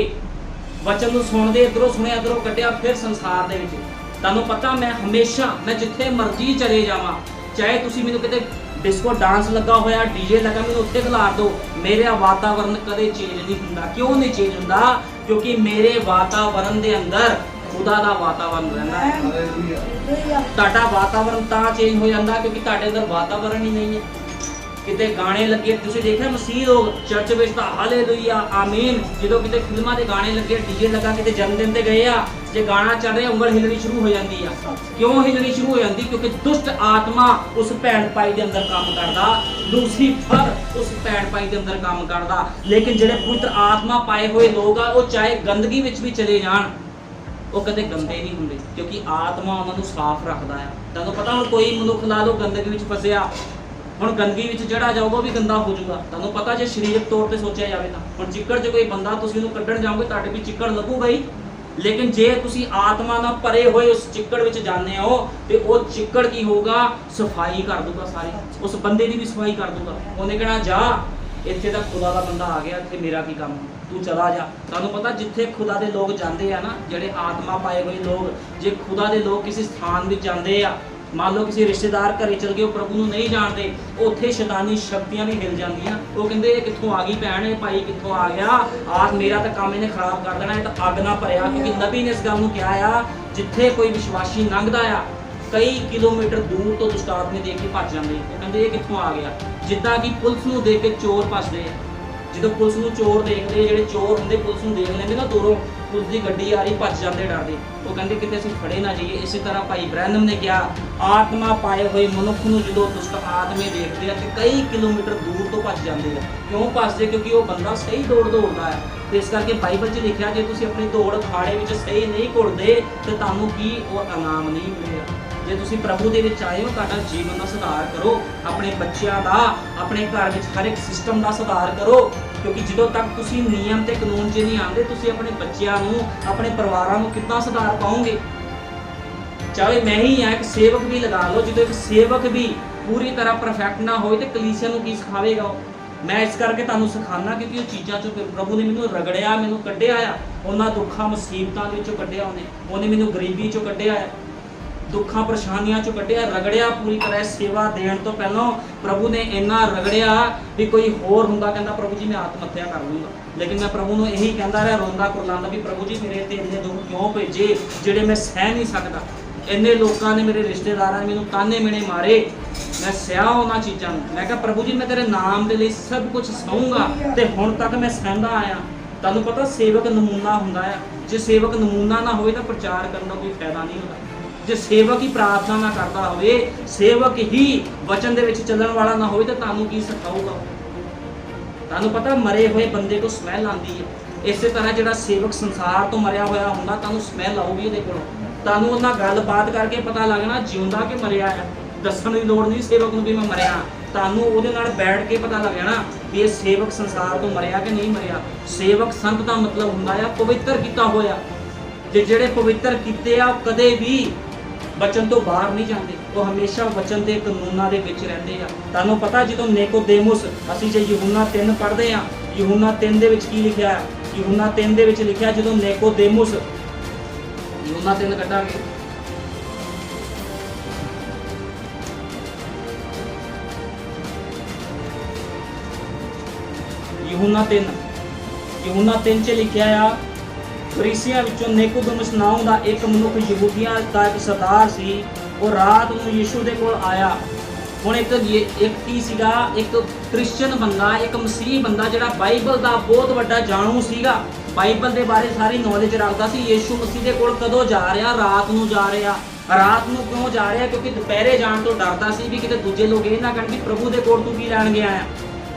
ਵਚਨ ਨੂੰ ਸੁਣਦੇ, ਇੱਧਰੋਂ ਸੁਣਿਆ ਇੱਧਰੋਂ ਕੱਢਿਆ, ਫਿਰ ਸੰਸਾਰ ਦੇ ਵਿੱਚ। ਤੁਹਾਨੂੰ ਪਤਾ ਮੈਂ ਜਿੱਥੇ ਮਰਜ਼ੀ ਚਲੇ ਜਾਵਾਂ, ਚਾਹੇ ਤੁਸੀਂ ਮੈਨੂੰ ਕਿਤੇ ਡਿਸਕੋ ਡਾਂਸ ਲੱਗਾ ਹੋਇਆ, ਡੀਜੇ ਲੱਗਾ, ਮੈਨੂੰ ਉੱਥੇ ਖਿਲਾਰ ਦਿਓ, ਮੇਰਾ ਵਾਤਾਵਰਨ ਕਦੇ ਚੇਂਜ ਨਹੀਂ ਹੁੰਦਾ। ਕਿਉਂ ਨਹੀਂ ਚੇਂਜ ਹੁੰਦਾ? ਕਿਉਂਕਿ ਮੇਰੇ ਵਾਤਾਵਰਨ ਦੇ ਅੰਦਰ ਖੁਦਾ ਦਾ ਵਾਤਾਵਰਨ ਰਹਿੰਦਾ ਹੈ। ਤੁਹਾਡਾ ਵਾਤਾਵਰਨ ਤਾਂ ਚੇਂਜ ਹੋ ਜਾਂਦਾ ਕਿਉਂਕਿ ਤੁਹਾਡੇ ਅੰਦਰ ਵਾਤਾਵਰਨ ਹੀ ਨਹੀਂ ਹੈ। ਕਿਤੇ ਗਾਣੇ ਲੱਗੇ, ਤੁਸੀਂ ਦੇਖਿਆ ਮਸੀਹ ਲੋਕ ਚਰਚ ਵਿੱਚ ਤਾਂ ਹਾਲੇਲੂਇਆ ਆਮੀਨ, ਜਦੋਂ ਕਿਤੇ ਫਿਲਮਾਂ ਦੇ ਗਾਣੇ ਲੱਗੇ, ਡੀਜੇ ਲੱਗਾ, ਕਿਤੇ ਜਨਮ ਦਿਨ ਤੇ ਗਏ ਆ, ਜੇ ਗਾਣਾ ਚੱਲ ਰਿਹਾ ਉਂਗਲ ਹਿੱਲਣੀ ਸ਼ੁਰੂ ਹੋ ਜਾਂਦੀ ਆ। ਕਿਉਂ ਹਿੱਲਣੀ ਸ਼ੁਰੂ ਹੋ ਜਾਂਦੀ? ਕਿਉਂਕਿ ਦੁਸ਼ਟ ਆਤਮਾ ਉਸ ਭੈਣ ਭਾਈ ਦੇ ਅੰਦਰ ਕੰਮ ਕਰਦਾ, ਲੂਸੀਫਰ ਉਸ ਭੈਣ ਭਾਈ ਦੇ ਅੰਦਰ ਕੰਮ ਕਰਦਾ। ਲੇਕਿਨ ਜਿਹੜੇ ਪਵਿੱਤਰ ਆਤਮਾ ਪਾਏ ਹੋਏ ਲੋਕ ਆ, ਉਹ ਚਾਹੇ ਗੰਦਗੀ ਵਿੱਚ ਵੀ ਚਲੇ ਜਾਣ, ਉਹ ਕਦੇ ਗੰਦੇ ਨਹੀਂ ਹੁੰਦੇ ਕਿਉਂਕਿ ਆਤਮਾ ਉਹਨਾਂ ਨੂੰ ਸਾਫ਼ ਰੱਖਦਾ ਹੈ। ਤੁਹਾਨੂੰ ਪਤਾ ਹੁਣ ਕੋਈ ਮਨੁੱਖ ਲਾ ਲਓ ਗੰਦਗੀ ਵਿੱਚ ਫਸਿਆ, ਹੁਣ ਗੰਦਗੀ ਵਿੱਚ ਜਿਹੜਾ ਜਾਊਗਾ ਉਹ ਵੀ ਗੰਦਾ ਹੋ ਜਾਊਗਾ। ਤੁਹਾਨੂੰ ਪਤਾ ਜੇ ਸਰੀਰਕ ਤੌਰ ਤੇ ਸੋਚਿਆ ਜਾਵੇ ਤਾਂ ਹੁਣ ਚਿੱਕੜ 'ਚ ਕੋਈ ਬੰਦਾ ਤੁਸੀਂ ਉਹਨੂੰ ਕੱਢਣ ਜਾਓਗੇ ਤੁਹਾਡੇ ਵੀ ਚਿੱਕੜ ਲੱਗੂਗਾ ਹੀ। ਲੇਕਿਨ ਜੇ ਤੁਸੀਂ ਆਤਮਾ ਨਾਲ ਭਰੇ ਹੋਏ ਉਸ ਚਿੱਕੜ ਵਿੱਚ ਜਾਂਦੇ ਹੋ ਤੇ ਉਹ ਚਿੱਕੜ ਕੀ ਹੋਊਗਾ, ਸਫਾਈ ਕਰ ਦੂਗਾ, ਸਾਰੀ ਉਸ ਬੰਦੇ ਦੀ ਵੀ ਸਫਾਈ ਕਰ ਦੂਗਾ। ਉਹਨੇ ਕਹਿਣਾ ਜਾ ਇੱਥੇ ਤਾਂ ਖੁਦਾ ਦਾ ਬੰਦਾ ਆ ਗਿਆ, ਇੱਥੇ ਮੇਰਾ ਕੀ ਕੰਮ, ਤੂੰ ਚਲਾ ਜਾ। ਤੁਹਾਨੂੰ ਪਤਾ ਜਿੱਥੇ ਖੁਦਾ ਦੇ ਲੋਕ ਜਾਂਦੇ ਆ ਨਾ, ਜਿਹੜੇ ਆਤਮਾ ਪਾਏ ਹੋਏ ਲੋਕ, ਜੇ ਖੁਦਾ ਦੇ ਲੋਕ ਕਿਸੇ ਸਥਾਨ ਵਿੱਚ ਜਾਂਦੇ ਆ, ਮੰਨ ਲਓ ਕਿਸੇ ਰਿਸ਼ਤੇਦਾਰ ਘਰੇ ਚਲ ਗਏ, ਉਹ ਪ੍ਰਭੂ ਨੂੰ ਨਹੀਂ ਜਾਣਦੇ, ਉੱਥੇ ਸ਼ੈਤਾਨੀ ਸ਼ਕਤੀਆਂ ਵੀ ਹਿਲ ਜਾਂਦੀਆਂ। ਉਹ ਕਹਿੰਦੇ ਇਹ ਕਿੱਥੋਂ ਆ ਗਈ ਭੈਣ, ਇਹ ਭਾਈ ਕਿੱਥੋਂ ਆ ਗਿਆ, ਆਜ ਮੇਰਾ ਤਾਂ ਕੰਮ ਇਹਨੇ ਖਰਾਬ ਕਰ ਦੇਣਾ, ਇਹ ਤਾਂ ਅੱਗ ਨਾ ਭਰਿਆ। ਕਿਉਂਕਿ ਨਬੀ ਨੇ ਇਸ ਗੱਲ ਨੂੰ ਕਿਹਾ ਆ, ਜਿੱਥੇ ਕੋਈ ਵਿਸ਼ਵਾਸੀ ਲੰਘਦਾ ਆ ਕਈ ਕਿਲੋਮੀਟਰ ਦੂਰ ਤੋਂ ਦੁਸ਼ਟ ਆਤਮੇ ਦੇਖ ਕੇ ਭੱਜ ਜਾਂਦੇ। ਉਹ ਕਹਿੰਦੇ ਇਹ ਕਿੱਥੋਂ ਆ ਗਿਆ। ਜਿੱਦਾਂ ਕਿ ਪੁਲਿਸ ਨੂੰ ਦੇਖ ਕੇ ਚੋਰ ਭੱਜਦੇ ਆ, ਜਦੋਂ ਪੁਲਿਸ ਨੂੰ ਚੋਰ ਦੇਖਦੇ, ਜਿਹੜੇ ਚੋਰ ਹੁੰਦੇ ਪੁਲਿਸ ਨੂੰ ਦੇਖ ਲੈਂਦੇ ਨਾ ਦੂਰੋਂ, ਪੁਲਿਸ ਦੀ ਗੱਡੀ ਆ ਰਹੀ ਭੱਜ ਜਾਂਦੇ ਡਰਦੇ। ਉਹ ਕਹਿੰਦੇ ਕਿਤੇ ਅਸੀਂ ਫੜੇ ਨਾ ਜਾਈਏ। ਇਸੇ ਤਰ੍ਹਾਂ ਭਾਈ ਬ੍ਰੈਨਮ ਨੇ ਕਿਹਾ, ਆਤਮਾ ਪਾਏ ਹੋਏ ਮਨੁੱਖ ਨੂੰ ਜਦੋਂ ਦੁਸ਼ਟ ਆਤਮੇ ਦੇਖਦੇ ਆ ਤੇ ਕਈ ਕਿਲੋਮੀਟਰ ਦੂਰ ਤੋਂ ਭੱਜ ਜਾਂਦੇ ਆ। ਕਿਉਂ ਭੱਜਦੇ? ਕਿਉਂਕਿ ਉਹ ਬੰਦਾ ਸਹੀ ਦੌੜਦਾ ਹੈ। ਤੇ ਇਸ ਕਰਕੇ ਬਾਈਬਲ 'ਚ ਲਿਖਿਆ, ਜੇ ਤੁਸੀਂ ਆਪਣੀ ਦੌੜ ਅਖਾੜੇ ਵਿੱਚ ਸਹੀ ਨਹੀਂ ਘੁਲਦੇ ਤੇ ਤੁਹਾਨੂੰ ਕੀ ਉਹ ਇਨਾਮ ਨਹੀਂ ਮਿਲੇਗਾ। ਜੇ ਤੁਸੀਂ ਪ੍ਰਭੂ ਦੇ ਵਿੱਚ ਆਏ ਹੋ, ਤੁਹਾਡਾ ਜੀਵਨ ਦਾ ਸੁਧਾਰ ਕਰੋ, ਆਪਣੇ ਬੱਚਿਆਂ ਦਾ, ਆਪਣੇ ਘਰ ਵਿੱਚ ਹਰ ਇੱਕ ਸਿਸਟਮ ਦਾ ਸੁਧਾਰ ਕਰੋ। ਕਿਉਂਕਿ ਜਦੋਂ ਤੱਕ ਤੁਸੀਂ ਨਿਯਮ ਤੇ ਕਾਨੂੰਨ 'ਚ ਨਹੀਂ ਆਉਂਦੇ, ਤੁਸੀਂ ਆਪਣੇ ਬੱਚਿਆਂ ਨੂੰ, ਆਪਣੇ ਪਰਿਵਾਰਾਂ ਨੂੰ ਕਿੱਦਾਂ ਸੁਧਾਰ ਪਾਓਗੇ? ਚਾਹੇ ਮੈਂ ਹੀ ਆ, ਇੱਕ ਸੇਵਕ ਵੀ ਲਗਾ ਲਓ, ਜਦੋਂ ਇੱਕ ਸੇਵਕ ਵੀ ਪੂਰੀ ਤਰ੍ਹਾਂ ਪਰਫੈਕਟ ਨਾ ਹੋਏ ਤੇ ਕਲੀਸਿਆ ਨੂੰ ਕੀ ਸਿਖਾਵੇਗਾ ਉਹ? ਮੈਂ ਇਸ ਕਰਕੇ ਤੁਹਾਨੂੰ ਸਿਖਾਉਣਾ ਕਿਉਂਕਿ ਉਹ ਚੀਜ਼ਾਂ 'ਚੋਂ ਪ੍ਰਭੂ ਨੇ ਮੈਨੂੰ ਰਗੜਿਆ, ਮੈਨੂੰ ਕੱਢਿਆ ਆ, ਉਹਨਾਂ ਦੁੱਖਾਂ ਮੁਸੀਬਤਾਂ ਦੇ ਵਿੱਚੋਂ ਕੱਢਿਆ ਉਹਨੇ ਮੈਨੂੰ ਗਰੀਬੀ 'ਚੋਂ ਕੱਢਿਆ ਆ, ਦੁੱਖਾਂ ਪਰੇਸ਼ਾਨੀਆਂ 'ਚੋਂ ਕੱਢਿਆ, ਰਗੜਿਆ ਪੂਰੀ ਤਰ੍ਹਾਂ। ਸੇਵਾ ਦੇਣ ਤੋਂ ਪਹਿਲਾਂ ਪ੍ਰਭੂ ਨੇ ਇੰਨਾ ਰਗੜਿਆ ਵੀ ਕੋਈ ਹੋਰ ਹੁੰਦਾ ਕਹਿੰਦਾ ਪ੍ਰਭੂ ਜੀ ਮੈਂ ਆਤਮ ਹੱਤਿਆ ਕਰ ਲੂੰਗਾ, ਲੇਕਿਨ ਮੈਂ ਪ੍ਰਭੂ ਨੂੰ ਇਹੀ ਕਹਿੰਦਾ ਰਿਹਾ, ਰੋਂਦਾ ਕੁਰਲਾਉਂਦਾ ਵੀ ਪ੍ਰਭੂ ਜੀ ਮੇਰੇ ਤੇ ਇੰਨੇ ਦੁੱਖ ਕਿਉਂ ਭੇਜੇ ਜਿਹੜੇ ਮੈਂ ਸਹਿ ਨਹੀਂ ਸਕਦਾ। ਇੰਨੇ ਲੋਕਾਂ ਨੇ, ਮੇਰੇ ਰਿਸ਼ਤੇਦਾਰਾਂ ਨੇ ਮੈਨੂੰ ਤਾਨੇ ਮਿਹਣੇ ਮਾਰੇ, ਮੈਂ ਸਹਿਆ ਉਹਨਾਂ ਚੀਜ਼ਾਂ ਨੂੰ। ਮੈਂ ਕਿਹਾ ਪ੍ਰਭੂ ਜੀ ਮੈਂ ਤੇਰੇ ਨਾਮ ਦੇ ਲਈ ਸਭ ਕੁਝ ਸਹੂੰਗਾ ਤੇ ਹੁਣ ਤੱਕ ਮੈਂ ਸਹਿੰਦਾ ਆਇਆ। ਤੁਹਾਨੂੰ ਪਤਾ ਸੇਵਕ ਨਮੂਨਾ ਹੁੰਦਾ ਆ, ਜੇ ਸੇਵਕ ਨਮੂਨਾ ਨਾ ਹੋਵੇ ਤਾਂ ਪ੍ਰਚਾਰ ਕਰਨ ਦਾ ਕੋਈ ਫਾਇਦਾ ਨਹੀਂ ਹੁੰਦਾ। ਜੇ ਸੇਵਕ ਹੀ ਪ੍ਰਾਰਥਨਾ ਨਾ ਕਰਦਾ ਹੋਵੇ, ਸੇਵਕ ਹੀ ਵਚਨ ਦੇ ਵਿੱਚ ਚੱਲਣ ਵਾਲਾ ਨਾ ਹੋਵੇ ਤਾਂ ਤੁਹਾਨੂੰ ਕੀ ਸਿਖਾਊਗਾ? ਤੁਹਾਨੂੰ ਪਤਾ ਮਰੇ ਹੋਏ ਬੰਦੇ ਤੋਂ ਸਮੈਲ ਆਉਂਦੀ ਹੈ। ਇਸੇ ਤਰ੍ਹਾਂ ਜਿਹੜਾ ਸੇਵਕ ਸੰਸਾਰ ਤੋਂ ਮਰਿਆ ਹੋਇਆ ਹੁੰਦਾ, ਤੁਹਾਨੂੰ ਸਮੈਲ ਆਊਗੀ ਉਹਦੇ ਕੋਲੋਂ। ਤੁਹਾਨੂੰ ਉਹਨਾਂ ਗੱਲਬਾਤ ਕਰਕੇ ਪਤਾ ਲੱਗਣਾ ਜਿਉਂਦਾ ਕਿ ਮਰਿਆ ਹੈ। ਦੱਸਣ ਦੀ ਲੋੜ ਨਹੀਂ ਸੇਵਕ ਨੂੰ ਵੀ ਮੈਂ ਮਰਿਆ, ਤੁਹਾਨੂੰ ਉਹਦੇ ਨਾਲ ਬੈਠ ਕੇ ਪਤਾ ਲੱਗ ਜਾਣਾ ਵੀ ਇਹ ਸੇਵਕ ਸੰਸਾਰ ਤੋਂ ਮਰਿਆ ਕਿ ਨਹੀਂ ਮਰਿਆ। ਸੇਵਕ ਸੰਤ ਦਾ ਮਤਲਬ ਹੁੰਦਾ ਆ ਪਵਿੱਤਰ ਕੀਤਾ ਹੋਇਆ। ਤੇ ਜਿਹੜੇ ਪਵਿੱਤਰ ਕੀਤੇ ਆ ਉਹ ਕਦੇ ਵੀ ਵਚਨ ਤੋਂ ਬਾਹਰ ਨਹੀਂ ਜਾਂਦੇ, ਉਹ ਹਮੇਸ਼ਾ ਵਚਨ ਦੇ ਕਾਨੂੰਨਾਂ ਦੇ ਵਿੱਚ ਰਹਿੰਦੇ ਆ। ਤੁਹਾਨੂੰ ਪਤਾ ਜਦੋਂ ਨਿਕੋਦੇਮੁਸ, ਅਸੀਂ ਜੇ ਯਹੂਨਾ 3 ਪੜ੍ਹਦੇ ਆ, ਯਹੂਨਾ 3 ਦੇ ਵਿੱਚ ਕੀ ਲਿਖਿਆ ਹੈ? ਯਹੂਨਾ 3 ਦੇ ਵਿੱਚ ਲਿਖਿਆ ਜਦੋਂ ਨਿਕੋਦੇਮੁਸ, ਯਹੂਨਾ 3 ਕੱਢਾਂਗੇ, ਯਹੂਨਾ 3 'ਚ ਲਿਖਿਆ ਆ, ਫਰੀਸੀਆਂ ਵਿੱਚੋਂ ਨਿਕੋਦੇਮੁਸ ਨਾਮ ਦਾ ਇੱਕ ਮਨੁੱਖ ਯਹੂਦੀਆਂ ਦਾ ਇੱਕ ਸਰਦਾਰ ਸੀ, ਉਹ ਰਾਤ ਨੂੰ ਯੀਸ਼ੂ ਦੇ ਕੋਲ ਆਇਆ। ਹੁਣ ਇੱਕ ਕੀ ਸੀਗਾ, ਇੱਕ ਕ੍ਰਿਸਚਨ ਬੰਦਾ, ਇੱਕ ਮਸੀਹ ਬੰਦਾ ਜਿਹੜਾ ਬਾਈਬਲ ਦਾ ਬਹੁਤ ਵੱਡਾ ਜਾਣੂ ਸੀਗਾ, ਬਾਈਬਲ ਦੇ ਬਾਰੇ ਸਾਰੀ ਨੌਲੇਜ ਰੱਖਦਾ ਸੀ। ਯੀਸ਼ੂ ਮਸੀਹ ਦੇ ਕੋਲ ਕਦੋਂ ਜਾ ਰਿਹਾ? ਰਾਤ ਨੂੰ ਜਾ ਰਿਹਾ। ਰਾਤ ਨੂੰ ਕਿਉਂ ਜਾ ਰਿਹਾ? ਕਿਉਂਕਿ ਦੁਪਹਿਰੇ ਜਾਣ ਤੋਂ ਡਰਦਾ ਸੀ ਵੀ ਕਿਤੇ ਦੂਜੇ ਲੋਕ ਇਹ ਨਾ ਕਹਿਣ ਕਿ ਪ੍ਰਭੂ ਦੇ ਕੋਲ ਤੂੰ ਕੀ ਲੈਣ ਗਿਆ ਆ।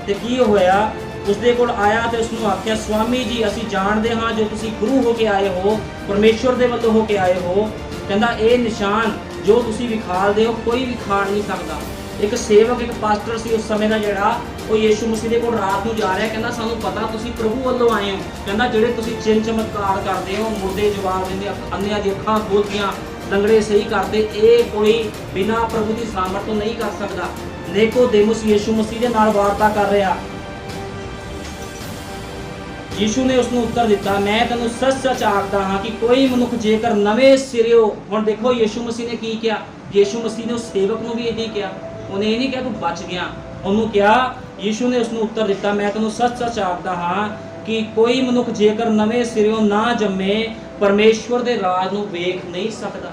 ਤੇ ਕੀ ਹੋਇਆ, ਉਸਦੇ ਕੋਲ ਆਇਆ ਤੇ ਉਸਨੂੰ ਆਖਿਆ, ਸਵਾਮੀ ਜੀ ਅਸੀਂ ਜਾਣਦੇ ਹਾਂ ਜੋ ਤੁਸੀਂ ਗੁਰੂ ਹੋ ਕੇ ਆਏ ਹੋ, ਪਰਮੇਸ਼ਵਰ ਦੇ ਵੱਲੋਂ ਹੋ ਕੇ ਆਏ ਹੋ। ਕਹਿੰਦਾ ਇਹ ਨਿਸ਼ਾਨ ਜੋ ਤੁਸੀਂ ਵਿਖਾਲਦੇ ਹੋ ਕੋਈ ਵਿਖਾੜ ਨਹੀਂ ਸਕਦਾ। ਇੱਕ ਸੇਵਕ, ਇੱਕ ਪਾਸਟਰ ਸੀ ਉਸ ਸਮੇਂ ਦਾ, ਜਿਹੜਾ ਉਹ ਯੀਸ਼ੂ ਮਸੀਹ ਦੇ ਕੋਲ ਰਾਤ ਨੂੰ ਜਾ ਰਿਹਾ। ਕਹਿੰਦਾ ਸਾਨੂੰ ਪਤਾ ਤੁਸੀਂ ਪ੍ਰਭੂ ਵੱਲੋਂ ਆਏ ਹੋ। ਕਹਿੰਦਾ ਜਿਹੜੇ ਤੁਸੀਂ ਚਿੰਨ ਚਮਤਕਾਰ ਕਰਦੇ ਹੋ, ਮੁਰਦੇ ਜਵਾਬ ਦਿੰਦੇ, ਅੰਨ੍ਹਿਆਂ ਦੀ ਅੱਖਾਂ ਖੋਲ੍ਹਦੀਆਂ, ਲੰਗੜੇ ਸਹੀ ਕਰਦੇ, ਇਹ ਕੋਈ ਬਿਨਾਂ ਪ੍ਰਭੂ ਦੀ ਸਾਮਰਥ ਤੋਂ ਨਹੀਂ ਕਰ ਸਕਦਾ। ਨਿਕੋਦੇਮੁਸ ਯੀਸ਼ੂ ਮਸੀਹ ਦੇ ਨਾਲ ਵਾਰਤਾ ਕਰ ਰਿਹਾ। ਯੀਸ਼ੂ ਨੇ ਉਸ ਨੂੰ ਉੱਤਰ ਦਿੱਤਾ, ਮੈਂ ਤੈਨੂੰ ਸੱਚ-ਸੱਚ ਆਖਦਾ ਹਾਂ ਕਿ ਕੋਈ ਮਨੁੱਖ ਜੇਕਰ ਨਵੇਂ ਸਿਰਿਓਂ, ਹੁਣ ਦੇਖੋ ਯੀਸ਼ੂ ਮਸੀਹ ਨੇ ਕੀ ਕਿਹਾ। ਯੀਸ਼ੂ ਮਸੀਹ ਨੇ ਉਸ ਸੇਵਕ ਨੂੰ ਵੀ ਇਹੀ ਕਿਹਾ। ਉਹਨੇ ਇਹ ਨਹੀਂ ਕਿਹਾ ਤੂੰ ਬਚ ਗਿਆ, ਉਹਨੂੰ ਕਿਹਾ, ਯੀਸ਼ੂ ਨੇ ਉਸ ਨੂੰ ਉੱਤਰ ਦਿੱਤਾ, ਮੈਂ ਤੈਨੂੰ ਸੱਚ-ਸੱਚ ਆਖਦਾ ਹਾਂ ਕਿ ਕੋਈ ਮਨੁੱਖ ਜੇਕਰ ਨਵੇਂ ਸਿਰਿਓਂ ਨਾ ਜੰਮੇ ਪਰਮੇਸ਼ਵਰ ਦੇ ਰਾਜ ਨੂੰ ਵੇਖ ਨਹੀਂ ਸਕਦਾ।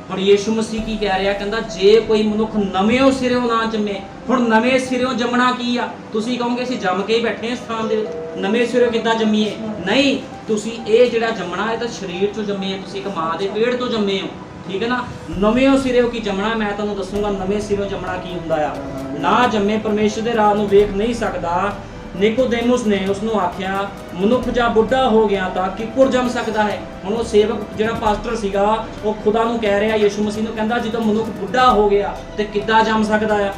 ਹੁਣ ਯੀਸ਼ੂ ਮਸੀਹ ਕੀ ਕਹਿ ਰਿਹਾ? ਕਹਿੰਦਾ ਜੇ ਕੋਈ ਮਨੁੱਖ ਨਵੇਂ ਸਿਰਿਓਂ ਨਾ ਜੰਮੇ। ਹੁਣ ਨਵੇਂ ਸਿਰਿਓਂ ਜੰਮਣਾ ਕੀ ਆ? ਤੁਸੀਂ ਕਹੋਗੇ ਅਸੀਂ ਜੰਮ ਕੇ ਹੀ ਬੈਠੇ ਇਸ ਸਥਾਨ ਦੇ ਵਿੱਚ, ਨਵੇਂ ਸਿਰਿਓਂ ਕਿੱਦਾਂ ਜੰਮੀਏ? ਨਹੀਂ, ਤੁਸੀਂ ਇਹ ਜਿਹੜਾ ਜੰਮਣਾ ਇਹ ਤਾਂ ਸਰੀਰ ਚੋਂ ਜੰਮੇ ਆ, ਤੁਸੀਂ ਇੱਕ ਮਾਂ ਦੇ ਪੇਟ ਤੋਂ ਜੰਮੇ ਹੋ, ਠੀਕ ਹੈ ਨਾ। ਨਵੇਂ ਸਿਰਿਓਂ ਕੀ ਜੰਮਣਾ ਮੈਂ ਤੁਹਾਨੂੰ ਦੱਸੂਗਾ। ਨਵੇਂ ਸਿਰਿਓਂ ਜੰਮਣਾ ਕੀ ਹੁੰਦਾ ਆ? ਨਾ ਜੰਮੇ ਪਰਮੇਸ਼ਰ ਦੇ ਰਾਜ ਨੂੰ ਵੇਖ ਨਹੀਂ ਸਕਦਾ। ਨਿਕੋਦੇਮੁਸ ਨੇ ਉਸ ਨੂੰ ਆਖਿਆ, ਮਨੁੱਖ ਜਾਂ ਬੁੱਢਾ ਹੋ ਗਿਆ ਤਾਂ ਕਿੱਕੁਰ ਜੰਮ ਸਕਦਾ ਹੈ? ਹੁਣ ਉਹ ਸੇਵਕ ਜਿਹੜਾ ਪਾਸਟਰ ਸੀਗਾ ਉਹ ਖੁਦਾ ਨੂੰ ਕਹਿ ਰਿਹਾ, ਯੀਸ਼ੂ ਮਸੀਹ ਨੂੰ ਕਹਿੰਦਾ, ਜਦੋਂ ਮਨੁੱਖ ਬੁੱਢਾ ਹੋ ਗਿਆ ਤੇ ਕਿੱਦਾਂ ਜੰਮ ਸਕਦਾ ਆ?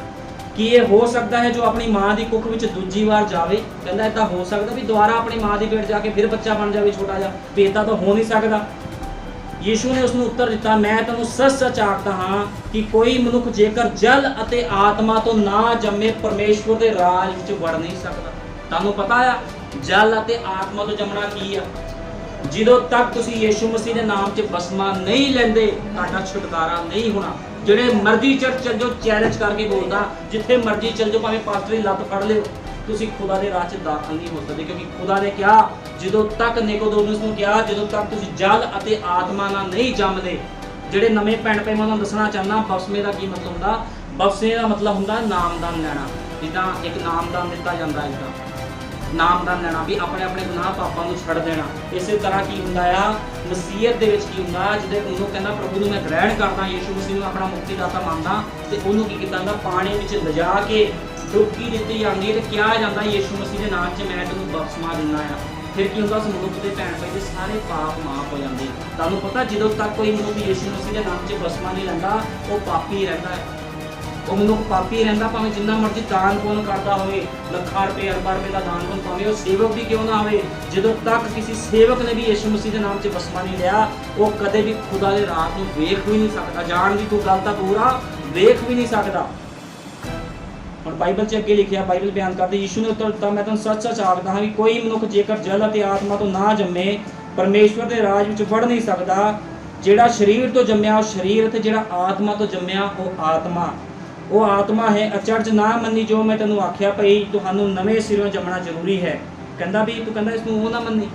ਕੀ ਇਹ ਹੋ ਸਕਦਾ ਹੈ ਜੋ ਆਪਣੀ ਮਾਂ ਦੀ ਕੁੱਖ ਵਿੱਚ ਦੂਜੀ ਵਾਰ ਜਾਵੇ? ਕਹਿੰਦਾ ਇਦਾਂ ਹੋ ਸਕਦਾ ਵੀ ਦੁਬਾਰਾ ਆਪਣੀ ਮਾਂ ਦੀ ਪੇਟ ਜਾ ਕੇ ਫਿਰ ਬੱਚਾ ਬਣ ਜਾਵੇ ਛੋਟਾ ਜਿਹਾ? ਵੀ ਇਦਾਂ ਤਾਂ ਹੋ ਨਹੀਂ ਸਕਦਾ। ਯੀਸ਼ੂ ਨੇ ਉਸ ਨੂੰ ਉੱਤਰ ਦਿੱਤਾ, ਮੈਂ ਤੈਨੂੰ ਸੱਚ-ਸੱਚ ਆਖਦਾ ਹਾਂ ਕਿ ਕੋਈ ਮਨੁੱਖ ਜੇਕਰ ਜਲ ਅਤੇ ਆਤਮਾ ਤੋਂ ਨਾ ਜੰਮੇ ਪਰਮੇਸ਼ਵਰ ਦੇ ਰਾਜ ਵਿੱਚ ਵੜ ਨਹੀਂ ਸਕਦਾ। ਤੁਹਾਨੂੰ ਪਤਾ ਆ ਜਲ ਅਤੇ ਆਤਮਾ ਤੋਂ ਜੰਮਣਾ ਕੀ ਆ? ਜਦੋਂ ਤੱਕ ਤੁਸੀਂ ਯੀਸ਼ੂ ਮਸੀਹ ਦੇ ਨਾਮ 'ਚ ਬਸਮਾ ਨਹੀਂ ਲੈਂਦੇ ਤੁਹਾਡਾ ਛੁਟਕਾਰਾ ਨਹੀਂ ਹੋਣਾ। ਜਿਹੜੇ ਮਰਜ਼ੀ ਚਰਚ ਚੱਲ ਜਾਓ, ਚੈਲੰਜ ਕਰਕੇ ਬੋਲਦਾ, ਜਿੱਥੇ ਮਰਜ਼ੀ ਚੱਲ ਜਾਓ, ਭਾਵੇਂ ਪਾਸਟਰ ਦੀ ਲੱਤ ਫੜ ਲਿਓ, ਤੁਸੀਂ ਖੁਦਾ ਦੇ ਰਾਹ 'ਚ ਦਾਖਲ ਨਹੀਂ ਹੋ ਸਕਦੇ। ਕਿਉਂਕਿ ਖੁਦਾ ਨੇ ਕਿਹਾ, ਜਦੋਂ ਤੱਕ ਨਿਕੋਦੇਮੁਸ ਨੂੰ ਕਿਹਾ, ਜਦੋਂ ਤੱਕ ਤੁਸੀਂ ਜਲ ਅਤੇ ਆਤਮਾ ਨਾਲ ਨਹੀਂ ਜੰਮਦੇ। ਜਿਹੜੇ ਨਵੇਂ ਭੈਣ ਭਾਈ ਮੈਂ ਤੁਹਾਨੂੰ ਦੱਸਣਾ ਚਾਹੁੰਦਾ, ਬਪਤਿਸਮੇ ਦਾ ਕੀ ਮਤਲਬ ਹੁੰਦਾ? ਬਪਤਿਸਮੇ ਦਾ ਮਤਲਬ ਹੁੰਦਾ ਨਾਮਦਾਨ ਲੈਣਾ। ਜਿੱਦਾਂ ਇੱਕ ਨਾਮਦਾਨ ਦਿੱਤਾ ਜਾਂਦਾ, ਇੱਦਾਂ ਨਾਮਦਾਨ ਲੈਣਾ ਵੀ ਆਪਣੇ ਆਪਣੇ ਗੁਨਾਹ ਪਾਪਾਂ ਨੂੰ ਛੱਡ ਦੇਣਾ। ਇਸੇ ਤਰ੍ਹਾਂ ਕੀ ਹੁੰਦਾ ਆ ਮਸੀਹਤ ਦੇ ਵਿੱਚ ਕੀ ਹੁੰਦਾ, ਜਿਹਦੇ ਉਹਨੂੰ ਕਹਿੰਦਾ ਪ੍ਰਭੂ ਨੂੰ ਮੈਂ ਗ੍ਰਹਿਣ ਕਰਦਾ, ਯੀਸ਼ੂ ਮਸੀਹ ਨੂੰ ਆਪਣਾ ਮੁਕਤੀਦਾਤਾ ਮੰਨਦਾ, ਤੇ ਉਹਨੂੰ ਕੀ ਕੀਤਾ ਜਾਂਦਾ? ਪਾਣੀ ਵਿੱਚ ਲਿਜਾ ਕੇ ਡੁਬਕੀ ਦਿੱਤੀ ਜਾਂਦੀ ਹੈ ਤੇ ਕਿਹਾ ਜਾਂਦਾ ਯੀਸ਼ੂ ਮਸੀਹ ਦੇ ਨਾਮ 'ਚ ਮੈਂ ਤੈਨੂੰ ਬਪਤਿਸਮਾ ਦਿੰਦਾ ਆ। ਫਿਰ ਕੀ ਹੁੰਦਾ? ਉਸ ਮਨੁੱਖ ਦੇ ਭੈਣ ਭਾਈ ਦੇ ਸਾਰੇ ਪਾਪ ਮਾਫ ਹੋ ਜਾਂਦੇ। ਤੁਹਾਨੂੰ ਪਤਾ ਜਦੋਂ ਤੱਕ ਕੋਈ ਮਨੁੱਖ ਯੀਸ਼ੂ ਮਸੀਹ ਦੇ ਨਾਮ 'ਚ ਬਪਤਿਸਮਾ ਨਹੀਂ ਲੈਂਦਾ ਉਹ ਪਾਪੀ ਰਹਿੰਦਾ ਹੈ। ਉਹ ਮਨੁੱਖ ਪਾਪੀ ਰਹਿੰਦਾ, ਭਾਵੇਂ ਜਿੰਨਾ ਮਰਜ਼ੀ ਦਾਨ ਪੁੰਨ ਕਰਦਾ ਹੋਵੇ, ਲੱਖਾਂ ਰੁਪਏ ਅਰਬਾਂ ਰੁਪਏ ਦਾ ਦਾਨ ਪੁੰਨ ਭਾਵੇਂ ਉਹ ਸੇਵਕ ਵੀ ਕਿਉਂ ਨਾ ਹੋਵੇ। ਜਦੋਂ ਤੱਕ ਕਿਸੇ ਸੇਵਕ ਨੇ ਵੀ ਯੀਸ਼ੂ ਮਸੀਹ ਦੇ ਨਾਮ 'ਚ ਬਪਤਿਸਮਾ ਨਹੀਂ ਲਿਆ ਉਹ ਕਦੇ ਵੀ ਖੁਦਾ ਦੇ ਰਾਜ ਨੂੰ ਵੇਖ ਵੀ ਨਹੀਂ ਸਕਦਾ। ਜਾਣ ਦੀ ਤੂੰ ਗੱਲ ਤਾਂ ਪੂਰਾ ਵੇਖ ਵੀ ਨਹੀਂ ਸਕਦਾ। ਹੁਣ ਬਾਈਬਲ 'ਚ ਅੱਗੇ ਲਿਖਿਆ, ਬਾਈਬਲ ਬਿਆਨ ਕਰਦੀ, ਯੀਸ਼ੂ ਨੇ ਉੱਤਰ ਦਿੱਤਾ, ਮੈਂ ਤੁਹਾਨੂੰ ਸੱਚ-ਸੱਚ ਆਖਦਾ ਹਾਂ ਕਿ ਕੋਈ ਮਨੁੱਖ ਜੇਕਰ ਜਲ ਅਤੇ ਆਤਮਾ ਤੋਂ ਨਾ ਜੰਮੇ ਪਰਮੇਸ਼ਵਰ ਦੇ ਰਾਜ ਵਿੱਚ ਵੜ ਨਹੀਂ ਸਕਦਾ। ਜਿਹੜਾ ਸਰੀਰ ਤੋਂ ਜੰਮਿਆ ਉਹ ਸਰੀਰ, ਅਤੇ ਜਿਹੜਾ ਆਤਮਾ ਤੋਂ ਜੰਮਿਆ ਉਹ ਆਤਮਾ ਹੈ। ਅਚਰਜ ਨਾ ਮੰਨੀ ਜੋ ਮੈਂ ਤੈਨੂੰ ਆਖਿਆ ਭਈ ਤੁਹਾਨੂੰ ਨਵੇਂ ਸਿਰਿਓਂ ਜੰਮਣਾ ਜ਼ਰੂਰੀ ਹੈ। ਕਹਿੰਦਾ ਵੀ ਤੂੰ ਕਹਿੰਦਾ ਇਸ ਨੂੰ ਉਹ ਨਾ ਮੰਨੀ,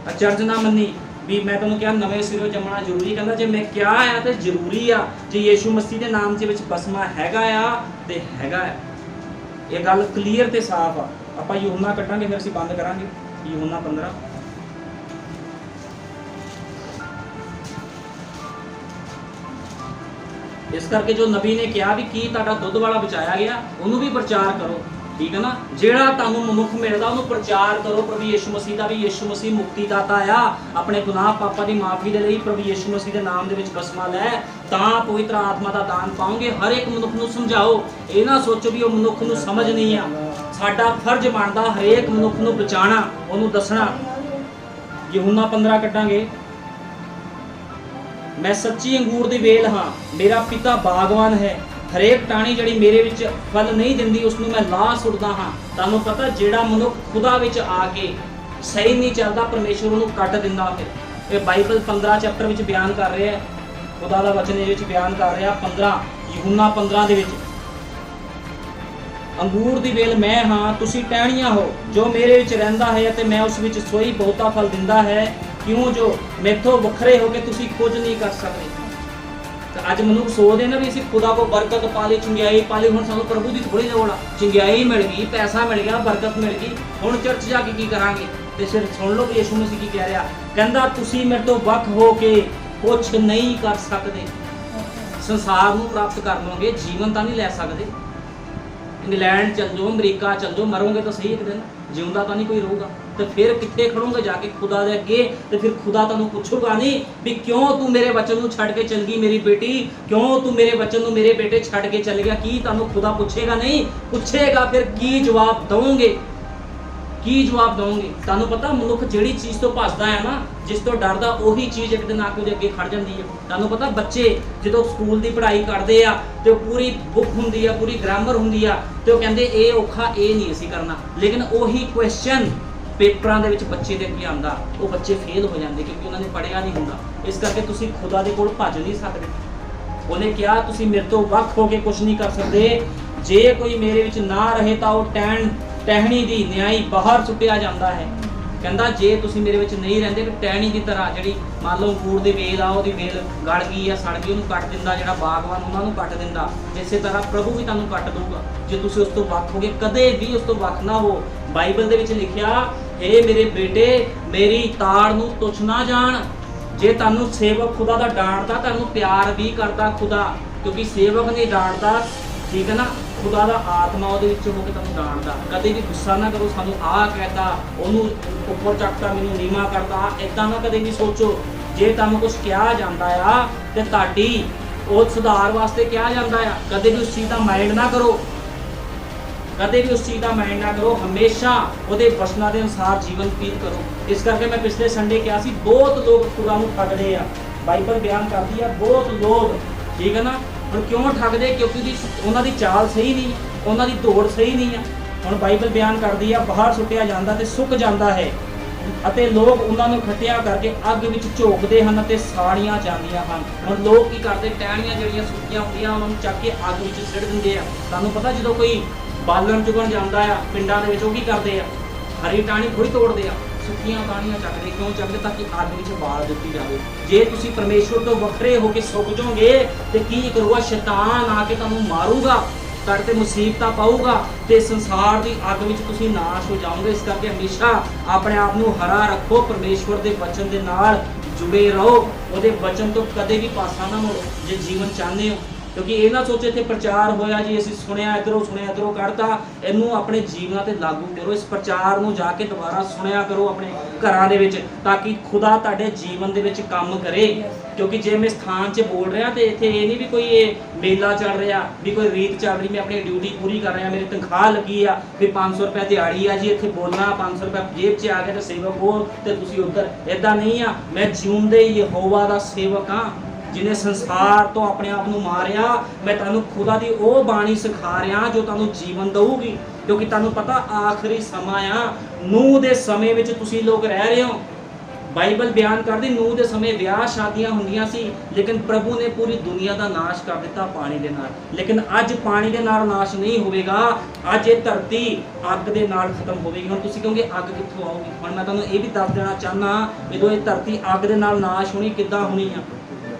ਅਚਰਜ ਨਾ ਮੰਨੀ ਵੀ ਮੈਂ ਤੈਨੂੰ ਕਿਹਾ ਨਵੇਂ ਸਿਰਿਓਂ ਜੰਮਣਾ ਜ਼ਰੂਰੀ। ਕਹਿੰਦਾ ਜੇ ਮੈਂ ਕਿਹਾ ਆ ਤੇ ਜ਼ਰੂਰੀ ਆ। ਜੇ ਯੀਸ਼ੂ ਮਸੀਹ ਦੇ ਨਾਮ 'ਚ ਵਿੱਚ ਬਪਤਿਸਮਾ ਹੈਗਾ ਆ ਤੇ ਹੈਗਾ ਆ। ਇਹ ਗੱਲ ਕਲੀਅਰ ਤੇ ਸਾਫ਼ ਆ। ਆਪਾਂ ਯੂਹੰਨਾ ਕੱਢਾਂਗੇ, ਫਿਰ ਅਸੀਂ ਬੰਦ ਕਰਾਂਗੇ। ਯੂਹੰਨਾ 15 ਇਸ ਕਰਕੇ ਜੋ ਨਬੀ ਨੇ ਕਿਹਾ ਵੀ ਕੀ ਤੁਹਾਡਾ ਦੁੱਧ ਵਾਲਾ ਬਚਾਇਆ ਗਿਆ ਉਹਨੂੰ ਵੀ ਪ੍ਰਚਾਰ ਕਰੋ, ਠੀਕ ਹੈ ਨਾ। ਜਿਹੜਾ ਤੁਹਾਨੂੰ ਮਨੁੱਖ ਮਿਲਦਾ ਉਹਨੂੰ ਪ੍ਰਚਾਰ ਕਰੋ ਪ੍ਰਭੂ ਯੀਸ਼ੂ ਮਸੀਹ ਦਾ, ਵੀ ਯੀਸ਼ੂ ਮਸੀਹ ਮੁਕਤੀਦਾਤਾ ਆ। ਆਪਣੇ ਗੁਨਾਹ ਪਾਪਾਂ ਦੀ ਮਾਫੀ ਦੇ ਲਈ ਪ੍ਰਭੂ ਯੀਸ਼ੂ ਮਸੀਹ ਦੇ ਨਾਮ ਦੇ ਵਿੱਚ ਬਪਤਿਸਮਾ ਲੈ ਤਾਂ ਪਵਿੱਤਰ ਆਤਮਾ ਦਾ ਦਾਨ ਪਾਓਗੇ। ਹਰ ਇੱਕ ਮਨੁੱਖ ਨੂੰ ਸਮਝਾਓ, ਇਹ ਨਾ ਸੋਚੋ ਵੀ ਉਹ ਮਨੁੱਖ ਨੂੰ ਸਮਝ ਨਹੀਂ ਆ। ਸਾਡਾ ਫਰਜ਼ ਬਣਦਾ ਹਰੇਕ ਮਨੁੱਖ ਨੂੰ ਬਚਾਉਣਾ, ਉਹਨੂੰ ਦੱਸਣਾ। ਯੂਹੰਨਾ 15 ਕੱਢਾਂਗੇ। ਮੈਂ ਸੱਚੀ ਅੰਗੂਰ ਦੀ ਵੇਲ ਹਾਂ, ਮੇਰਾ ਪਿਤਾ ਬਾਗਵਾਨ ਹੈ। ਹਰੇਕ ਟਾਹਣੀ ਜਿਹੜੀ ਮੇਰੇ ਵਿੱਚ ਫਲ ਨਹੀਂ ਦਿੰਦੀ ਉਸ ਨੂੰ ਮੈਂ ਲਾਹ ਸੁੱਟਦਾ ਹਾਂ। ਤੁਹਾਨੂੰ ਪਤਾ ਜਿਹੜਾ ਮਨੁੱਖ ਖੁਦਾ ਵਿੱਚ ਆ ਕੇ ਸਹੀ ਨਹੀਂ ਚੱਲਦਾ ਪਰਮੇਸ਼ਵਰ ਉਹਨੂੰ ਕੱਟ ਦਿੰਦਾ। ਫਿਰ ਇਹ ਬਾਈਬਲ 15 ਚੈਪਟਰ ਵਿੱਚ ਬਿਆਨ ਕਰ ਰਿਹਾ ਹੈ, ਖੁਦਾ ਦਾ ਵਚਨ ਇਹਦੇ ਵਿੱਚ ਬਿਆਨ ਕਰ ਰਿਹਾ। 15 ਯੂਹੰਨਾ 15 ਦੇ ਵਿੱਚ, ਅੰਗੂਰ ਦੀ ਵੇਲ ਮੈਂ ਹਾਂ, ਤੁਸੀਂ ਟਹਿਣੀਆਂ ਹੋ। ਜੋ ਮੇਰੇ ਵਿੱਚ ਰਹਿੰਦਾ ਹੈ ਅਤੇ ਮੈਂ ਉਸ ਵਿੱਚ ਸੋਈ ਬਹੁਤਾ ਫਲ ਦਿੰਦਾ ਹੈ। ਕਿਉਂ ਜੋ ਮੈਥੋਂ ਵੱਖਰੇ ਹੋ ਕੇ ਤੁਸੀਂ ਕੁਝ ਨਹੀਂ ਕਰ ਸਕਦੇ। ਤਾਂ ਅੱਜ ਮਨੁੱਖ ਸੋਚਦੇ ਨਾ ਵੀ ਅਸੀਂ ਖੁਦਾ ਕੋ ਬਰਕਤ ਪਾ ਲਈ, ਚੰਗਿਆਈ ਪਾ ਲਈ, ਹੁਣ ਸਾਨੂੰ ਪ੍ਰਭੂ ਦੀ ਥੋੜੀ ਲੋੜ ਆ। ਚੰਗਿਆਈ ਮਿਲ ਗਈ, ਪੈਸਾ ਮਿਲ ਗਿਆ, ਬਰਕਤ ਮਿਲ ਗਈ, ਹੁਣ ਚਰਚ ਜਾ ਕੇ ਕੀ ਕਰਾਂਗੇ? ਤੇ ਫਿਰ ਸੁਣ ਲਓ ਯੀਸ਼ੂ ਮਸੀਹ ਕੀ ਕਹਿ ਰਿਹਾ। ਕਹਿੰਦਾ ਤੁਸੀਂ ਮੇਰੇ ਤੋਂ ਵੱਖ ਹੋ ਕੇ ਕੁਝ ਨਹੀਂ ਕਰ ਸਕਦੇ। ਸੰਸਾਰ ਨੂੰ ਪ੍ਰਾਪਤ ਕਰ ਲਓਗੇ, ਜੀਵਨ ਤਾਂ ਨਹੀਂ ਲੈ ਸਕਦੇ। इंग्लैंड चल जाओ, अमरीका चल जाओ, मरोगे तो सही एक दिन, जिंदा तो नहीं कोई रहूगा। तो फिर कितने खड़ोगे जाके खुदा दे अगे, तो फिर खुदा तुहानू पुछूगा नहीं भी क्यों तू मेरे बच्चन नू छड़ के चल गई मेरी बेटी, क्यों तू मेरे बच्चन नू मेरे बेटे छड़ के चल गया, की तुहानू खुदा पूछेगा नहीं, पूछेगा फिर की जवाब दोगे, की जवाब दोगे। तुहानू पता मनुख जिहड़ी चीज़ तो भजदा है ना, जिस तो डरदा उही चीज़ एक दिन आके अगे खड़ जाती है। तुहानू पता बच्चे जो स्कूल की पढ़ाई करते आ तो पूरी बुक होंदी आ, पूरी ग्रामर होंदी आ, तो कहते ये औखा ये नहीं असीं करना, लेकिन उही क्वेश्चन पेपरां दे विच बच्चे दे अगे आंदा, वो बच्चे फेल हो जाते क्योंकि उन्होंने पढ़िया नहीं हुंदा। इस करके तुसीं खुदा दे कोल भज नहीं सकदे। उन्हें कहा तुसीं मेरे तो वख हो के कुछ नहीं कर सकते, जे कोई मेरे विच ना रहे तो वो टहनी दी न्याई बाहर सुटिया जाता है। कहता जे तुसीं मेरे विच नहीं रहिंदे कि टहनी की तरह जिहड़ी मान लो अंगूर दी वेल आ, ओहदी वेल गड़ गई या सड़ गई, उहनूं कट दिंदा, जिहड़ा बागवान उहनां नूं कट दिंदा, इसे तरह प्रभु भी तुहानूं कट दूगा जे तुसीं उस तो वख होगे। कदे भी उस तो वख ना हो। बाइबल दे विच लिखिया, हे मेरे बेटे मेरी ताड़ नूं तुच्छ ना जान। जे तुहानूं सेवक खुदा दा डांटदा, तुहानूं प्यार भी करदा खुदा, क्योंकि सेवक नहीं डांटदा, ठीक है ना, खुदा दा आत्मा ਉਹਦੇ ਵਿੱਚ ਹੋ ਕੇ ਤੁਹਾਨੂੰ ਡਾਂਟਦਾ। ਕਦੇ ਵੀ ਗੁੱਸਾ ਨਾ ਕਰੋ, ਸਾਨੂੰ ਆਹ ਕਹਿਤਾ, ਉਹਨੂੰ ਉੱਪਰ ਚੱਕਦਾ, ਮੈਨੂੰ ਨੀਵਾਂ ਕਰਦਾ, ਇਦਾਂ ਨਾ ਕਦੇ ਵੀ ਸੋਚੋ। ਜੇ ਤੁਹਾਨੂੰ ਕੁਝ ਕਿਹਾ ਜਾਂਦਾ ਆ ਤੇ ਤੁਹਾਡੀ ਉਹ ਸੁਧਾਰ ਵਾਸਤੇ ਕਿਹਾ ਜਾਂਦਾ ਆ, ਕਦੇ ਵੀ ਉਸ ਚੀਜ਼ ਦਾ ਮਾਈਂਡ ਨਾ ਕਰੋ, कदे भी उस चीज़ का माइंड ना करो, हमेशा वो वचनों के अनुसार जीवन व्यतीत करो। इस करके मैं पिछले संडे कहा सी, बहुत लोग खुदा नूं ठगदे आ, बाइबल बयान करती है बहुत लोग, ठीक है ना। हुण क्यों ठगदे? क्योंकि उन्हां दी चाल सही नहीं, उन्हां दी दौड़ सही नहीं है। हुण बाइबल बयान करती है, बाहर सुटिया जाता तो सुक जाता है, ਅਤੇ ਲੋਕ ਉਹਨਾਂ ਨੂੰ ਖੱਟਿਆ ਕਰਕੇ ਅੱਗ ਵਿੱਚ ਝੋਕਦੇ ਹਨ ਅਤੇ ਸਾੜੀਆਂ ਜਾਂਦੀਆਂ ਹਨ। ਹੁਣ ਲੋਕ ਕੀ ਕਰਦੇ, ਟਹਿਣੀਆਂ ਜਿਹੜੀਆਂ ਸੁੱਕੀਆਂ ਹੁੰਦੀਆਂ ਉਹਨਾਂ ਨੂੰ ਚੱਕ ਕੇ ਅੱਗ ਵਿੱਚ ਸਿੱਟ ਦਿੰਦੇ ਆ। ਤੁਹਾਨੂੰ ਪਤਾ ਜਦੋਂ ਕੋਈ ਬਾਲਣ ਚੁਗਣ ਜਾਂਦਾ ਆ ਪਿੰਡਾਂ ਦੇ ਵਿੱਚ, ਉਹ ਕੀ ਕਰਦੇ ਆ, ਹਰੀ ਟਾਹਣੀ ਥੋੜੀ ਤੋੜਦੇ ਆ, ਸੁੱਕੀਆਂ ਟਾਹਣੀਆਂ ਚੱਕਦੇ। ਕਿਉਂ ਚੱਕਦੇ? ਤਾਂ ਕਿ ਅੱਗ ਵਿੱਚ ਬਾਲ ਦਿੱਤੀ ਜਾਵੇ। ਜੇ ਤੁਸੀਂ ਪਰਮੇਸ਼ਵਰ ਤੋਂ ਵੱਖਰੇ ਹੋ ਕੇ ਸੁੱਕ ਜਾਓਗੇ ਤੇ ਕੀ ਕਰੂਗਾ? ਸ਼ੈਤਾਨ ਆ ਕੇ ਤੁਹਾਨੂੰ ਮਾਰੂਗਾ, ਤੁਹਾਡੇ ਤੇ ਮੁਸੀਬਤਾਂ ਪਾਊਗਾ ਤੇ ਸੰਸਾਰ ਦੀ ਅੱਗ ਵਿੱਚ ਤੁਸੀਂ ਨਾਸ਼ ਹੋ ਜਾਓਗੇ। ਇਸ ਕਰਕੇ ਹਮੇਸ਼ਾ ਆਪਣੇ ਆਪ ਨੂੰ ਹਰਾ ਰੱਖੋ, ਪਰਮੇਸ਼ਵਰ ਦੇ ਵਚਨ ਦੇ ਨਾਲ ਜੁੜੇ ਰਹੋ, ਉਹਦੇ ਵਚਨ ਤੋਂ ਕਦੇ ਵੀ ਪਾਸਾ ਨਾ ਮੋੜੋ ਜੇ ਜੀਵਨ ਚਾਹੁੰਦੇ ਹੋ। ਕਿਉਂਕਿ ਇਹ ਨਾ ਸੋਚੋ ਇੱਥੇ ਪ੍ਰਚਾਰ ਹੋਇਆ ਜੀ, ਅਸੀਂ ਸੁਣਿਆ ਇੱਧਰੋਂ ਕੱਢਤਾ, ਇਹਨੂੰ ਆਪਣੇ ਜੀਵਨਾਂ ਤੇ ਲਾਗੂ ਕਰੋ। ਇਸ ਪ੍ਰਚਾਰ ਨੂੰ ਜਾ ਕੇ ਦੁਬਾਰਾ ਸੁਣਿਆ ਕਰੋ ਆਪਣੇ ਘਰਾਂ ਦੇ ਵਿੱਚ, ਤਾਂ ਕਿ ਖੁਦਾ ਤੁਹਾਡੇ ਜੀਵਨ ਦੇ ਵਿੱਚ ਕੰਮ ਕਰੇ। ਕਿਉਂਕਿ ਜੇ ਮੈਂ ਸਥਾਨ 'ਚ ਬੋਲ ਰਿਹਾ ਤੇ ਇੱਥੇ ਇਹ ਨਹੀਂ ਵੀ ਕੋਈ ਇਹ ਮੇਲਾ ਚੱਲ ਰਿਹਾ, ਵੀ ਕੋਈ ਰੀਤ ਚੱਲ ਰਹੀ, ਮੈਂ ਆਪਣੀ ਡਿਊਟੀ ਪੂਰੀ ਕਰ ਰਿਹਾ, ਮੇਰੀ ਤਨਖਾਹ ਲੱਗੀ ਆ ਵੀ 500 ਰੁਪਏ ਦਿਹਾੜੀ ਆ ਜੀ, ਇੱਥੇ ਬੋਲਣਾ 500 ਰੁਪਏ ਜੇਬ 'ਚ ਆ ਗਿਆ ਤੇ ਸੇਵਕ ਹੋ ਤੇ ਤੁਸੀਂ ਉੱਧਰ। ਇੱਦਾਂ ਨਹੀਂ ਆ, ਮੈਂ ਜਿਉਂਦੇ ਯਹੋਵਾ ਦਾ ਸੇਵਕ ਹਾਂ, जिन्हें संसार तो अपने आप को मारिया। मैं तुहानू खुदा दी वो बाणी सिखा रहा जो तुहानू जीवन दऊगी, क्योंकि तुहानू पता आखिरी समा आ, नूह दे समय विच तुसीं लोग रह रहे हो। बाइबल बयान करती नूह दे समय ब्याह शादियां हुंदियां सी, लेकिन प्रभु ने पूरी दुनिया का नाश कर दिता पानी दे नाल। लेकिन अज पानी दे नाल नाश नहीं होवेगा, अज ये धरती अग दे नाल खत्म होवेगी। हुण तुसीं कहोगे अग कित्थों आऊगी? हुण मैं तुहानू ये भी दस देना चाहना, जदों ये धरती अग दे नाल नाश होनी किद्दां होनी आ?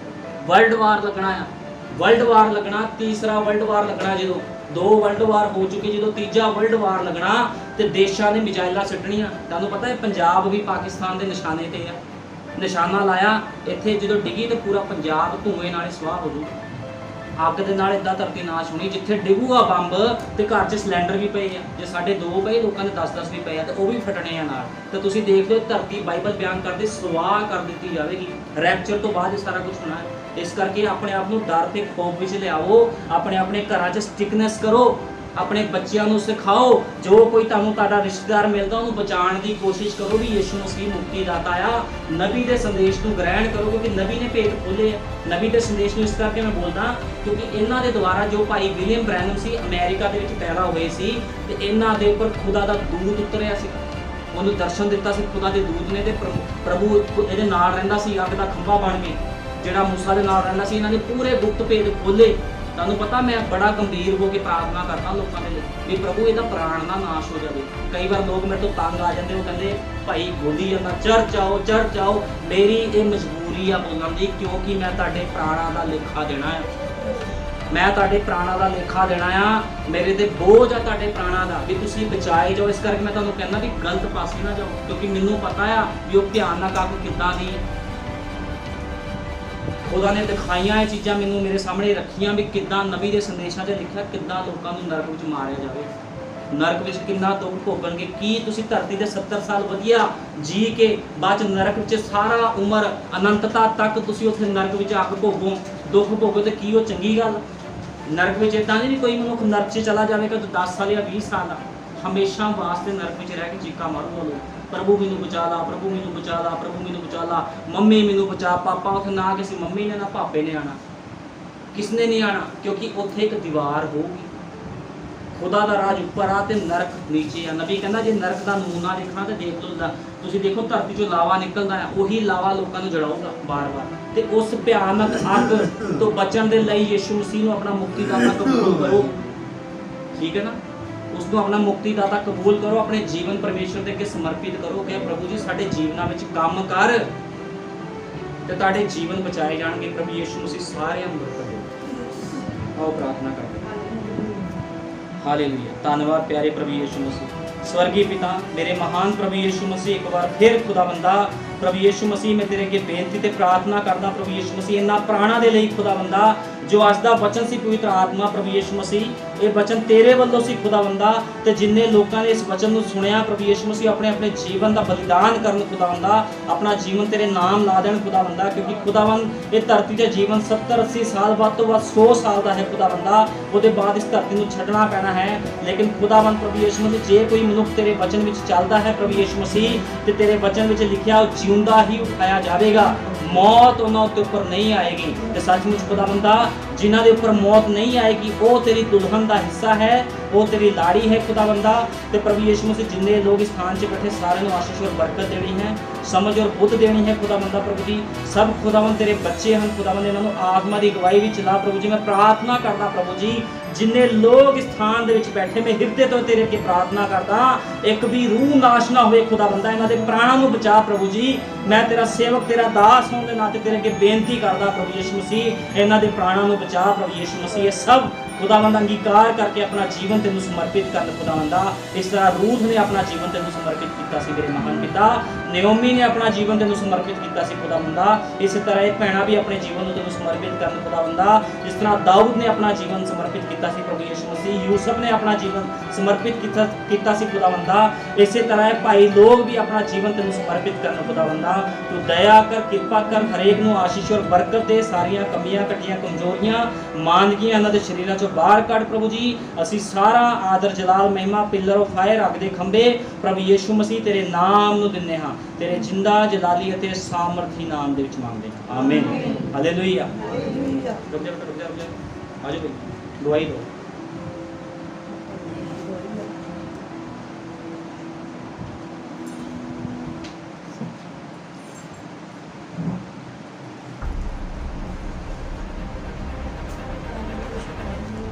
वर्ल्ड वार लगना है, वर्ल्ड वार लगना, तीसरा वर्ल्ड वार लगना। जो 2 वर्ल्ड वार हो चुके, जो तीजा वर्ल्ड वार लगना तो देशों ने मिजाइल सुट्टनियां। तुहानू पता है पंजाब भी पाकिस्तान के निशाने ते है, निशाना लाया इत्थे जो डिगी तो पूरा पंजाब धुएं नाल स्वाह हो जू। अग दे नाल इदां धरती नाश होनी, जिथे डिगूगा बंब तो घर च सिलेंडर भी पे है, जे साढ़े 2 पे लोगों ने 10-10 भी पे है तो वह भी फटने हैं नाल। तो तुसीं देख लो धरती बाइबल बयान करते स्वाह कर दी जाएगी, रैप्चर तो बाद सारा कुछ होना है। इस करके अपने आप को डर ते खौफ विच लियाओ, अपने घर च स्टिकनेस करो, अपने बच्चों को सिखाओ। जो कोई तुहानू तुहाडा रिश्तेदार मिलता उन्होंने बचाने की कोशिश करो भी यीशु मसीह मुक्तिदाता आ। नबी के संदेश को ग्रहण करो, क्योंकि नबी ने भेद खोले नबी के संदेश को। इस करके मैं बोलदा क्योंकि इन्हां दे द्वारा जो भाई विलियम ब्रैनम सी अमेरिका दे विच पैदा होए सी ते इन्हां दे उपर खुदा दा दूत उतरिया सी, उन्होंने दर्शन दिता सी खुदा दे दूत ने, ते प्रभु इहदे नाल रहिंदा सी अग दा खंभा बन के, जिहड़ा मूसा दे नाल रहिंदा सी। इन्हां ने पूरे गुप्त भेद खोले। तुहानू पता मैं बड़ा गंभीर होकर प्रार्थना करता लोगों के लिए भी प्रभु इहदा प्राण ना नाश हो जाए। कई बार लोग मेरे तो तंग आ जाते, वो कहते भाई बोली जाना चर्च आओ। मेरी ये मजबूरी आ बोलण दी, क्योंकि मैं तुहाडे प्राणा का लेखा देना है, मैं तुहाडे प्राणा का लेखा देना आ, मेरे ते बोझ आ तुहाडे प्राणा का भी तुसीं बचाए जाओ। इस करके मैं तुहानू कहना भी गलत पासे ना जाओ, क्योंकि मैनू पता आ भी वो भयानक अग किद्दां दी खुदा ने दिखाइया ये चीज़ां मैनू मेरे सामने रखियां भी किद्दां नबी दे संदेशां 'च लिखिया किद्दां लोकां नूं नरक विच मारिया जावे, नरक विच किन्ना दुख भोगणगे। की तुसीं धरती दे 70 साल वधिया जी के बाद च नरक विच सारा उम्र अनंतता तक तुसीं उत्थे नरक विच अग भोगो, दुख भोगो, तो की वो चंगी गल? नरक विच इदां नहीं कोई मनुख नरक 'च चला जाएगा तो 10 साल या 20 साल हमेशा वास्ते नरक विच रह के चीका मारूगा लोग, प्रभु मैनू बचा ला, प्रभु मैनू बचा ला, प्रभु मैनू बचा ला, मम्मी मैनू बचा। पापा उत्थे ना किसी मम्मी ने ना पापे ने आना, किसने नहीं आना, क्योंकि उत्थे एक दीवार होगी। खुदा दा राज उपर आ ते नरक नीचे आ। नबी कहंदा जे नरक दा नमूना देखना तो देख लो, तुसीं देखो धरती चों लावा निकलदा है, उही लावा लोकां नूं जड़ाऊगा बार बार। ते उस भयानक अग तो बचण दे लई यीशु मसीह नूं अपना मुक्तिदाता कबूल करो, ठीक है ना, उसको अपना मुक्तिदाता कबूल करो, अपने जीवन परमेश्वर के अगे समर्पित करो कि प्रभु जी साडे जीवनां विच काम कर ते तुहाडे जीवन बचाए जाणगे। प्रभु यीशु मसीह सारिआं नूं बरकत दे। आओ प्रार्थना करते हैं। हालेलुया, धन्नवाद प्यारे प्रभु यीशु मसीह। स्वर्गीय पिता मेरे महान प्रभु यीशु मसीह, एक बार फिर खुदावंदा प्रभु यीशु मसीह मैं तेरे अगे बेनती ते प्रार्थना करदा प्रभु यीशु मसीह इन्हां प्राणां दे लई खुदावंदा जो अज दा वचन सी पवित्र आत्मा प्रभु यीशु मसीह ये वचन तेरे वल्लों सी खुदावंदा ते जिन्ने लोकां ने इस वचन नूं सुनिया प्रभु यीशु मसीह अपने अपने जीवन दा बलिदान करन खुदावंदा, अपना जीवन तेरे नाम ला देण खुदावंदा, क्योंकि खुदावंद ये धरती ते जीवन 70-80 साल वध तो वध 100 साल दा है खुदावंदा, उहदे बाद इस धरती नूं छड्डना पैना है। लेकिन खुदावंद प्रभु यीशु मसीह जे कोई मनुख तेरे वचन विच चलदा है प्रभु यीशु मसीह ते तेरे वचन विच लिखिया जिउंदा ही उठाया जाएगा, मौत उन्हां उत्ते उपर नहीं आएगी। ते सचमुच खुदावंदा जिन्हां दे उपर मौत नहीं आएगी वो तेरी दुल्हन दा हिस्सा है, वो तेरी लाड़ी है खुदावंदा। ते प्रभु यीशु मसीह जिन्ने लोग इस स्थान से बैठे सारे नूं आशीष और बरकत देनी है, समझ और बुद्ध देनी है खुदावंदा। प्रभु जी सब खुदावंद तेरे बच्चे हैं खुदावंद, इन्हां नूं आत्मा दी गवाही विच ला प्रभु जी। मैं प्रार्थना करदा प्रभु जी जिन्ने लोग इस स्थान दे विच बैठे मैं हिरदे तो तेरे अगे प्रार्थना करदा एक भी रूह नाश ना होए खुदावंदा, इन्हां दे प्राणां नूं बचा प्रभु जी। मैं तेरा सेवक तेरा दास होने दे नाते तेरे अगे बेनती करदा प्रभु यीशु मसीह इन्हां दे प्राणां नूं बचा प्रभु यीशु मसीह। ये सब खुदावंद अंगीकार करके अपना जीवन तेनू समर्पित कर खुदावंदा। इस तरह रूथ ने अपना जीवन तेनू समर्पित किया सी मेरे महान पिता, नयोमी ने अपना जीवन तेनू समर्पित किया सी खुदावंदा। इस तरह ये भैणां भी अपने जीवन तेनू समर्पित कर खुदावंदा। जिस तरह दाऊद ने अपना जीवन समर्पित किया सी प्रभु यीशु मसीह, यूसुफ ने अपना जीवन समर्पित किया सी खुदावंदा। इसी तरह भाई लोग भी अपना जीवन तेनू समर्पित कर खुदावंदा। तू दया कर कृपा कर हरेक नूं आशीष और बरकत दे, सारियां कमियां घटियां कमजोरियां मानगियां इन्हां दे शरीरां चों बाहर कढ़ प्रभु जी। असी सारा आदर जलाल महिमा पिलर ऑफ फायर अग दे खंबे प्रभु यीशु मसीह तेरे नाम नूं दिंदे हां, तेरे जिंदा जलाली अते सामर्थी नाम दे विच मंगदे हां, आमीन हालेलुया। रुक जा आजो भाई दुआई दो।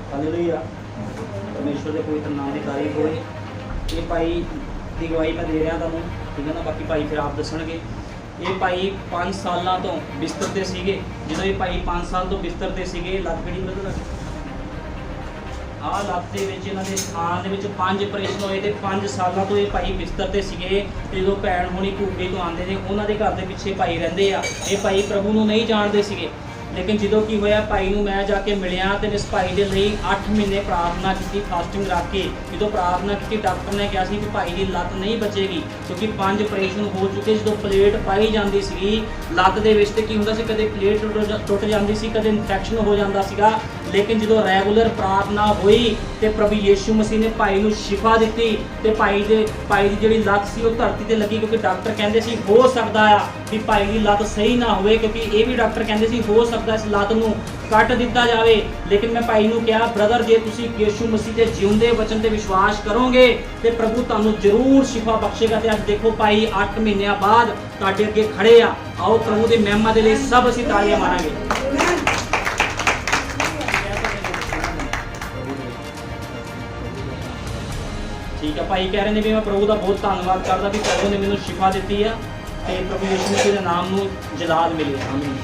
हालेलुया, परमेश्वर के पवित्र नाम की तारीफ होए। ये भाई की गवाही मैं दे रहा तुहानूं, ठीक है ना, बाकी भाई फिर आप दसणगे। ये भाई 5 साल तो बिस्तर ते सीगे, जो ये भाई 5 साल तो बिस्तर ते सीगे, लत किहड़ी मतलब लत दे विच इन्हां दे स्थान दे विच 5 ऑपरेशन होए ते 5 साल तो ये भाई बिस्तर ते सीगे। ते जो भैन होनी भूखे तो आते हैं उन्होंने घर के पिछे भाई रहिंदे आ। ये भाई प्रभु नूं नहीं जानते सीगे, लेकिन जो की होया भाई नूं मैं जाके मिलिया तो इस भाई के लिए 8 महीने प्रार्थना की, फास्टिंग रख के जो प्रार्थना की डॉक्टर ने कहा कि भाई की लत नहीं बचेगी, क्योंकि 5 ऑपरेशन हो चुके। जो प्लेट पाई जाती सी लत के विच की होंदा सी, कदे प्लेट टुट जाती सी, कदे इन्फैक्शन हो जाता सीगा। लेकिन जो रैगूलर प्रार्थना हुई तो प्रभु यीशु मसीह ने भाई नूं शिफा दी ते भाई की जिहड़ी लत सी धरती ते लगी, क्योंकि डॉक्टर कहते सी हो सकता है कि भाई की लत सही ना होए, क्योंकि ये भी डॉक्टर कहते सी हो सकता इस लत नूं कट दिता जाए। लेकिन मैं भाई नूं कहा ब्रदर जे तुसीं यीशु मसीह के जिउंदे वचन ते विश्वास करोगे तो प्रभु तुहानूं जरूर शिफा बख्शेगा। ते अज देखो भाई 8 महीनों बाद तुहाडे अगे खड़े आ। आओ प्रभु की महिमा के लिए सब असीं तालियां मारांगे। ठीक है, भाई कह रहे हैं भी मैं प्रभु का बहुत धन्यवाद करता भी प्रभु ने मैनूं शिफा दी है, तो प्रभु यीशु मसीह के नाम नूं जलाल मिले। आमीन।